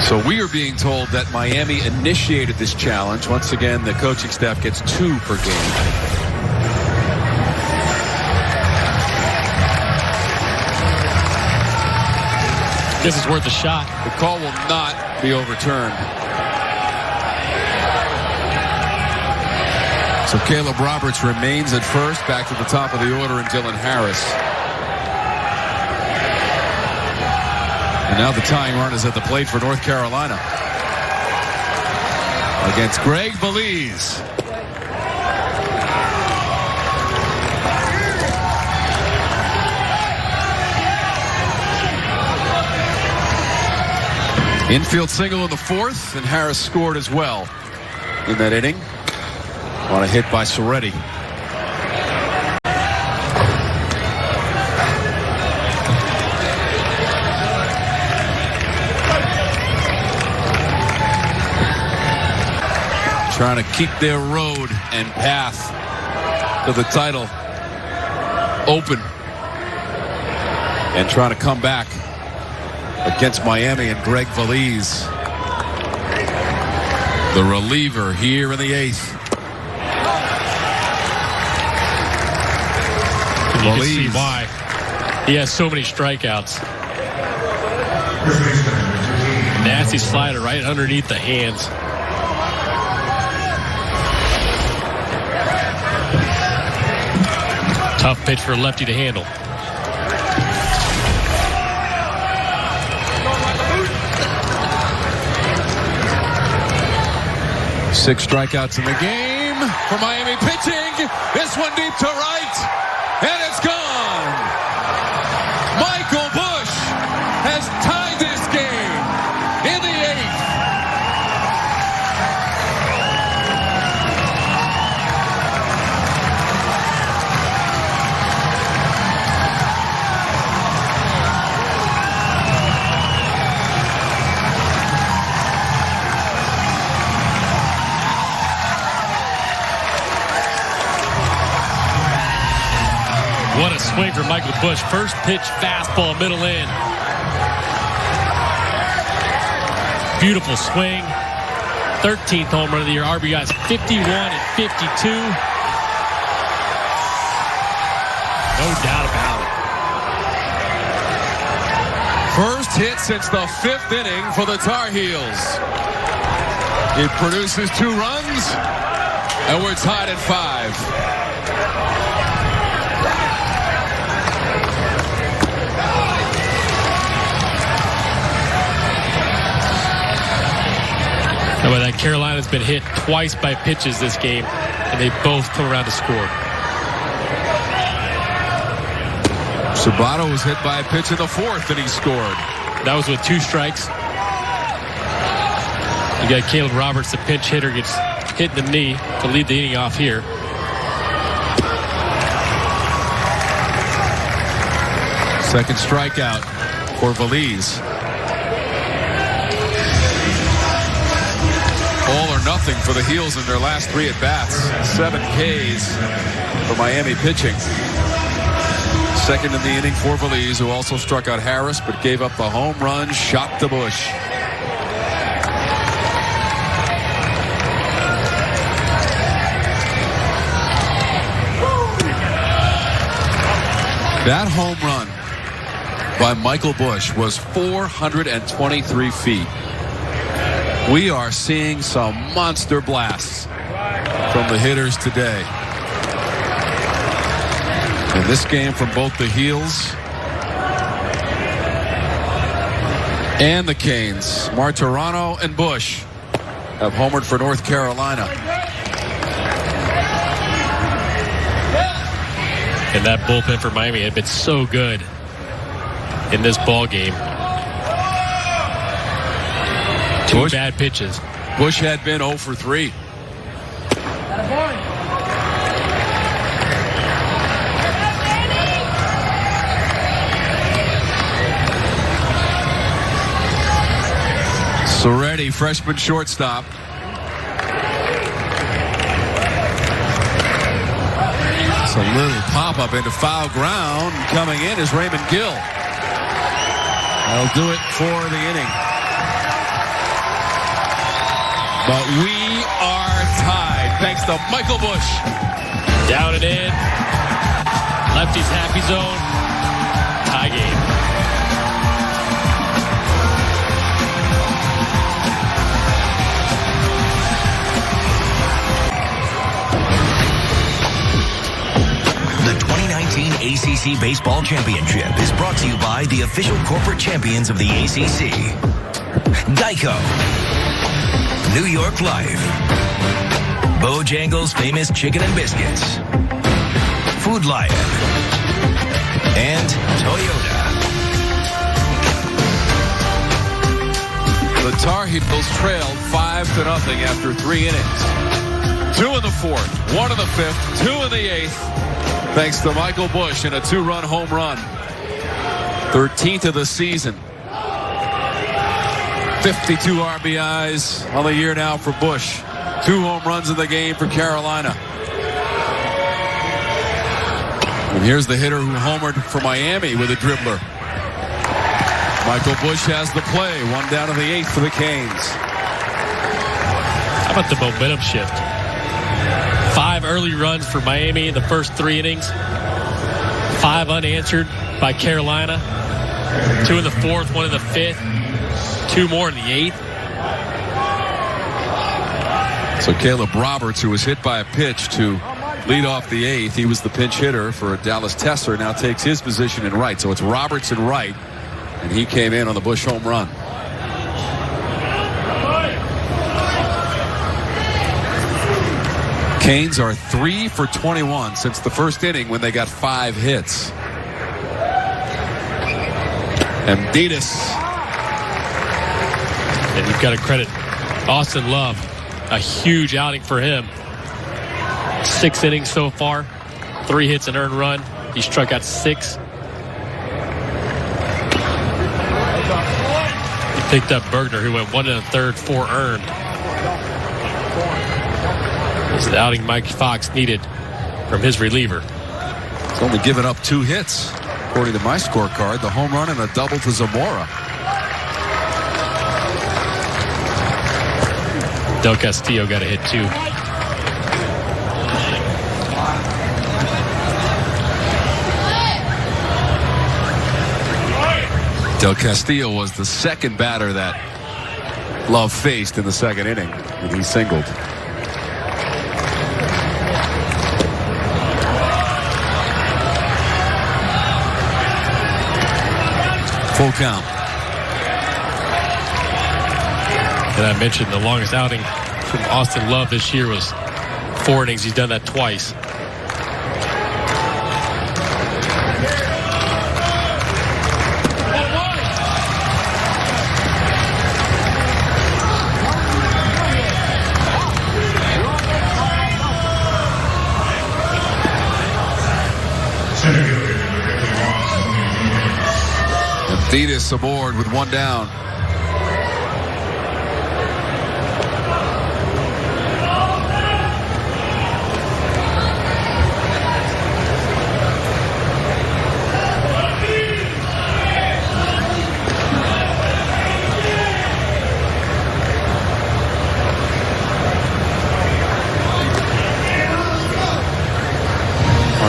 So we are being told that Miami initiated this challenge. Once again, the coaching staff gets 2 per game. This is worth a shot. The call will not be overturned. So Caleb Roberts remains at first. Back to the top of the order, and Dylan Harris. And now the tying run is at the plate for North Carolina against Greg Veliz. Infield single in the 4th, and Harris scored as well in that inning on a hit by Soretti. Trying to keep their road and path to the title open, and trying to come back against Miami and Greg Veliz, the reliever here in the 8th. You can see why. He has so many strikeouts. Nasty slider right underneath the hands. Tough pitch for a lefty to handle. Six strikeouts in the game for Miami pitching. This one deep to right, and it's gone. Michael Busch has tied this game in the 8th. What a swing for Michael Busch. First pitch fastball, middle in. Beautiful swing. 13th home run of the year. RBIs 51 and 52. No doubt about it. First hit since the 5th inning for the Tar Heels. It produces 2 runs, and we're tied at 5. But that Carolina's been hit twice by pitches this game, and they both come around to score. Sabato was hit by a pitch in the 4th, and he scored. That was with 2 strikes. You got Caleb Roberts, the pinch hitter, gets hit in the knee to lead the inning off here. Second strikeout for Veliz. All or nothing for the Heels in their last 3 at-bats. 7 Ks for Miami pitching. Second in the inning for Veliz, who also struck out Harris, but gave up the home run shot to Busch. That home run by Michael Busch was 423 feet. We are seeing some monster blasts from the hitters today. In this game from both the Heels and the Canes, Martirano and Busch have homered for North Carolina. And that bullpen for Miami had been so good in this ball game. 2 bad pitches. Busch had been 0 for 3. Soretti, freshman shortstop. It's a little pop-up into foul ground. Coming in is Raymond Gill. They'll do it for the inning. But we are tied thanks to Michael Bush. Down and in. Lefty's happy zone. Tie game. The 2019 ACC Baseball Championship is brought to you by the official corporate champions of the ACC. Geico. New York Life. Bojangles' famous chicken and biscuits. Food Lion. And Toyota. The Tar Heels trailed 5-0 after 3 innings. 2 in the 4th, 1 in the 5th, 2 in the 8th. Thanks to Michael Bush in a 2-run home run. 13th of the season. 52 RBIs on the year now for Bush. 2 home runs in the game for Carolina. And here's the hitter who homered for Miami with a dribbler. Michael Bush has the play. 1 down in the 8th for the Canes. How about the momentum shift? 5 early runs for Miami in the first 3 innings. 5 unanswered by Carolina. 2 in the 4th, 1 in the 5th. 2 more in the 8th. So Caleb Roberts, who was hit by a pitch to lead off the 8th, he was the pinch hitter for Dallas Tesser, now takes his position in right. So it's Roberts in right, and he came in on the Bush home run. Canes are 3 for 21 since the first inning when they got 5 hits. Emdidas. And you've got to credit Austin Love. A huge outing for him. 6 innings so far. 3 hits and earned run. He struck out 6. He picked up Bergner, who went 1 1/3, 4 earned. This is the outing Mike Fox needed from his reliever. He's only given up 2 hits, according to my scorecard. The home run and a double to Zamora. Del Castillo got a hit too. Del Castillo was the second batter that Love faced in the second inning, and he singled. Full count. And I mentioned the longest outing from Austin Love this year was 4 innings. He's done that twice. Emdidas aboard with 1 down.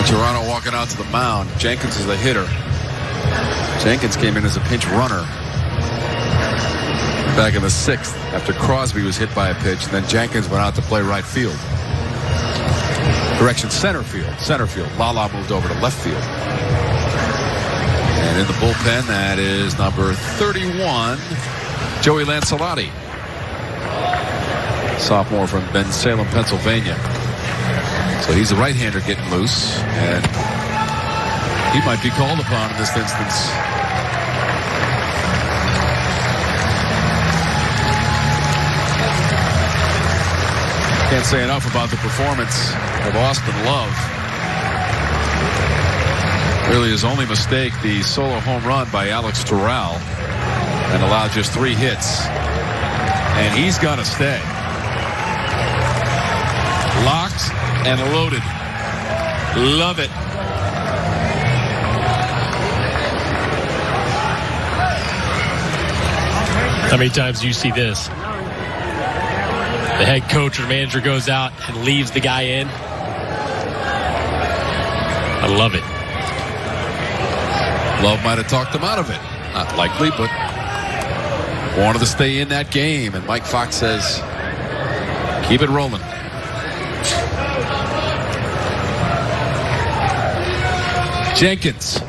Toronto walking out to the mound. Jenkins is the hitter. Jenkins came in as a pinch runner back in the 6th after Crosby was hit by a pitch, and then Jenkins went out to play right field. Correction, center field. Center field. Lala moved over to left field. And in the bullpen, that is number 31, Joey Lancelotti. Sophomore from Bensalem, Pennsylvania. So he's a right-hander getting loose, and he might be called upon in this instance. Can't say enough about the performance of Austin Love. Really his only mistake, the solo home run by Alex Terrell, and allowed just 3 hits. And he's going to stay. Locked and loaded. Love it. How many times do you see this? The head coach or manager goes out and leaves the guy in. I love it. Love might have talked him out of it. Not likely, but wanted to stay in that game. And Mike Fox says, keep it rolling. Jenkins.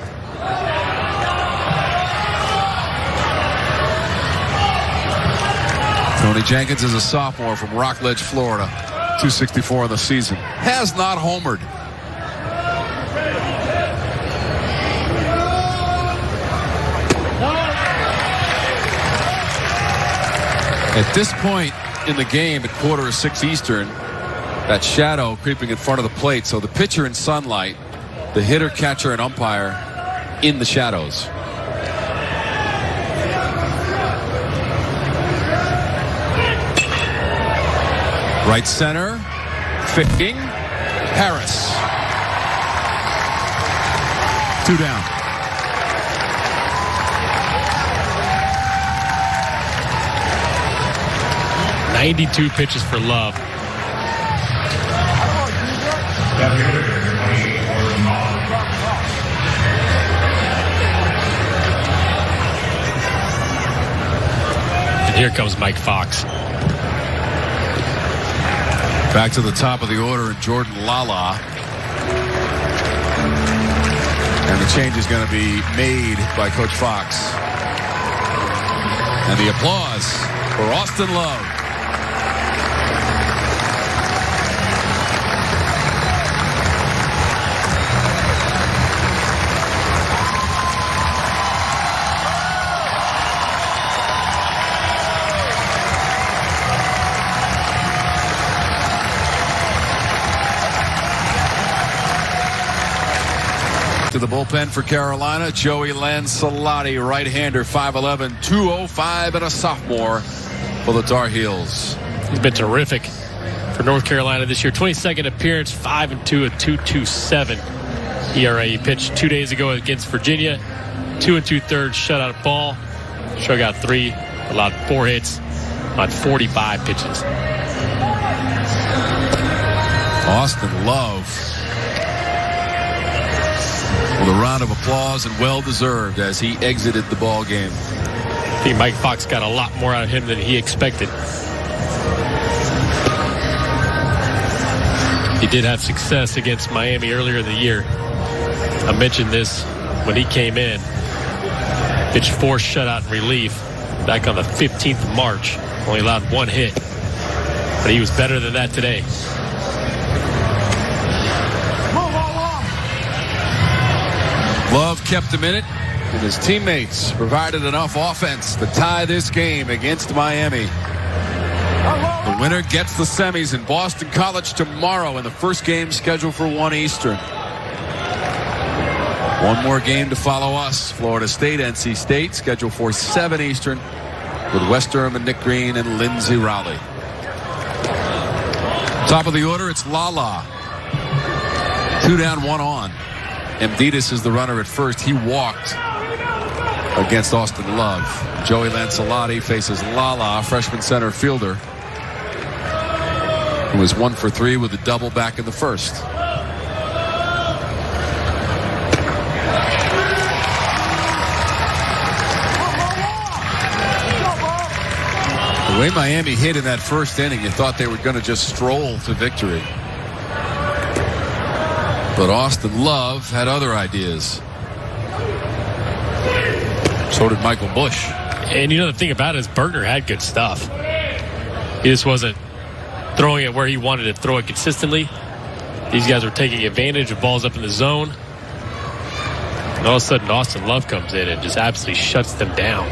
Tony Jenkins is a sophomore from Rockledge, Florida. 264 in the season. Has not homered. At this point in the game, at 5:45 Eastern, that shadow creeping in front of the plate. So the pitcher in sunlight, the hitter, catcher, and umpire in the shadows. Right center, Ficking, Harris. 2 down. "92 pitches for Love. And here comes Mike Fox. Back to the top of the order, Jordan Lala. And the change is going to be made by Coach Fox. And the applause for Austin Love. To the bullpen for Carolina, Joey Lancelotti, right-hander, 5'11", 205, and a sophomore for the Tar Heels. He's been terrific for North Carolina this year. 22nd appearance, 5-2, a 2.27 ERA. He pitched 2 days ago against Virginia. 2 2/3 shutout ball. Struck out 3, allowed 4 hits on 45 pitches. Austin Love with a round of applause, and well-deserved as he exited the ball game. I think Mike Fox got a lot more out of him than he expected. He did have success against Miami earlier in the year. I mentioned this when he came in. Pitched 4 shutout in relief back on the 15th of March. Only allowed 1 hit. But he was better than that today. Love kept him in it, and his teammates provided enough offense to tie this game against Miami. The winner gets the semis in Boston College tomorrow in the first game scheduled for 1 Eastern. One more game to follow us. Florida State, NC State, scheduled for 7 Eastern with Wes Durham and Nick Green and Lindsey Rowley. Top of the order, it's Lala. 2 down, 1 on. Emdidas is the runner at first. He walked against Austin Love. Joey Lancelotti faces Lala, freshman center fielder, who was 1 for 3 with a double back in the first. The way Miami hit in that first inning, you thought they were going to just stroll to victory. But Austin Love had other ideas. So did Michael Bush. And you know the thing about it is Bergner had good stuff. He just wasn't throwing it where he wanted to throw it consistently. These guys were taking advantage of balls up in the zone. And all of a sudden Austin Love comes in and just absolutely shuts them down.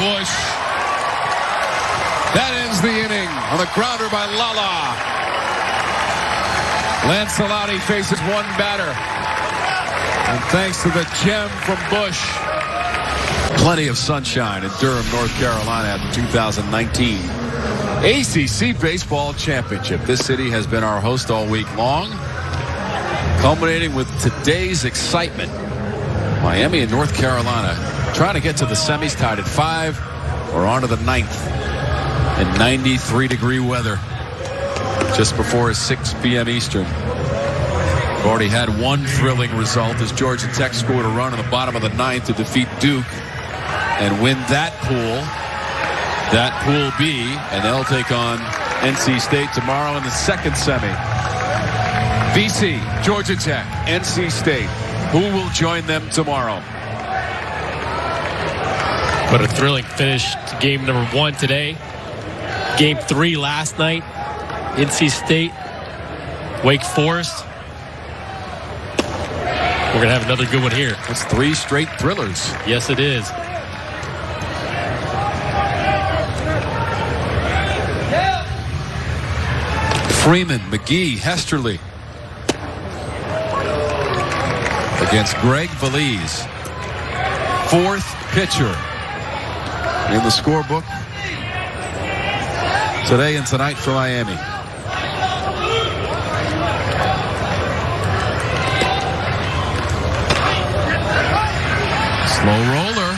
Bush. That ends the inning on a grounder by Lala. Lancelotti faces one batter. And thanks to the gem from Bush. Plenty of sunshine in Durham, North Carolina in 2019 ACC Baseball Championship. This city has been our host all week long, culminating with today's excitement. Miami and North Carolina trying to get to the semis, tied at 5. We're on to the 9th in 93-degree weather just before 6 p.m. Eastern. We've already had one thrilling result as Georgia Tech scored a run in the bottom of the 9th to defeat Duke and win that Pool B, and they'll take on NC State tomorrow in the second semi. BC, Georgia Tech, NC State. Who will join them tomorrow? But a thrilling finish to game number 1 today. Game 3 last night. NC State, Wake Forest. We're going to have another good one here. That's 3 straight thrillers. Yes, it is. Freeman, McGee, Hesterly against Greg Valise. 4th pitcher in the scorebook today and tonight for Miami. Slow roller.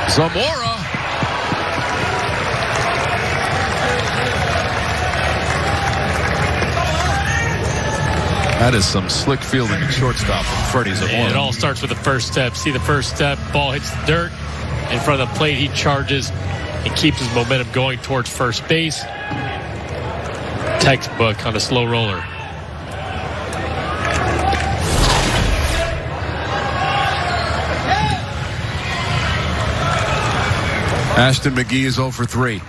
Zamora. That is some slick fielding at shortstop from Freddie Zamora. And it all starts with the first step. See the first step, ball hits the dirt. In front of the plate, he charges and keeps his momentum going towards first base. Textbook on a slow roller. Ashton McGee is 0 for 3.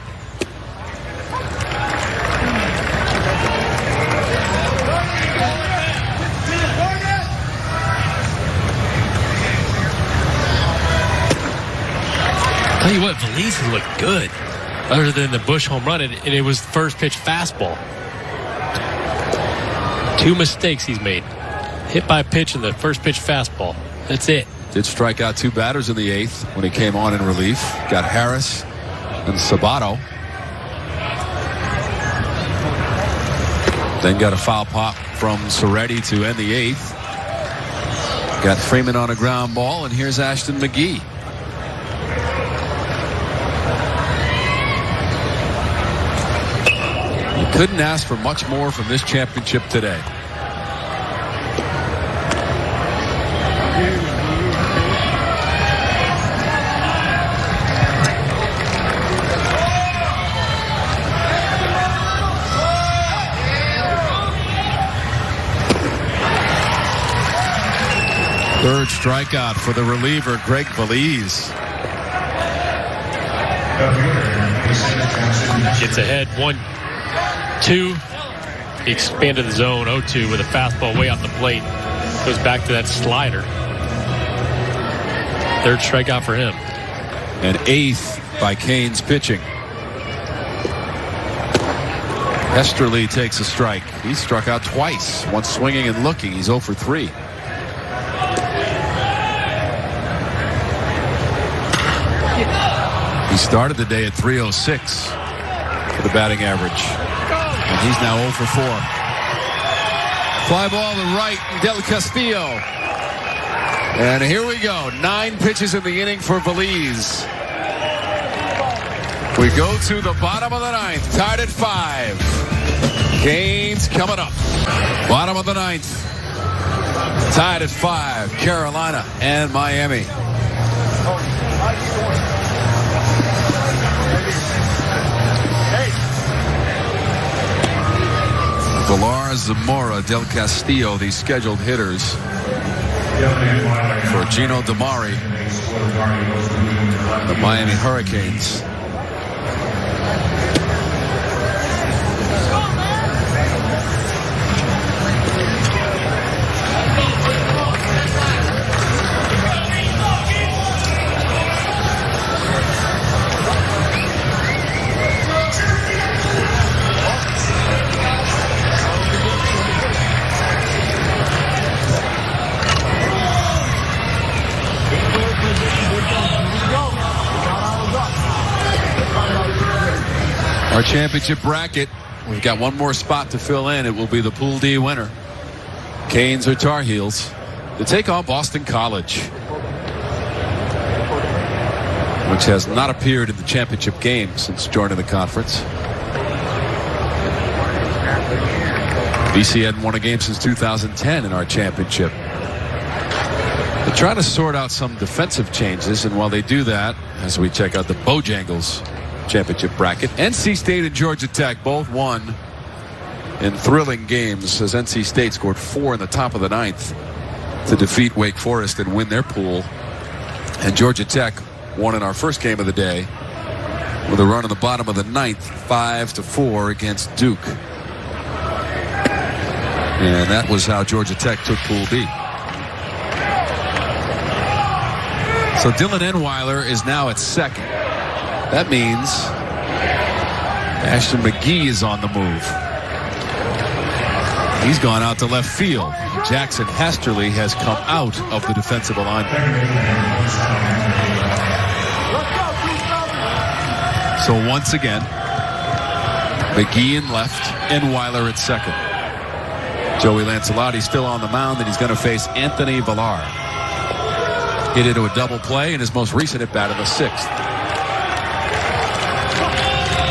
Tell you what, Valise has looked good. Other than the Bush home run, and it was first pitch fastball. 2 mistakes he's made. Hit by pitch and the first pitch fastball. That's it. Did strike out 2 batters in the 8th when he came on in relief. Got Harris and Sabato. Then got a foul pop from Soretti to end the 8th. Got Freeman on a ground ball, and here's Ashton McGee. You couldn't ask for much more from this championship today. Third strikeout for the reliever, Greg Valise. Gets ahead 1-2. He expanded the zone 0-2 with a fastball way off the plate. Goes back to that slider. Third strikeout for him. And 8th by Canes pitching. Hesterly takes a strike. He struck out twice. Once swinging and looking. He's 0 for 3. He started the day at 306 for the batting average. And he's now 0 for 4. Fly ball to right, Del Castillo. And here we go. 9 pitches in the inning for Valise. We go to the bottom of the 9th, tied at 5. Canes coming up. Bottom of the 9th. Tied at 5. Carolina and Miami. Villar, Zamora, Del Castillo, the scheduled hitters for Gino Damari, the Miami Hurricanes. Our championship bracket, we've got one more spot to fill in. It will be the Pool D winner, Canes or Tar Heels, to take on Boston College, which has not appeared in the championship game since joining the conference. BC hadn't won a game since 2010 in our championship. They're trying to sort out some defensive changes, and while they do that, as we check out the Bojangles championship bracket, NC State and Georgia Tech both won in thrilling games, as NC State scored 4 in the top of the 9th to defeat Wake Forest and win their pool. And Georgia Tech won in our first game of the day with a run in the bottom of the 9th, 5-4 against Duke. And that was how Georgia Tech took Pool B. So Dylan Enweiler is now at second. That means Ashton McGee is on the move. He's gone out to left field. Jackson Hasterly has come out of the defensive alignment. So once again, McGee in left, Enweiler at second. Joey Lancelotti still on the mound, and he's going to face Anthony Villar. Hit into a double play in his most recent at bat in the 6th.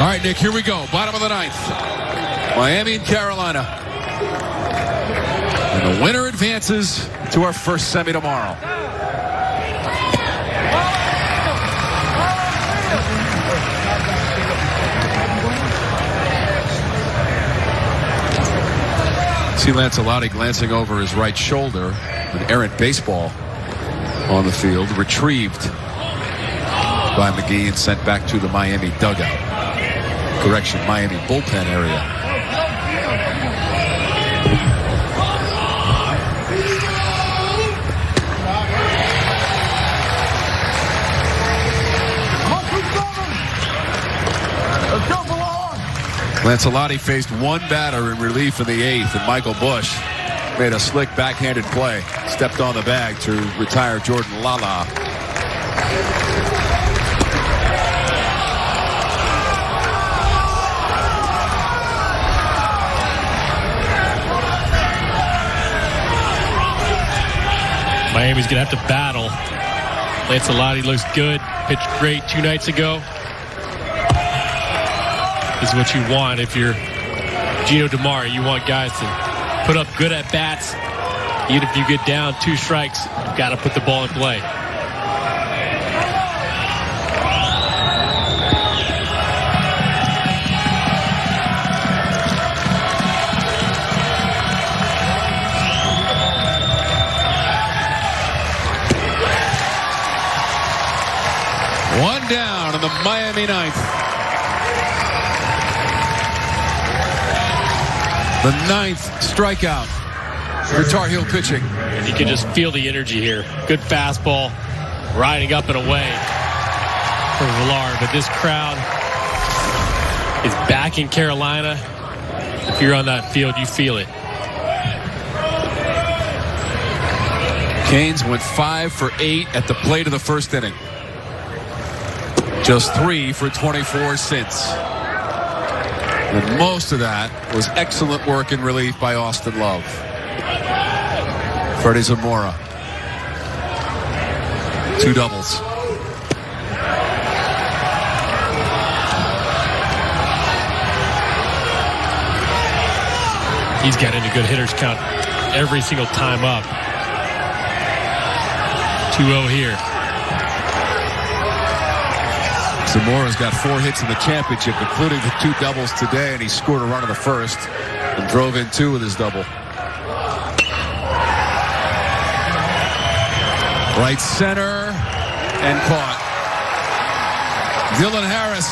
All right, Nick, here we go. Bottom of the 9th. Miami and Carolina. And the winner advances to our first semi tomorrow. See Lancelotti glancing over his right shoulder. An errant baseball on the field, retrieved by McGee and sent back to the Miami dugout. Correction, Miami bullpen area. Lancelotti faced one batter in relief in the 8th, and Michael Bush made a slick backhanded play. Stepped on the bag to retire Jordan Lala. Miami's going to have to battle. Lancelotti looks good. Pitched great 2 nights ago. This is what you want if you're Gino DiMaria. You want guys to put up good at-bats. Even if you get down 2 strikes, you've got to put the ball in play. One down in the Miami 9th. The 9th strikeout for Tar Heel pitching. And you can just feel the energy here. Good fastball, riding up and away for Villar. But this crowd is back in Carolina. If you're on that field, you feel it. Canes went 5 for 8 at the plate of the first inning. Just 3 for 24 since. And most of that was excellent work in relief by Austin Love. Freddie Zamora. 2 doubles. He's got into good hitters count every single time up. 2-0 here. Zamora's got 4 hits in the championship, including the 2 doubles today, and he scored a run in the first and drove in 2 with his double. Right center and caught. Dylan Harris.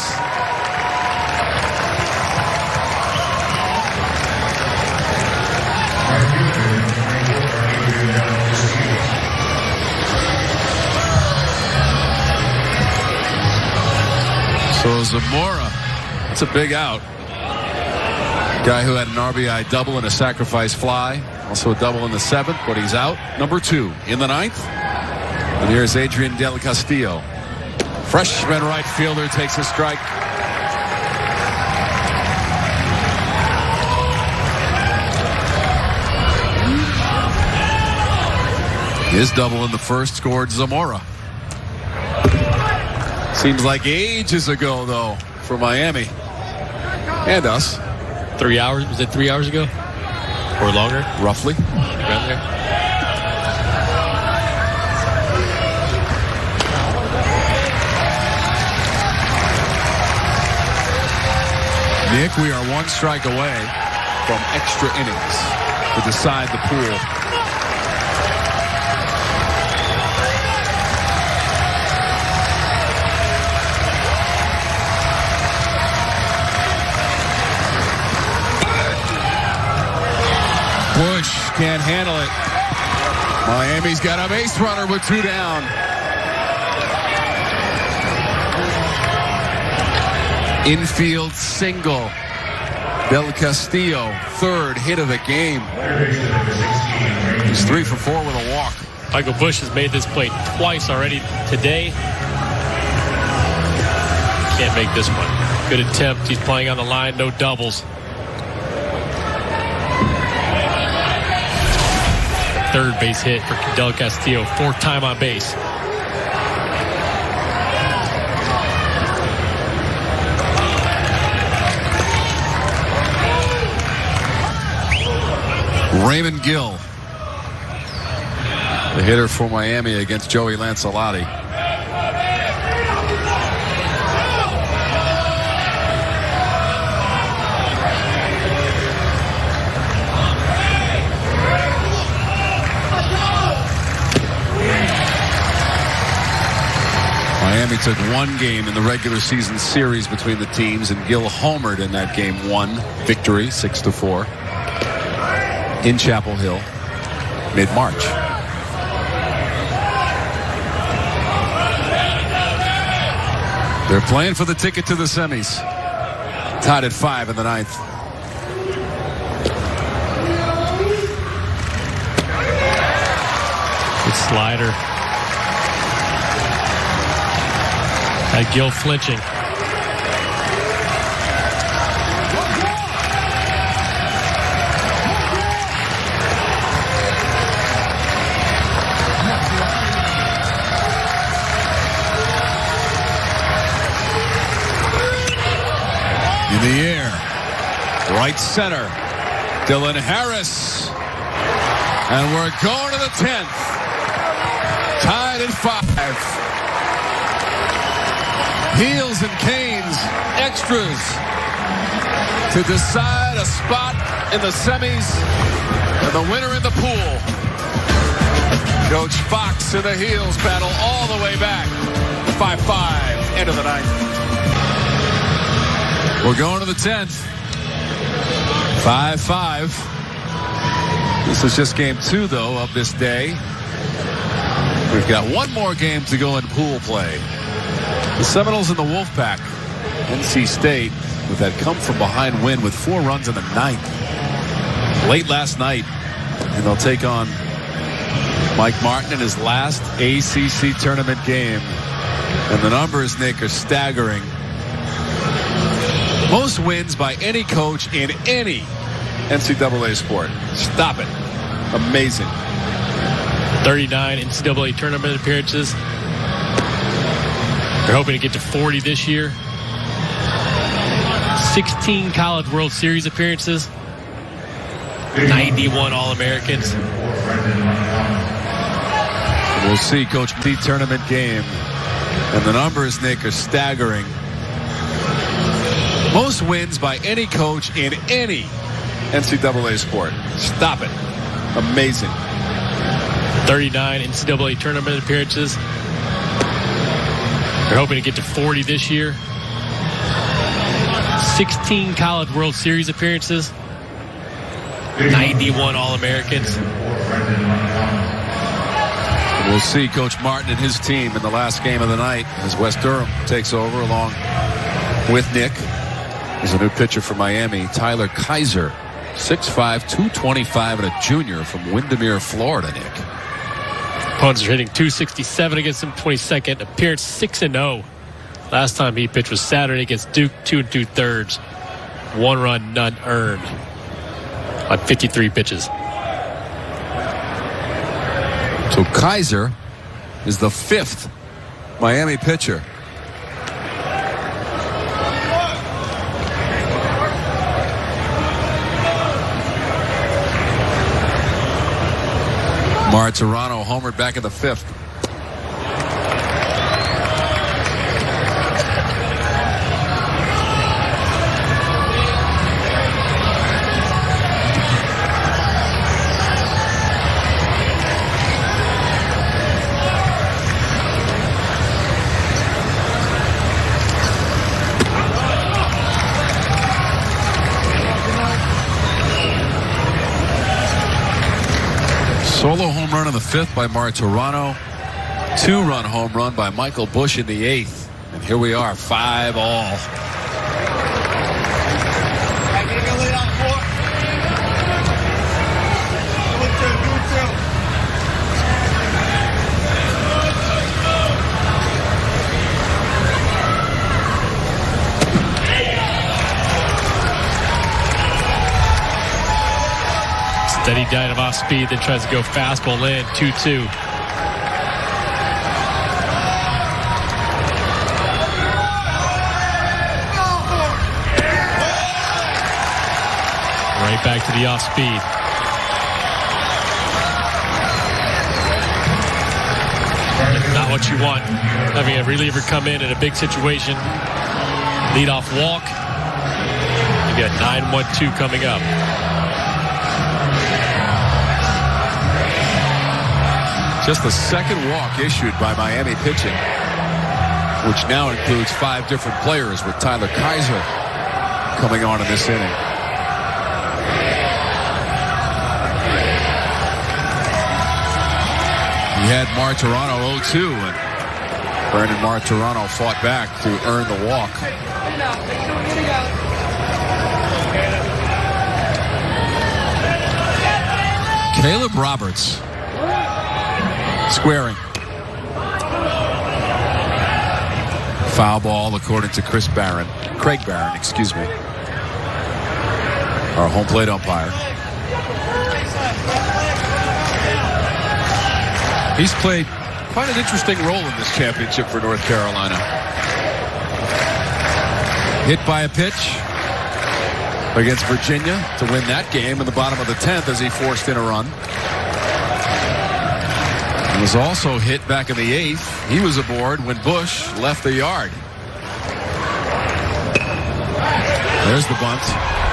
So Zamora, that's a big out. Guy who had an RBI double and a sacrifice fly. Also a double in the 7th, but he's out. Number 2 in the 9th. And here's Adrian Del Castillo. Freshman right fielder takes a strike. His double in the first scored Zamora. Seems like ages ago, though, for Miami. And us. 3 hours? Was it 3 hours ago? Or longer? Roughly. Around there. Nick, we are one strike away from extra innings to decide the pool. Bush can't handle it. Miami's got a base runner with 2 down. Infield single. Del Castillo, 3rd hit of the game. He's 3 for 4 with a walk. Michael Bush has made this play twice already today. Can't make this one. Good attempt. He's playing on the line. No doubles. 3rd base hit for Del Castillo. 4th time on base. Raymond Gill, the hitter for Miami against Joey Lancelotti. Miami took 1 game in the regular season series between the teams, and Gill homered in that game 1 victory, 6-4. In Chapel Hill, mid-March. They're playing for the ticket to the semis. Tied at 5 in the 9th. Good slider. Had Gill flinching. In the air, right center, Dylan Harris. And we're going to the 10th. Tied at 5. Heels and canes, extras to decide a spot in the semis and the winner in the pool. Coach Fox and the Heels battle all the way back. 5-5, end of the 9th. We're going to the 10th. 5-5. This is just game 2, though, of this day. We've got 1 more game to go in pool play. The Seminoles and the Wolfpack. NC State with that come-from-behind win with 4 runs in the 9th. Late last night. And they'll take on Mike Martin in his last ACC tournament game. And the numbers, Nick, are staggering. Most wins by any coach in any NCAA sport. Stop it. Amazing. 39 NCAA tournament appearances. They're hoping to get to 40 this year. 16 College World Series appearances. 91 All-Americans. We'll see, Coach. The tournament game. And the numbers, Nick, are staggering. Most wins by any coach in any NCAA sport. Stop it. Amazing. 39 NCAA tournament appearances. They're hoping to get to 40 this year. 16 College World Series appearances. 91 All-Americans. We'll see Coach Martin and his team in the last game of the night as West Durham takes over along with Nick. There's a new pitcher for Miami, Tyler Kaiser, 6'5", 225, and a junior from Windermere, Florida, Nick. Opponents are hitting .267 against him, 22nd. Appearance 6-0. Last time he pitched was Saturday against Duke, 2 2/3. 1 run, none earned on 53 pitches. So Kaiser is the 5th Miami pitcher. Martirano homered back in the 5th. Solo home run in the 5th by Martirano. 2-run home run by Michael Busch in the 8th. And here we are, 5-all. Steady diet of off speed, then tries to go fastball in, 2-2. Right back to the off speed. Not what you want. Having a reliever come in a big situation. Lead off walk. You got 9-1-2 coming up. Just the second walk issued by Miami pitching, which now includes 5 different players, with Tyler Kaiser coming on in this inning. He had Martirano 0-2, and Brandon Martirano fought back to earn the walk. Caleb Roberts squaring. Foul ball, according to Craig Barron, excuse me, our home plate umpire. He's played quite an interesting role in this championship for North Carolina. Hit by a pitch against Virginia to win that game in the bottom of the 10th as he forced in a run. He was also hit back in the 8th. He was aboard when Busch left the yard. There's the bunt.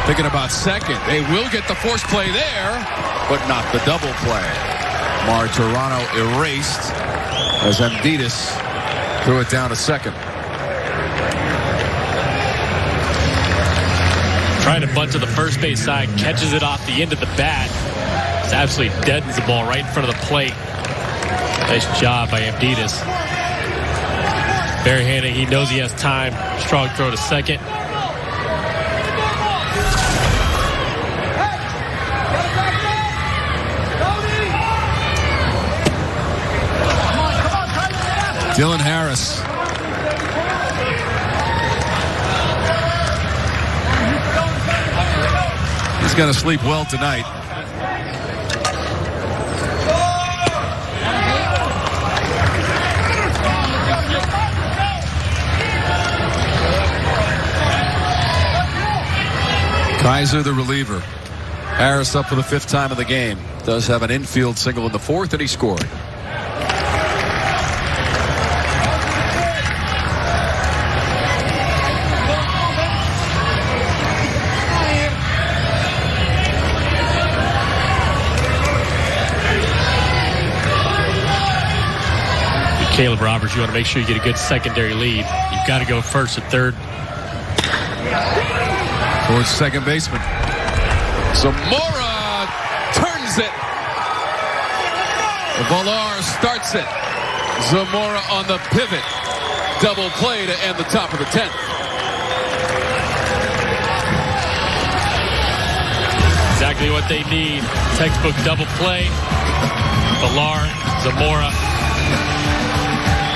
Thinking about second. They will get the force play there, but not the double play. Martirano erased as Amditas threw it down to second. Trying to bunt to the first base side, catches it off the end of the bat. Just absolutely deadens the ball right in front of the plate. Nice job by Amditas. Barehanded, he knows he has time. Strong throw to second. Dylan Harris. He's going to sleep well tonight. Kaiser, the reliever. Harris up for the 5th time of the game. Does have an infield single in the 4th, and he scored. Caleb Roberts, you want to make sure you get a good secondary lead. You've got to go first and third. Towards second baseman. Zamora turns it. Villar starts it. Zamora on the pivot. Double play to end the top of the 10th. Exactly what they need. Textbook double play. Villar, Zamora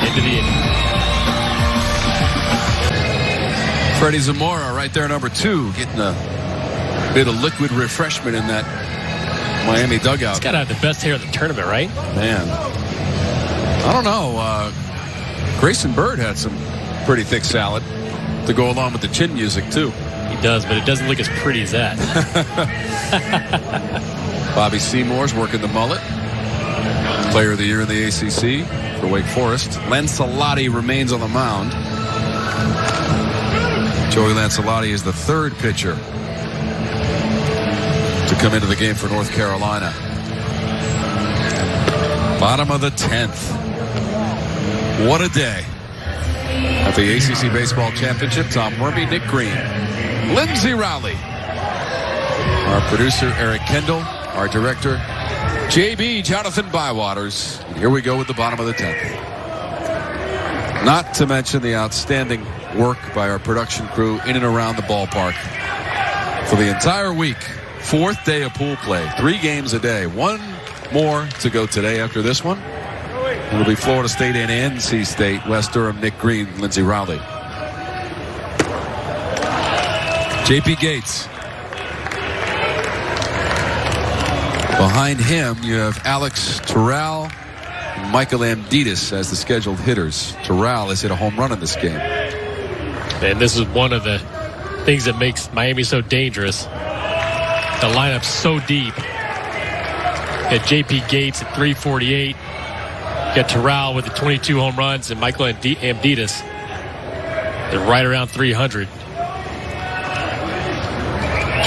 into the inning. Freddie Zamora right there, number 2, getting a bit of liquid refreshment in that Miami dugout. He's got to have the best hair in the tournament, right? Man. I don't know. Grayson Bird had some pretty thick salad to go along with the chin music, too. He does, but it doesn't look as pretty as that. Bobby Seymour's working the mullet. Player of the year in the ACC for Wake Forest. Lancelotti remains on the mound. Joey Lancelotti is the third pitcher to come into the game for North Carolina. Bottom of the 10th. What a day. At the ACC Baseball Championship, Tom Wormy, Nick Green, Lindsey Rowley, our producer Eric Kendall, our director JB Jonathan Bywaters. And here we go with the bottom of the 10th. Not to mention the outstanding work by our production crew in and around the ballpark for the entire week. 4th day of pool play. 3 games a day. 1 more to go today after this one. It'll be Florida State and NC State. West Durham, Nick Green, Lindsey Rowley. J.P. Gates. Behind him, you have Alex Terrell and Michael Amditis as the scheduled hitters. Terrell has hit a home run in this game. And this is one of the things that makes Miami so dangerous. The lineup's so deep. At J.P. Gates at 348. Got Terrell with the 22 home runs and Michael Amditis. They're right around 300.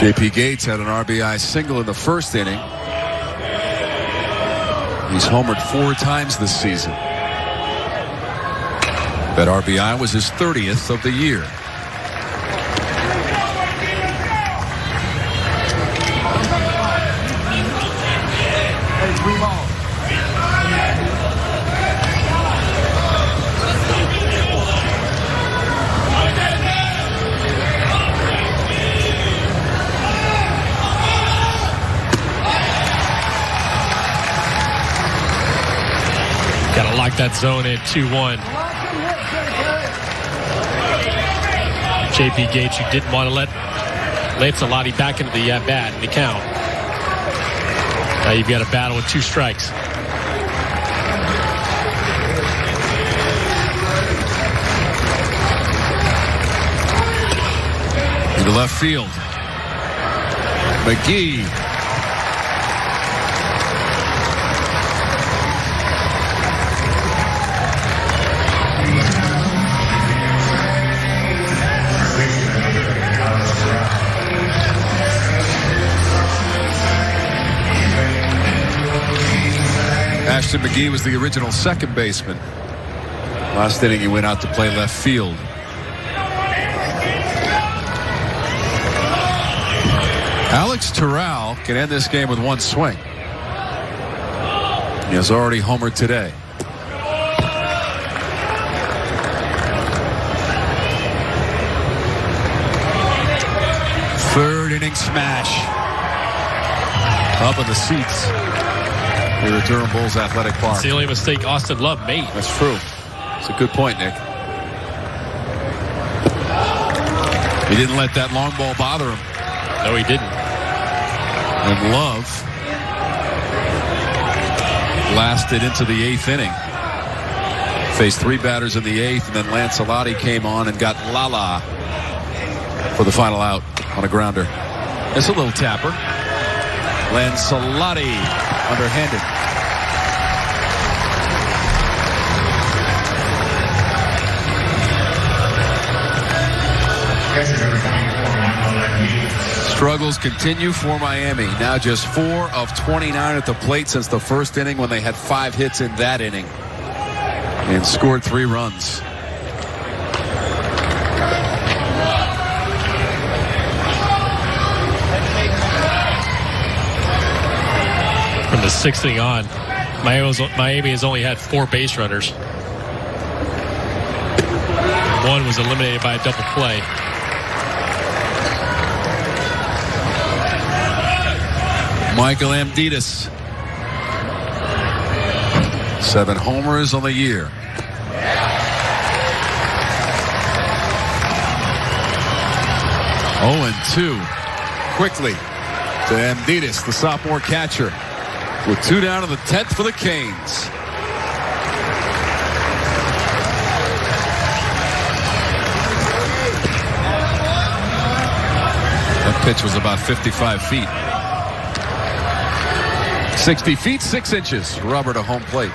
J.P. Gates had an RBI single in the first inning. He's homered 4 times this season. That RBI was his 30th of the year. Gotta lock that zone in 2-1. J.P. Gates, you didn't want to let Lancelotti back into the bat in the count. Now you've got a battle with 2 strikes. In the left field. McGee. Ashton McGee was the original second baseman. Last inning he went out to play left field. Alex Terrell can end this game with 1 swing. He has already homered today. Third inning smash. Up in the seats here at Durham Bulls Athletic Park. It's the only mistake Austin Love made. That's true. It's a good point, Nick. He didn't let that long ball bother him. No, he didn't. And Love lasted into the 8th inning. Faced 3 batters in the 8th, and then Lancelotti came on and got Lala for the final out on a grounder. It's a little tapper. Lancelotti underhanded. Struggles continue for Miami. Now just 4 of 29 at the plate since the first inning when they had 5 hits in that inning and scored 3 runs. From the 6th inning on, Miami has only had 4 base runners. 1 was eliminated by a double play. Michael Amditis. 7 homers on the year. Oh, and 2 quickly to Amditis, the sophomore catcher, with 2 down in the 10th for the Canes. That pitch was about 55 feet. 60 feet, 6 inches. Rubber to home plate.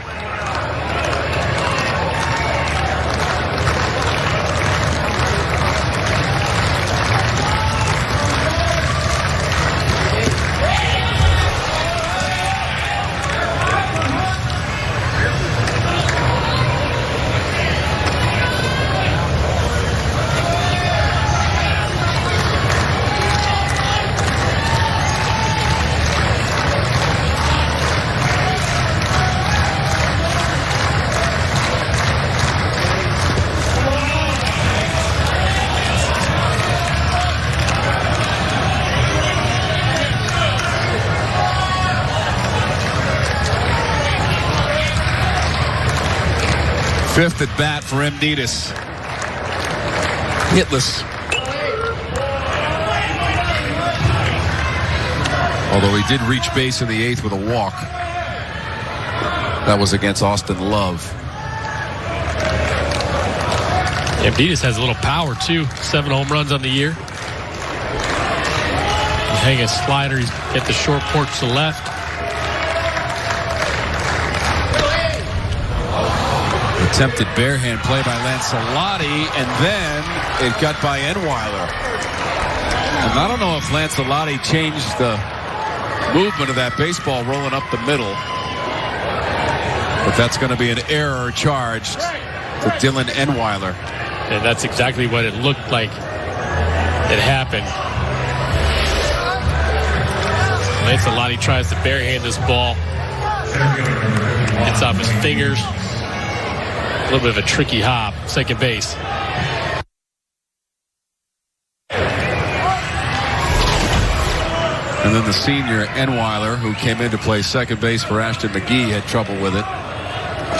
Fifth at bat for Amditis. Hitless. Although he did reach base in the 8th with a walk. That was against Austin Love. Amditis has a little power too. 7 home runs on the year. He's hanging a slider. He's at the short porch to the left. Attempted barehand play by Lancelotti, and then it got by Enweiler. And I don't know if Lancelotti changed the movement of that baseball rolling up the middle. But that's going to be an error charged to Dylan Enweiler. And that's exactly what it looked like it happened. Lancelotti tries to barehand this ball. It's off his fingers. A little bit of a tricky hop, second base. And then the senior Enweiler, who came in to play second base for Ashton McGee, had trouble with it.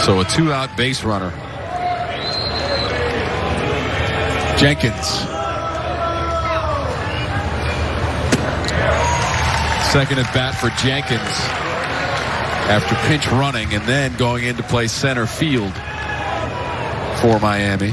So a 2-out base runner. Jenkins. Second at bat for Jenkins after pinch running and then going in to play center field for Miami.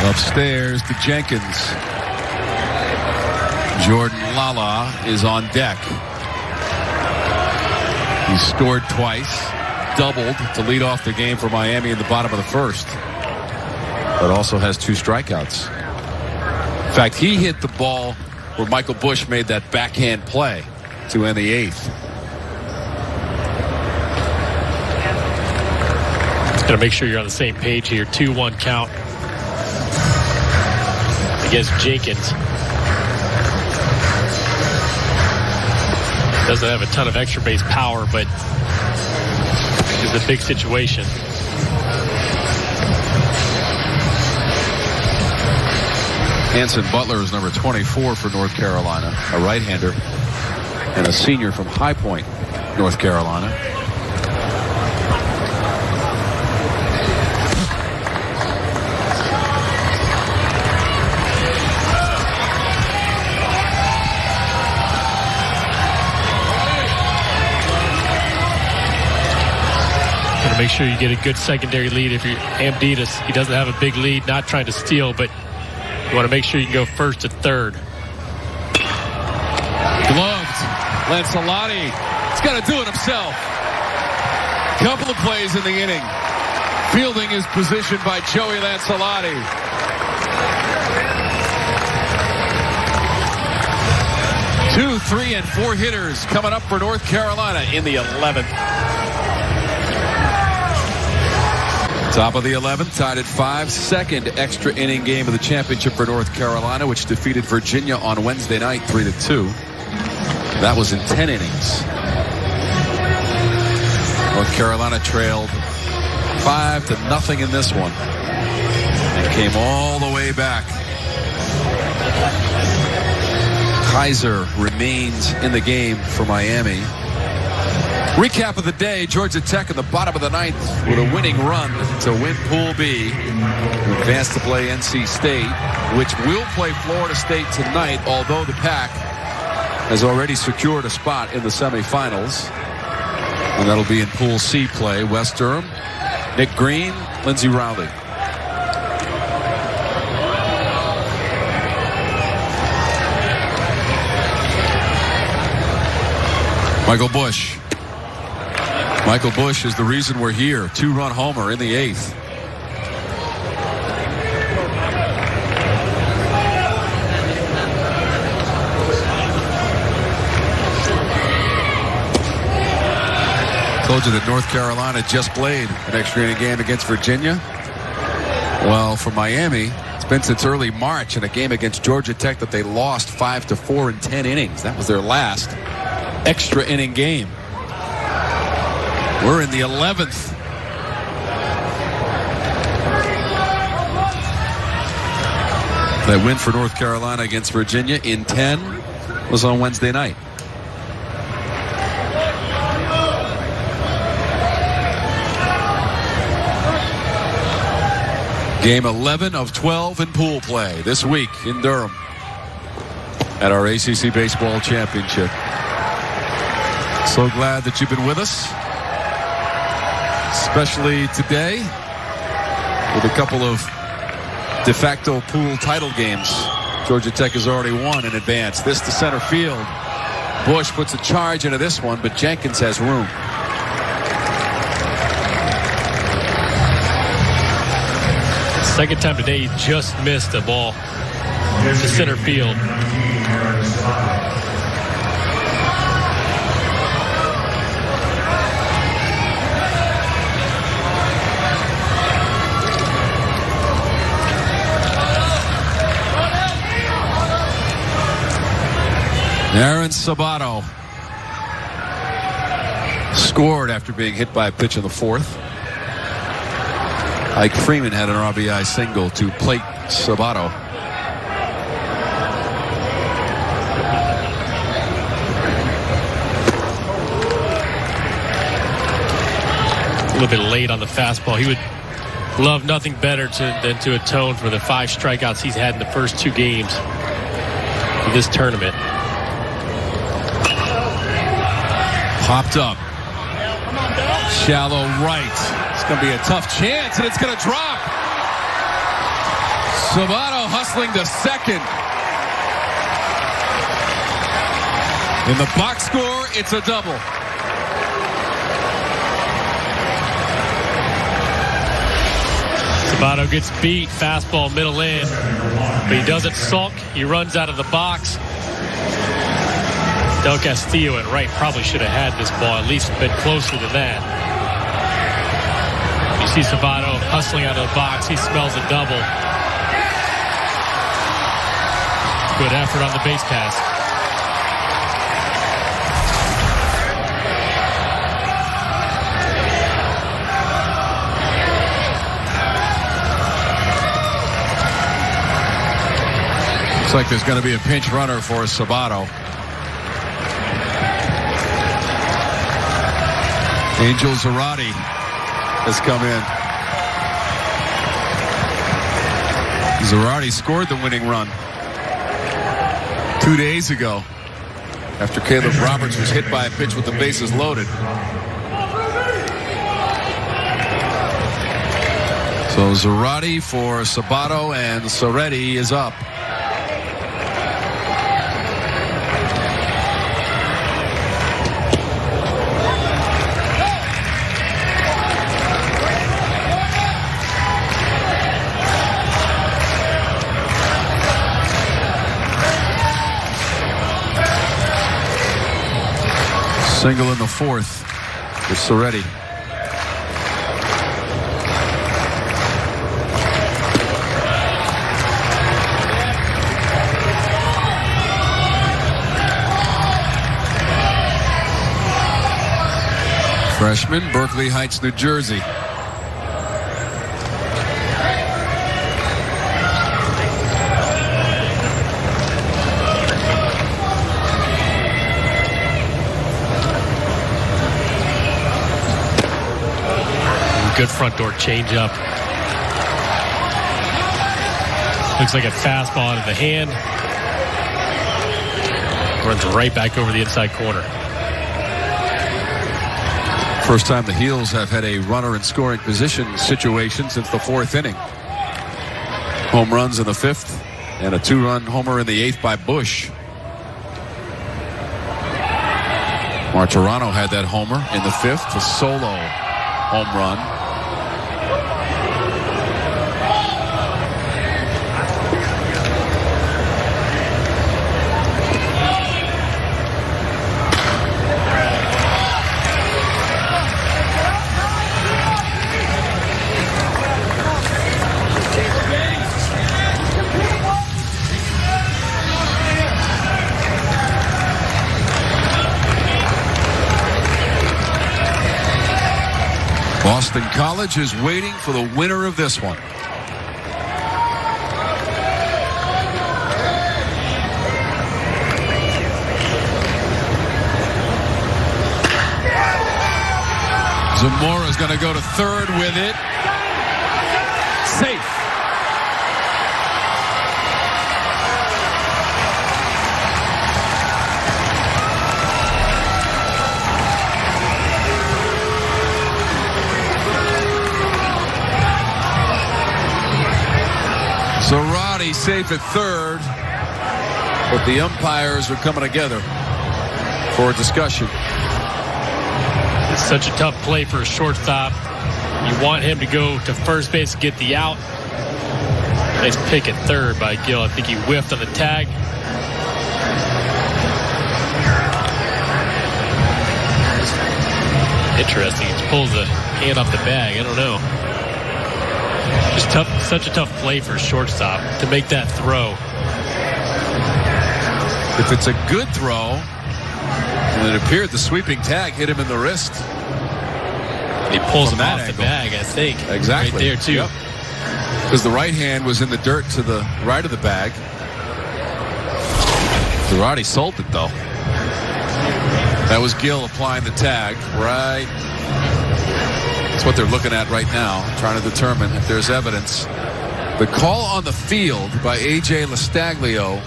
Upstairs to Jenkins. Jordan Lala is on deck. He's scored twice, doubled to lead off the game for Miami in the bottom of the first, but also has 2 strikeouts. In fact, he hit the ball where Michael Bush made that backhand play to end the 8th. Got to make sure you're on the same page here. 2-1 count against Jenkins. Doesn't have a ton of extra base power, but it's a big situation. Hanson Butler is number 24 for North Carolina, a right-hander and a senior from High Point, North Carolina. Make sure you get a good secondary lead. If you're Amditis, he doesn't have a big lead, not trying to steal, but you want to make sure you can go first to third. Gloved. Lancelotti. He's got to do it himself. Couple of plays in the inning. Fielding is positioned by Joey Lancelotti. Two, 3, and 4 hitters coming up for North Carolina in the 11th. Top of the 11th, tied at 5. Second extra inning game of the championship for North Carolina, which defeated Virginia on Wednesday night 3-2. That was in 10 innings. North Carolina trailed 5-0 in this one. And came all the way back. Kaiser remains in the game for Miami. Recap of the day, Georgia Tech in the bottom of the ninth with a winning run to win Pool B. Advance to play NC State, which will play Florida State tonight, although the Pack has already secured a spot in the semifinals. And that'll be in Pool C play. West Durham, Nick Green, Lindsey Rowley. Michael Bush. Michael Bush is the reason we're here. 2-run homer in the 8th. Told you that North Carolina just played an extra inning game against Virginia. Well, for Miami, it's been since early March in a game against Georgia Tech that they lost 5-4 in 10 innings. That was their last extra inning game. We're in the 11th. That win for North Carolina against Virginia in 10 was on Wednesday night. Game 11 of 12 in pool play this week in Durham at our ACC Baseball Championship. So glad that you've been with us, especially today with a couple of de facto pool title games. Georgia Tech has already won in advance. This to center field. Bush puts a charge into this one, but Jenkins has room. Second time today, he just missed a ball to center field. Aaron Sabato scored after being hit by a pitch in the 4th. Ike Freeman had an RBI single to plate Sabato. A little bit late on the fastball. He would love nothing better than to atone for the 5 strikeouts he's had in the first 2 games of this tournament. Popped up. Shallow right. It's going to be a tough chance, and it's going to drop. Sabato hustling to second. In the box score, it's a double. Sabato gets beat, fastball middle in, but he doesn't sulk. He runs out of the box. Del Castillo at right probably should have had this ball, at least been closer than that. You see Sabato hustling out of the box. He smells a double. Good effort on the base pass. Looks like there's going to be a pinch runner for Sabato. Angel Zarate has come in. Zarate scored the winning run 2 days ago after Caleb Roberts was hit by a pitch with the bases loaded. So Zarate for Sabato, and Soretti is up. Single in the 4th for Soretti. Freshman, Berkeley Heights, New Jersey. Good front door changeup. Looks like a fastball out of the hand. Runs right back over the inside corner. First time the Heels have had a runner in scoring position situation since the 4th inning. Home runs in the 5th and a 2-run homer in the 8th by Bush. Martirano had that homer in the 5th, a solo home run. Boston College is waiting for the winner of this one. Zamora's going to go to third with it. Safe. Zarate safe at third, but the umpires are coming together for a discussion. It's such a tough play for a shortstop. You want him to go to first base and get the out. Nice pick at third by Gill. I think he whiffed on the tag. Interesting. He pulls the hand off the bag. I don't know. Just tough, such a tough play for a shortstop to make that throw. If it's a good throw, and it appeared the sweeping tag hit him in the wrist. He pulls him off the bag, I think. Exactly. Right there, too. Because the right hand was in the dirt to the right of the bag. Zarate sold it, though. That was Gill applying the tag. Right. That's what they're looking at right now, trying to determine if there's evidence. The call on the field by A.J. Lastaglio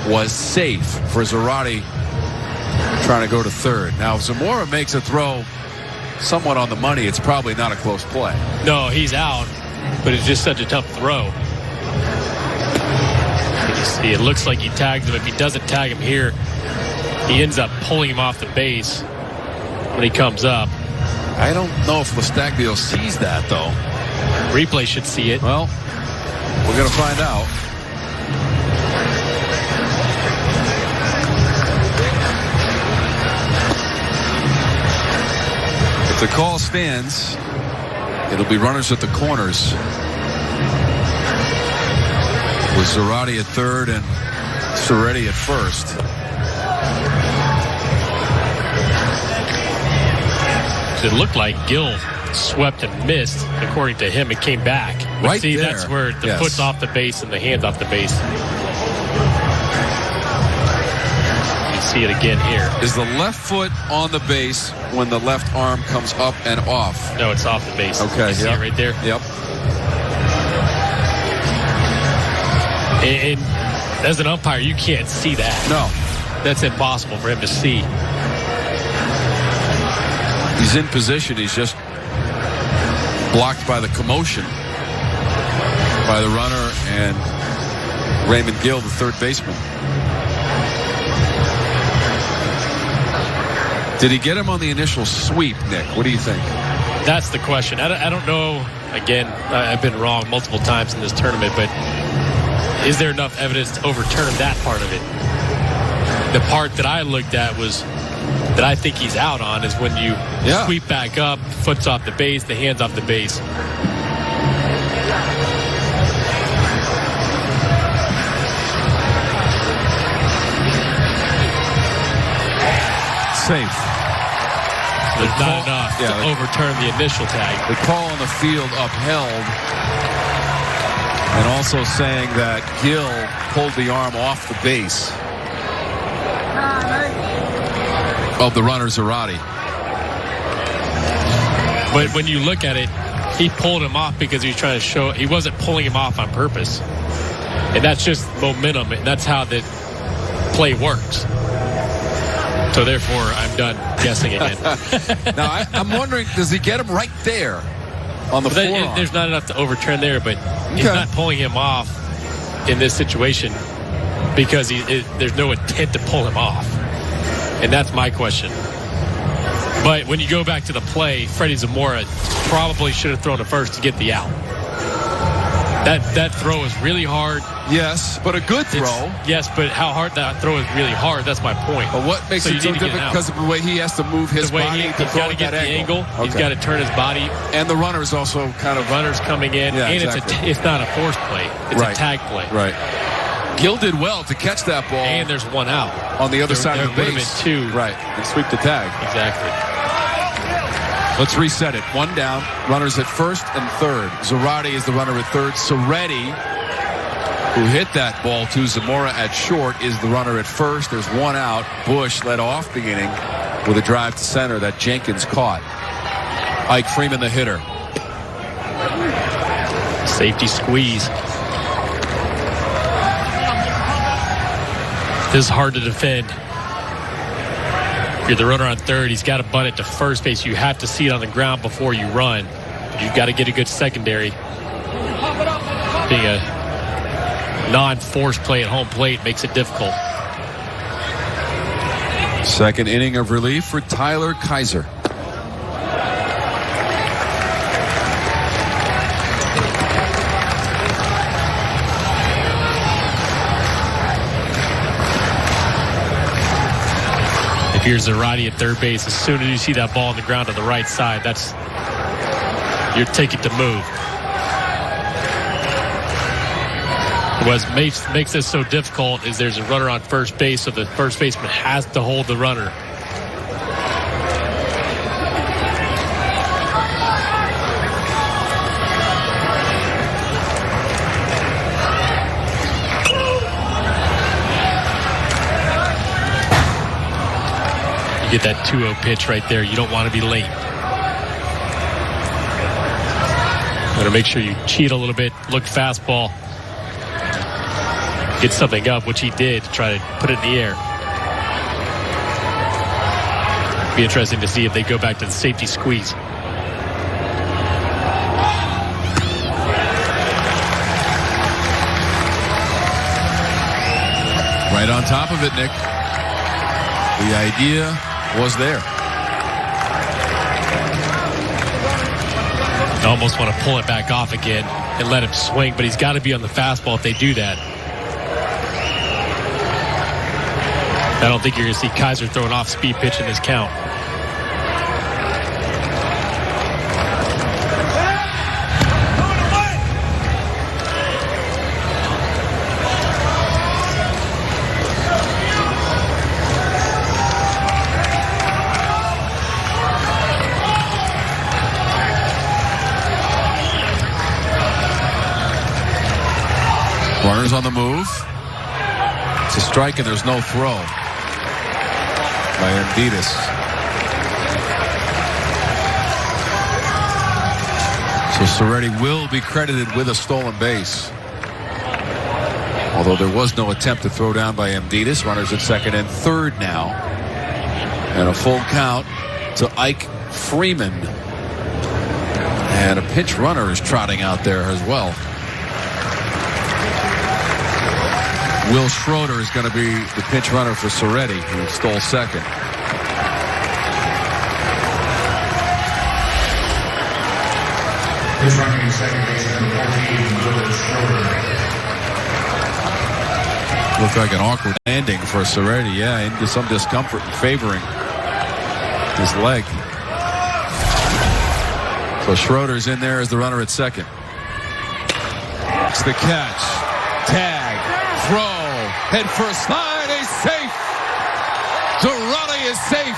was safe for Zarate trying to go to third. Now, if Zamora makes a throw somewhat on the money, it's probably not a close play. No, he's out, but it's just such a tough throw. You see, it looks like he tags him. If he doesn't tag him here, he ends up pulling him off the base when he comes up. I don't know if Lastaglio sees that, though. Replay should see it. Well, we're going to find out. If the call stands, it'll be runners at the corners, with Zarate at third and Soretti at first. It looked like Gill swept and missed. According to him, it came back. But right see, there. That's where the foot's off the base and the hand's off the base. You see it again here. Is the left foot on the base when the left arm comes up and off? No, it's off the base. Okay, you see it right there? Yep. And as an umpire, you can't see that. No. That's impossible for him to see. He's in position. He's just blocked by the commotion by the runner and Raymond Gill, the third baseman. Did he get him on the initial sweep, Nick? What do you think? That's the question. I don't know. Again, I've been wrong multiple times in this tournament, but is there enough evidence to overturn that part of it? The part that I looked at was that I think he's out on is when you sweep back up, foot's off the base, the hand's off the base. Safe. there's not enough to overturn the initial tag. The call on the field upheld, and also saying that Gill pulled the arm off the base of the runner, Zarate. But when you look at it, he pulled him off because he was trying to show he wasn't pulling him off on purpose. And that's just momentum, and that's how the play works. So therefore, I'm done guessing again. Now, I'm wondering, does he get him right there on the forearm? There's not enough to overturn there, but he's not pulling him off in this situation because there's no intent to pull him off. And that's my question. But when you go back to the play, Freddie Zamora probably should have thrown it first to get the out. That throw is really hard. Yes, but a good throw. Yes, but how hard that throw is really hard, that's my point. But what makes it so difficult? Because of the way he has to move his body to he's got to get the angle. Okay. He's got to turn his body. And the runner's also kind of... Runner's coming in. Yeah, and exactly. it's not a forced play. It's a tag play. Right. Gill did well to catch that ball. And there's one out. On the other side of the base. There would have been two. Right. And sweep the tag. Exactly. Let's reset it. One down. Runners at first and third. Zarate is the runner at third. Soretti, who hit that ball to Zamora at short, is the runner at first. There's one out. Bush led off the inning with a drive to center that Jenkins caught. Ike Freeman, the hitter. Safety squeeze. This is hard to defend. If you're the runner on third, he's got to bunt it to first base. You have to see it on the ground before you run. You've got to get a good secondary. Being a non-forced play at home plate makes it difficult. Second inning of relief for Tyler Kaiser. If you're Zarate at third base, as soon as you see that ball on the ground to the right side, you're taking to move. What makes this so difficult is there's a runner on first base, so the first baseman has to hold the runner. Get that 2-0 pitch right there. You don't want to be late. Got to make sure you cheat a little bit, look fastball, get something up, which he did, to try to put it in the air. Be interesting to see if they go back to the safety squeeze. Right on top of it, Nick. The idea was there. I almost want to pull it back off again and let him swing, but he's got to be on the fastball if they do that. I don't think you're going to see Kaiser throw an off-speed pitch in this count. Runners on the move. It's a strike and there's no throw by Embiidis. So Soretti will be credited with a stolen base. Although there was no attempt to throw down by Embiidis. Runners at second and third now. And a full count to Ike Freeman. And a pinch runner is trotting out there as well. Will Schroeder is going to be the pinch runner for Soretti, who stole second. Pitch running in second base, number 14, Will Schroeder. Looked like an awkward landing for Soretti. Yeah, into some discomfort and favoring his leg. So Schroeder's in there as the runner at second. It's the catch. Tag. Throw. Head first slide. He's safe. Zarate is safe.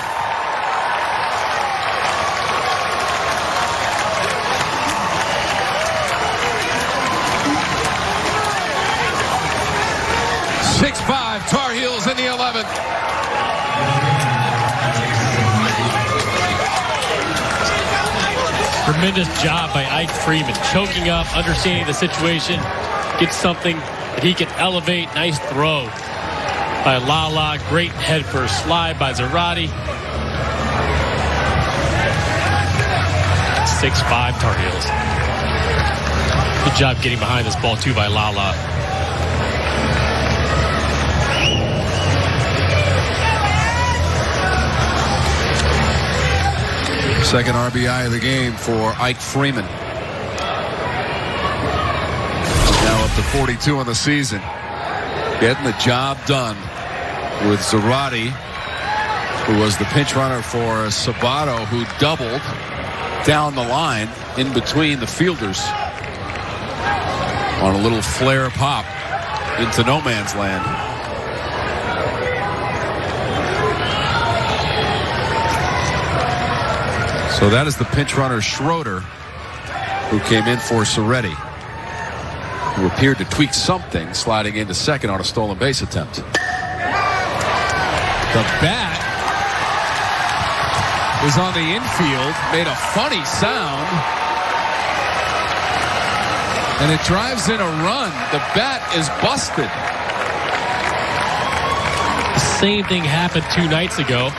Tremendous job by Ike Freeman, choking up, understanding the situation, gets something that he can elevate. Nice throw by Lala. Great head first slide by Zarate. 6'5" Tar Heels. Good job getting behind this ball too by Lala. Second RBI of the game for Ike Freeman. Now up to 42 on the season. Getting the job done with Zarate, who was the pinch runner for Sabato, who doubled down the line in between the fielders on a little flare pop into no man's land. So that is the pinch runner Schroeder, who came in for Soretti, who appeared to tweak something, sliding into second on a stolen base attempt. The bat was on the infield, made a funny sound, and it drives in a run. The bat is busted. The same thing happened 2 nights ago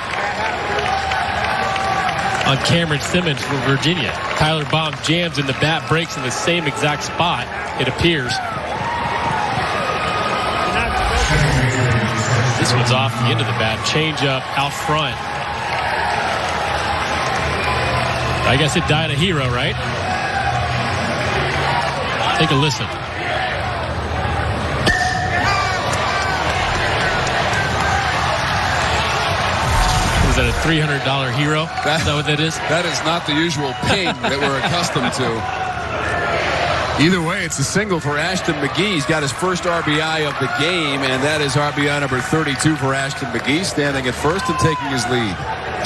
on Cameron Simmons for Virginia. Tyler Baum jams and the bat breaks in the same exact spot, it appears. This one's off the end of the bat. Change up out front. I guess it died a hero, right? Take a listen. Is that a $300 hero? Is that what that is? That is not the usual ping that we're accustomed to. Either way, it's a single for Ashton McGee. He's got his first RBI of the game, and that is RBI number 32 for Ashton McGee, standing at first and taking his lead.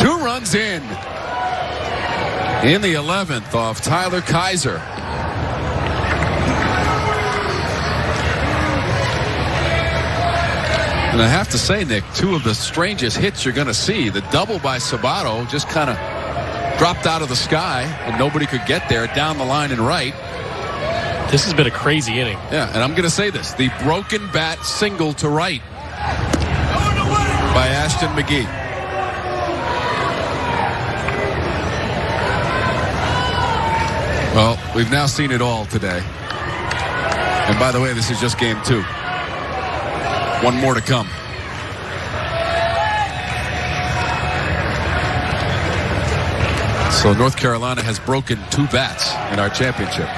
2 runs in the 11th off Tyler Kaiser. And I have to say, Nick, 2 of the strangest hits you're going to see. The double by Sabato just kind of dropped out of the sky, and nobody could get there down the line and right. This has been a crazy inning. Yeah, and I'm going to say this. The broken bat single to right by Ashton McGee. Well, we've now seen it all today. And by the way, this is just game 2. 1 more to come. So North Carolina has broken 2 bats in our championship.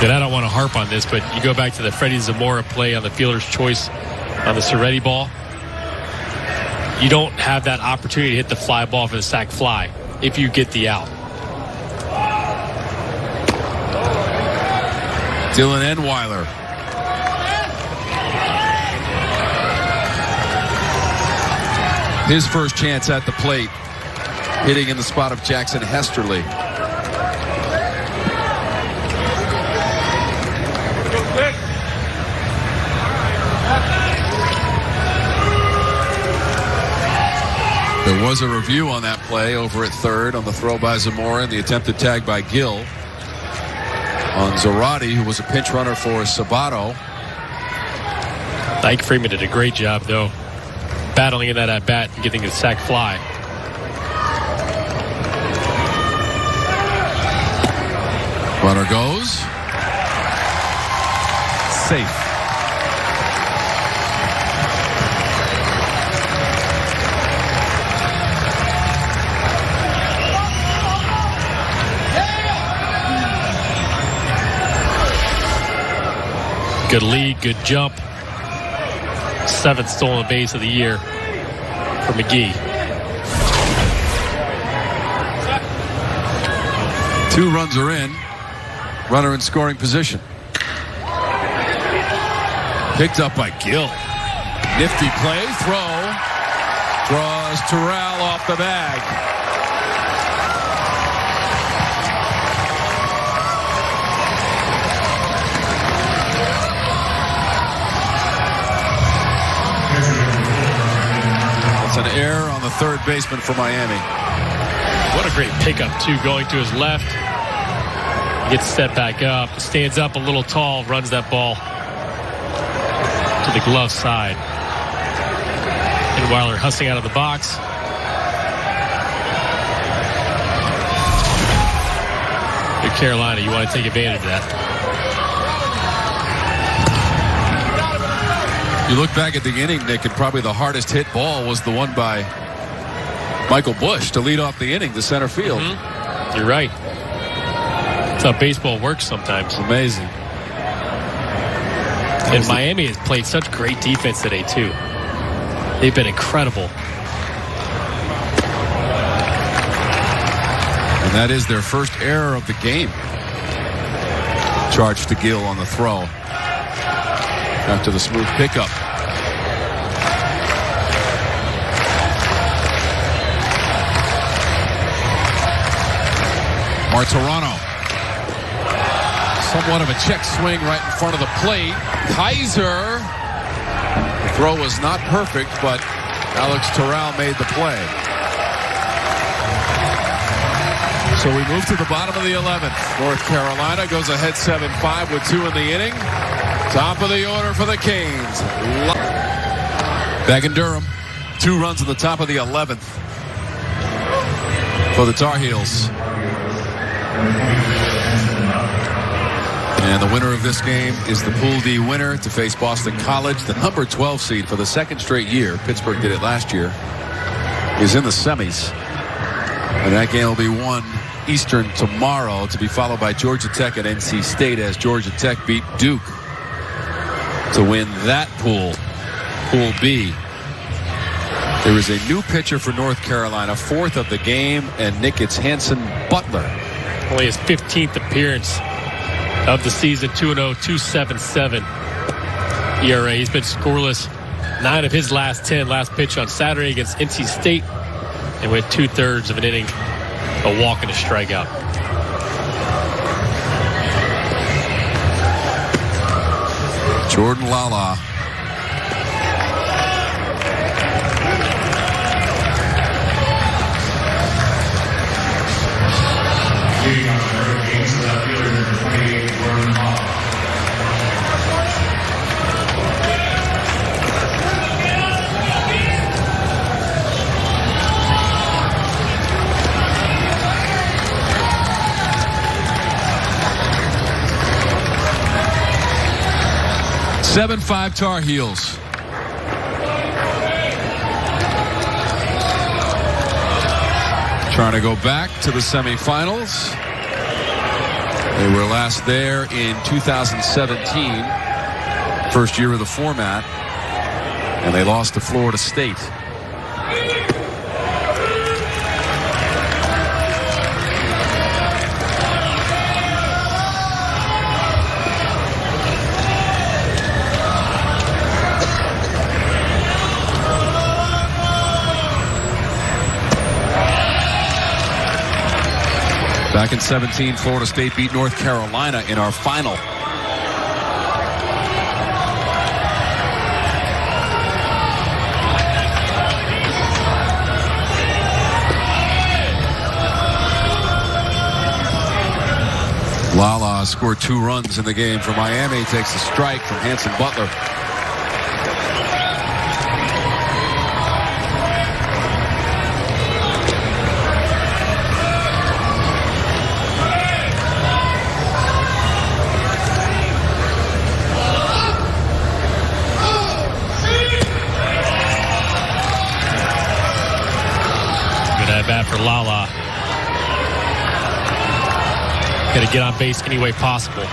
And I don't want to harp on this, but you go back to the Freddie Zamora play on the fielder's choice on the Soretti ball. You don't have that opportunity to hit the fly ball for the sac fly if you get the out. Dylan Enweiler. His first chance at the plate, hitting in the spot of Jackson Hesterly. There was a review on that play over at third on the throw by Zamora and the attempted tag by Gill on Zarate, who was a pinch runner for Sabato. Ike Freeman did a great job, though, battling in that at bat and getting a sac fly. Runner goes. Safe. Good lead, good jump. 7th stolen base of the year for McGee. 2 runs are in. Runner in scoring position. Picked up by Gill. Nifty play, throw. Draws Terrell off the bag. It's an error on the third baseman for Miami. What a great pickup, too, going to his left. Gets set back up, stands up a little tall, runs that ball to the glove side. And Weiler hustling out of the box. Good Carolina, you want to take advantage of that. You look back at the inning, Nick, and probably the hardest hit ball was the one by Michael Bush to lead off the inning to center field. Mm-hmm. You're right. That's how baseball works sometimes. Amazing. And Miami has played such great defense today, too. They've been incredible. And that is their first error of the game. Charge to Gill on the throw. After the smooth pickup. Martirano. Somewhat of a check swing right in front of the plate. Kaiser. The throw was not perfect, but Alex Terrell made the play. So we move to the bottom of the 11th. North Carolina goes ahead 7-5 with 2 in the inning. Top of the order for the Canes. Back in Durham. 2 runs at the top of the 11th for the Tar Heels. And the winner of this game is the Pool D winner to face Boston College, the number 12 seed for the second straight year. Pittsburgh did it last year. Is in the semis. And that game will be 1 Eastern tomorrow, to be followed by Georgia Tech and NC State, as Georgia Tech beat Duke to win that pool, Pool B. There is a new pitcher for North Carolina, 4th of the game, and Nick, it's Hanson Butler. Only his 15th appearance of the season, 2-0, 2.77 ERA. He's been scoreless 9 of his last 10. Last pitch on Saturday against NC State, and went 2/3 of an inning, a walk and a strikeout. Jordan Lala. Leading on the Hurricanes, left fielder number 28, Jordan Lala. Seven-5 Tar Heels. Trying to go back to the semifinals. They were last there in 2017, first year of the format, and they lost to Florida State. Back in 17, Florida State beat North Carolina in our final. Lala scored 2 runs in the game for Miami. Takes a strike from Hanson Butler. Bat for Lala. Got to get on base any way possible.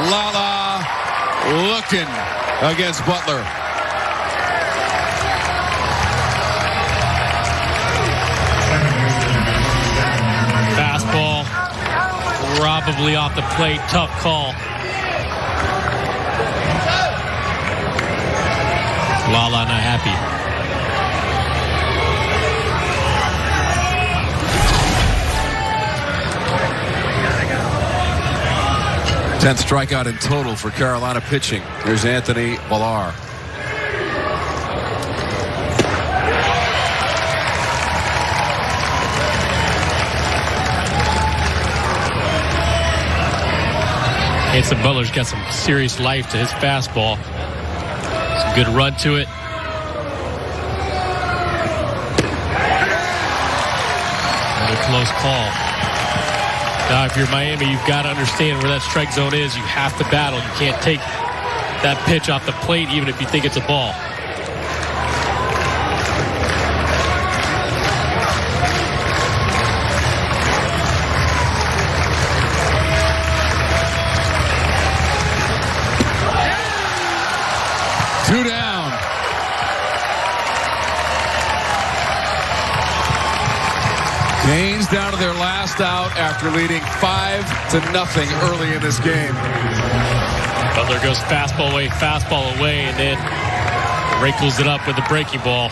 Lala looking against Butler. Fastball, probably off the plate. Tough call. Lala not happy. Tenth strikeout in total for Carolina pitching. Here's Anthony Villar. Anson Butler's got some serious life to his fastball. Some good run to it. Another close call. Now, if you're Miami, you've got to understand where that strike zone is. You have to battle. You can't take that pitch off the plate, even if you think it's a ball. Two down. Canes down to their last out after leading 5-0 early in this game. Butler goes fastball away, and then wrinkles it up with the breaking ball.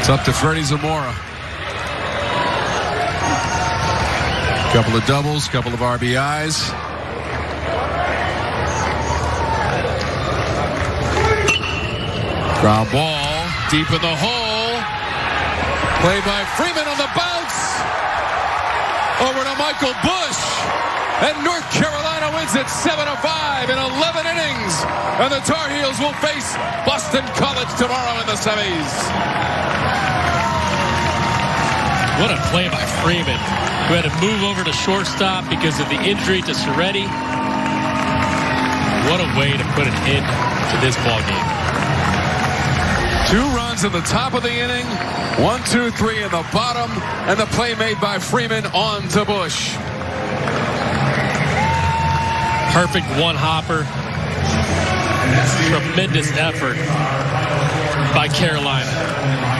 It's up to Freddie Zamora. Couple of doubles, couple of RBIs. Ground ball, deep in the hole. Play by Freeman on the bounce. Over to Michael Bush. And North Carolina wins it 7-5 in 11 innings. And the Tar Heels will face Boston College tomorrow in the semis. What a play by Freeman, who had to move over to shortstop because of the injury to Soretti. What a way to put an end to this ball game. 2 runs in the top of the inning, 1, 2, 3 in the bottom, and the play made by Freeman on to Bush. Perfect one-hopper. Tremendous effort by Carolina.